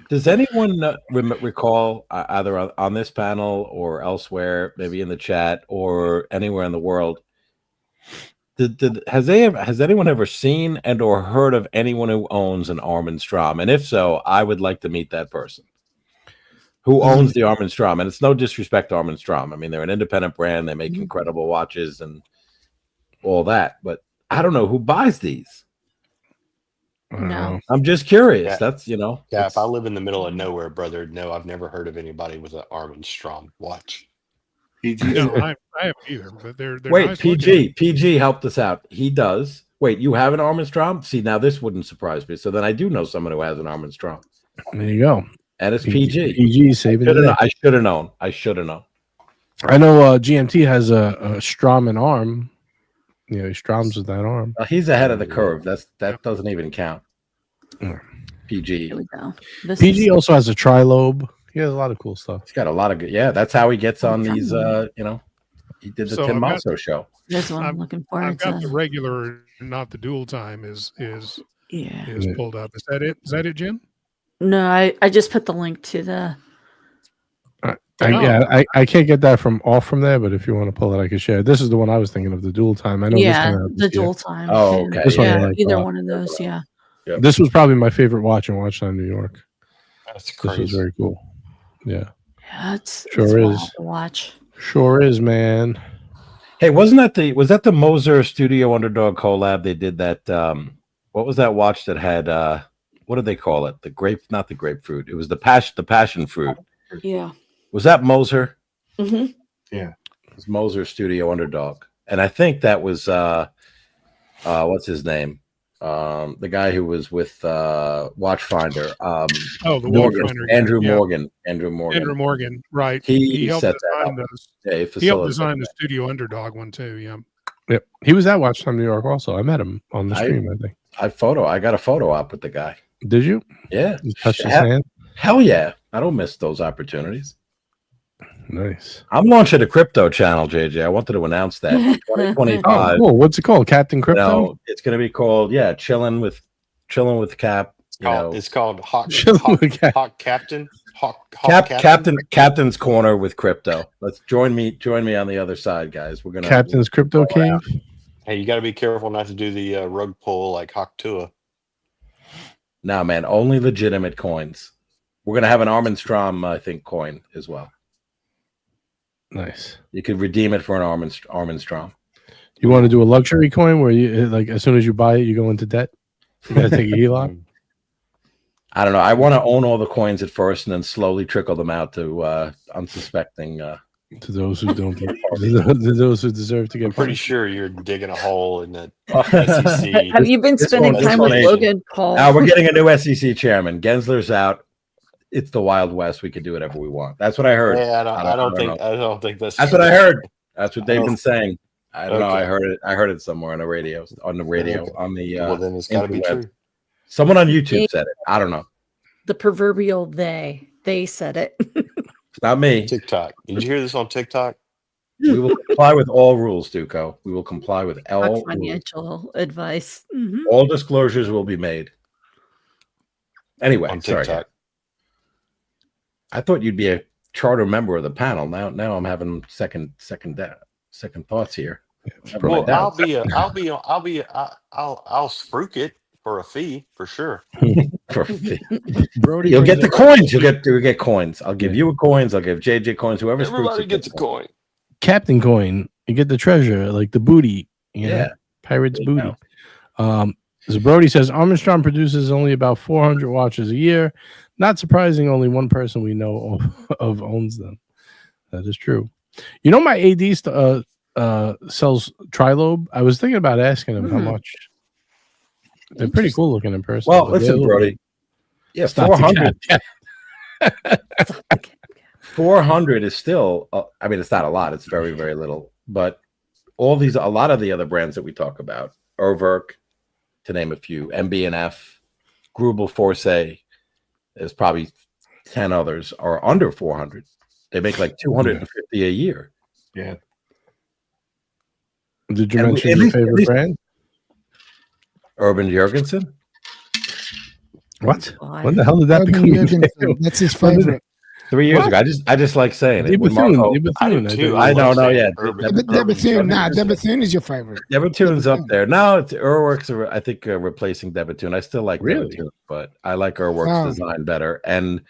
Does anyone recall either on this panel or elsewhere, maybe in the chat or anywhere in the world? Has anyone ever seen and or heard of anyone who owns an Armand Strom? And if so, I would like to meet that person who owns the Armand Strom. And it's no disrespect to Armand Strom. I mean, they're an independent brand. They make incredible watches and all that. But I don't know who buys these. No, I'm just curious. Yeah. That's Yeah, if I live in the middle of nowhere, brother, no, I've never heard of anybody with an Armand Strom watch. No, I haven't either. But they're wait, nice PG helped us out. He does. Wait, you have an Armand Strom? See, now this wouldn't surprise me. So then I do know someone who has an Armand Strom. There you go. And it's PG. PG saving it. I should have known. I know GMT has a Strom and arm. You know, he Stroms with that arm. He's ahead of the curve. That doesn't even count. PG. Here we go. PG also has a trilobe. He has a lot of cool stuff. He's got a lot of good. Yeah, that's how he gets on these. He did the Tim Malso show. That's what I'm looking for. I've got the regular, not the dual time. Is pulled up. Is that it? Is that it, Jen? No, I just put the link to the I can't get that from there, but if you want to pull it, I can share. This is the one I was thinking of, the dual time. I know this came out the this year. dual time. Oh, okay. This one I Yeah, like either a lot. one of those. Yeah. Yep. This was probably my favorite watch in Watchtime New York. That's This crazy. was very cool. Yeah. Yeah, it's Sure wild is. to watch. Sure is, man. Hey, was that the Moser Studio Underdog collab? They did that. What was that watch that had? What did they call it? Not the grapefruit. It was the passion fruit. Yeah. Was that Moser? Mm-hmm. Yeah, It was Moser Studio Underdog, and I think that was what's his name? The guy who was with Watchfinder. The Morgan, Watchfinder. Andrew Yeah. Morgan. Andrew Morgan, right? He helped set that design up. those. Yeah, He helped facilitated design the that. Studio Underdog one too. Yeah. Yep. He was at Watchtime New York also. I met him on the stream, I think. I got a photo op with the guy. Did you? Yeah. You touched his hand? Hell yeah. I don't miss those opportunities. Nice. I'm launching a crypto channel, JJ. I wanted to announce that. 2025. Oh, cool. What's it called? Captain Crypto? No, it's going to be called, chilling with Cap. It's called Hawk Captain. Captain's Corner with crypto. Let's join me on the other side, guys. We're gonna Captain's Crypto Cave. Hey, you got to be careful not to do the rug pull like Hawk Tua. No, man, only legitimate coins. We're gonna have an Armstrong, I think, coin as well. Nice. You could redeem it for an Armstrong. You want to do a luxury coin where you like as soon as you buy it, you go into debt? You gotta take a HELOC? I don't know. I want to own all the coins at first and then slowly trickle them out to unsuspecting. To those who don't get, to those who deserve to get. I'm pretty sure you're digging a hole in the SEC. Have you been spending time with Logan Paul? Now we're getting a new SEC chairman. Gensler's out. It's the Wild West. We can do whatever we want. That's what I heard. Yeah, I don't think that's. That's what I heard. That's what they've been saying. I don't know. I heard it somewhere on the radio. On the well, then it's got to be true. Someone on YouTube said it. I don't know. The proverbial they said it. It's not me. TikTok. Did you hear this on TikTok? We will comply with all rules, Duco. We will comply with all financial advice. Mm-hmm. All disclosures will be made. Anyway, on sorry. TikTok. I thought you'd be a charter member of the panel. Now I'm having second thoughts here. Well, I'll spruik it for a fee for sure. For a fee. Brody, you'll get the coins. You'll get coins. I'll give you coins. I'll give JJ coins. Whoever everybody gets a coin. Captain coin. You get the treasure, like the booty. You know? Pirates booty. So Brody says Armstrong produces only about 400 watches a year. Not surprising, only one person we know of owns them. That is true. You know, my AD sells Trilobe. I was thinking about asking him how much. They're pretty cool looking in person. Well, listen, Brody. Yeah, 400. 400 is still, I mean, it's not a lot. It's very, very little. But a lot of the other brands that we talk about, Urwerk, to name a few, MB&F, Grubel Force, there's probably 10 others are under 400. They make like 250 a year. Yeah. Did you mention your favorite brand? Urban Jurgensen. What? When the hell did that become your favorite? That's his favorite. 3 years ago. I just like saying it. I don't know. Yeah. Debethune is your favorite. Debethune's up there. No, Urwerk's, I think, replacing Debethune. I still like Debethune, but I like Urwerk's design better. And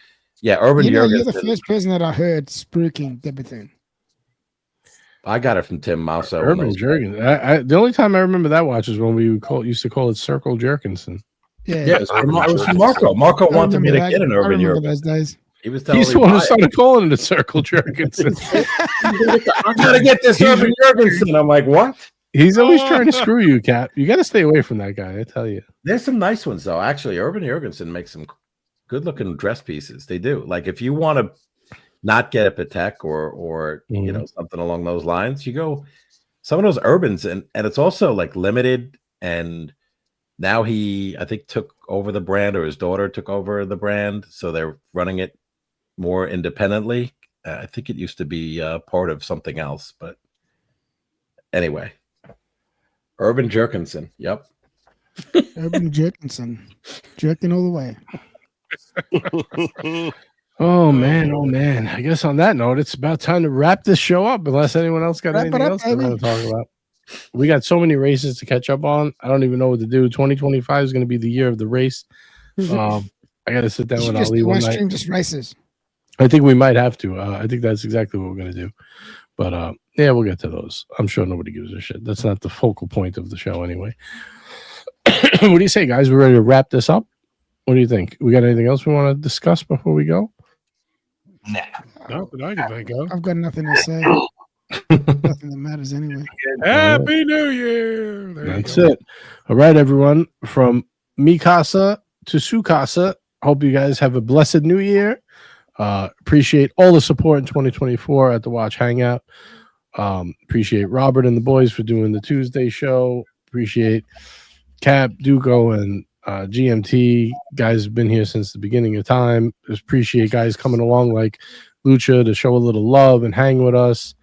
yeah, Urban Jurgensen. You're the first person that I heard spruiking Debethune. I got it from Tim Mauso. Urban Jurgensen. The only time I remember that watch is when we used to call it Circle Jerkinson. Yeah, it was from Marco. Marco wanted me to get an Urban Jurgensen. Those days. He's the one who started calling it a Circle Jerkinson. I gotta get this Urban Jurgensen. I'm like, what? He's always trying to screw you, Cap. You got to stay away from that guy. I tell you. There's some nice ones though. Actually, Urban Jurgensen makes some good-looking dress pieces. They do. Like if you want to not get a Patek or you know something along those lines, you go some of those Urbans, and it's also like limited. And now I think took over the brand, or his daughter took over the brand, so they're running it more independently. I think it used to be part of something else, but anyway, Urban Jurgensen. Yep. Urban Jurgensen. Jerking all the way. Oh man! I guess on that note, it's about time to wrap this show up. Unless anyone else got anything else they want to talk about. We got so many races to catch up on. I don't even know what to do. 2025 is going to be the year of the race. I got to sit down with Ali one night. Just races. I think we might have to. I think that's exactly what we're going to do. But yeah, we'll get to those. I'm sure nobody gives a shit. That's not the focal point of the show anyway. What do you say, guys? We're ready to wrap this up? What do you think? We got anything else we want to discuss before we go? Nah. Not that I can think of. I've got nothing to say. Nothing that matters anyway. Happy New Year. That's it. All right, everyone. From Mikasa to Sukasa, hope you guys have a blessed new year. Appreciate all the support in 2024 at the Watch Hangout. Appreciate Robert and the boys for doing the Tuesday show. Appreciate Cap, Duco, and GMT. Guys have been here since the beginning of time. Just appreciate guys coming along like Lucha to show a little love and hang with us.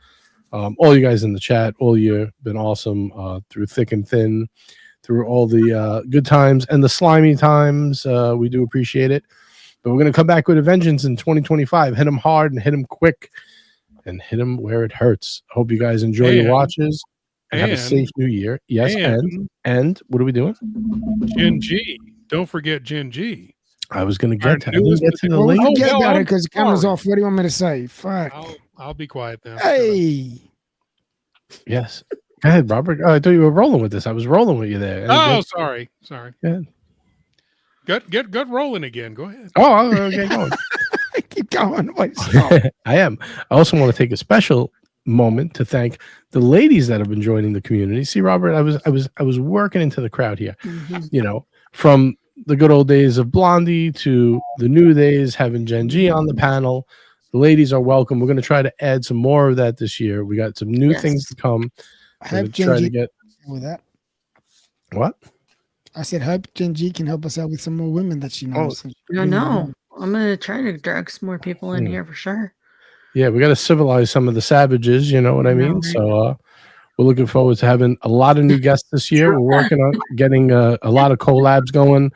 All you guys in the chat all year been awesome through thick and thin, through all the good times and the slimy times. We do appreciate it. But we're going to come back with a vengeance in 2025. Hit them hard and hit them quick and hit them where it hurts. Hope you guys enjoy your watches and have a safe new year. Yes, and what are we doing? Gen G. Don't forget Gen G. I was going to get to the link. Get about it because the camera's off. What do you want me to say? Fuck. I'll be quiet now. Hey. Yes. Go ahead, Robert. Oh, I thought you were rolling with this. I was rolling with you there. Oh, sorry. Go ahead. Get rolling again. Go ahead. Oh, okay, going. Keep going. I am. I also want to take a special moment to thank the ladies that have been joining the community. See, Robert, I was working into the crowd here. You know, from the good old days of Blondie to the new days having Gen G on the panel. The ladies are welcome. We're going to try to add some more of that this year. We got some new things to come. I hope Gen G can with that. What? I said, hope Gen G can help us out with some more women that she knows. I know. I'm going to try to drag some more people in here for sure. Yeah, we got to civilize some of the savages. You know what I mean? So we're looking forward to having a lot of new guests this year. We're working on getting a lot of collabs going.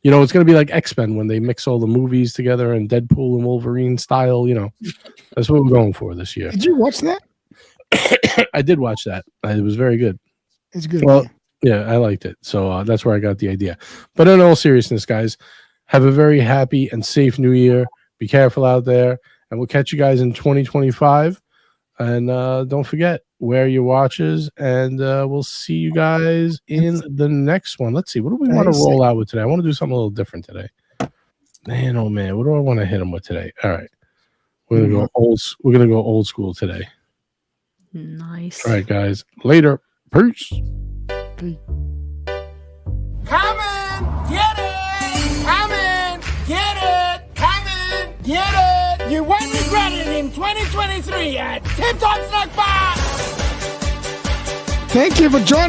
You know, it's going to be like X-Men when they mix all the movies together and Deadpool and Wolverine style. You know, that's what we're going for this year. Did you watch that? I did watch that. It was very good. It's good. Well, yeah, I liked it. So that's where I got the idea. But in all seriousness, guys, have a very happy and safe new year. Be careful out there. And we'll catch you guys in 2025. And don't forget, wear your watches. And we'll see you guys in the next one. Let's see. What do we want to roll out with today? I want to do something a little different today. Man, oh, man. What do I want to hit them with today? All right. We're going to go old. We're going to go old school today. Nice. All right, guys. Later. Peace. Come in, get it! Come in, get it! Come in, get it! You won't regret it in 2023 at Tip Top Snack Bar! Thank you for joining.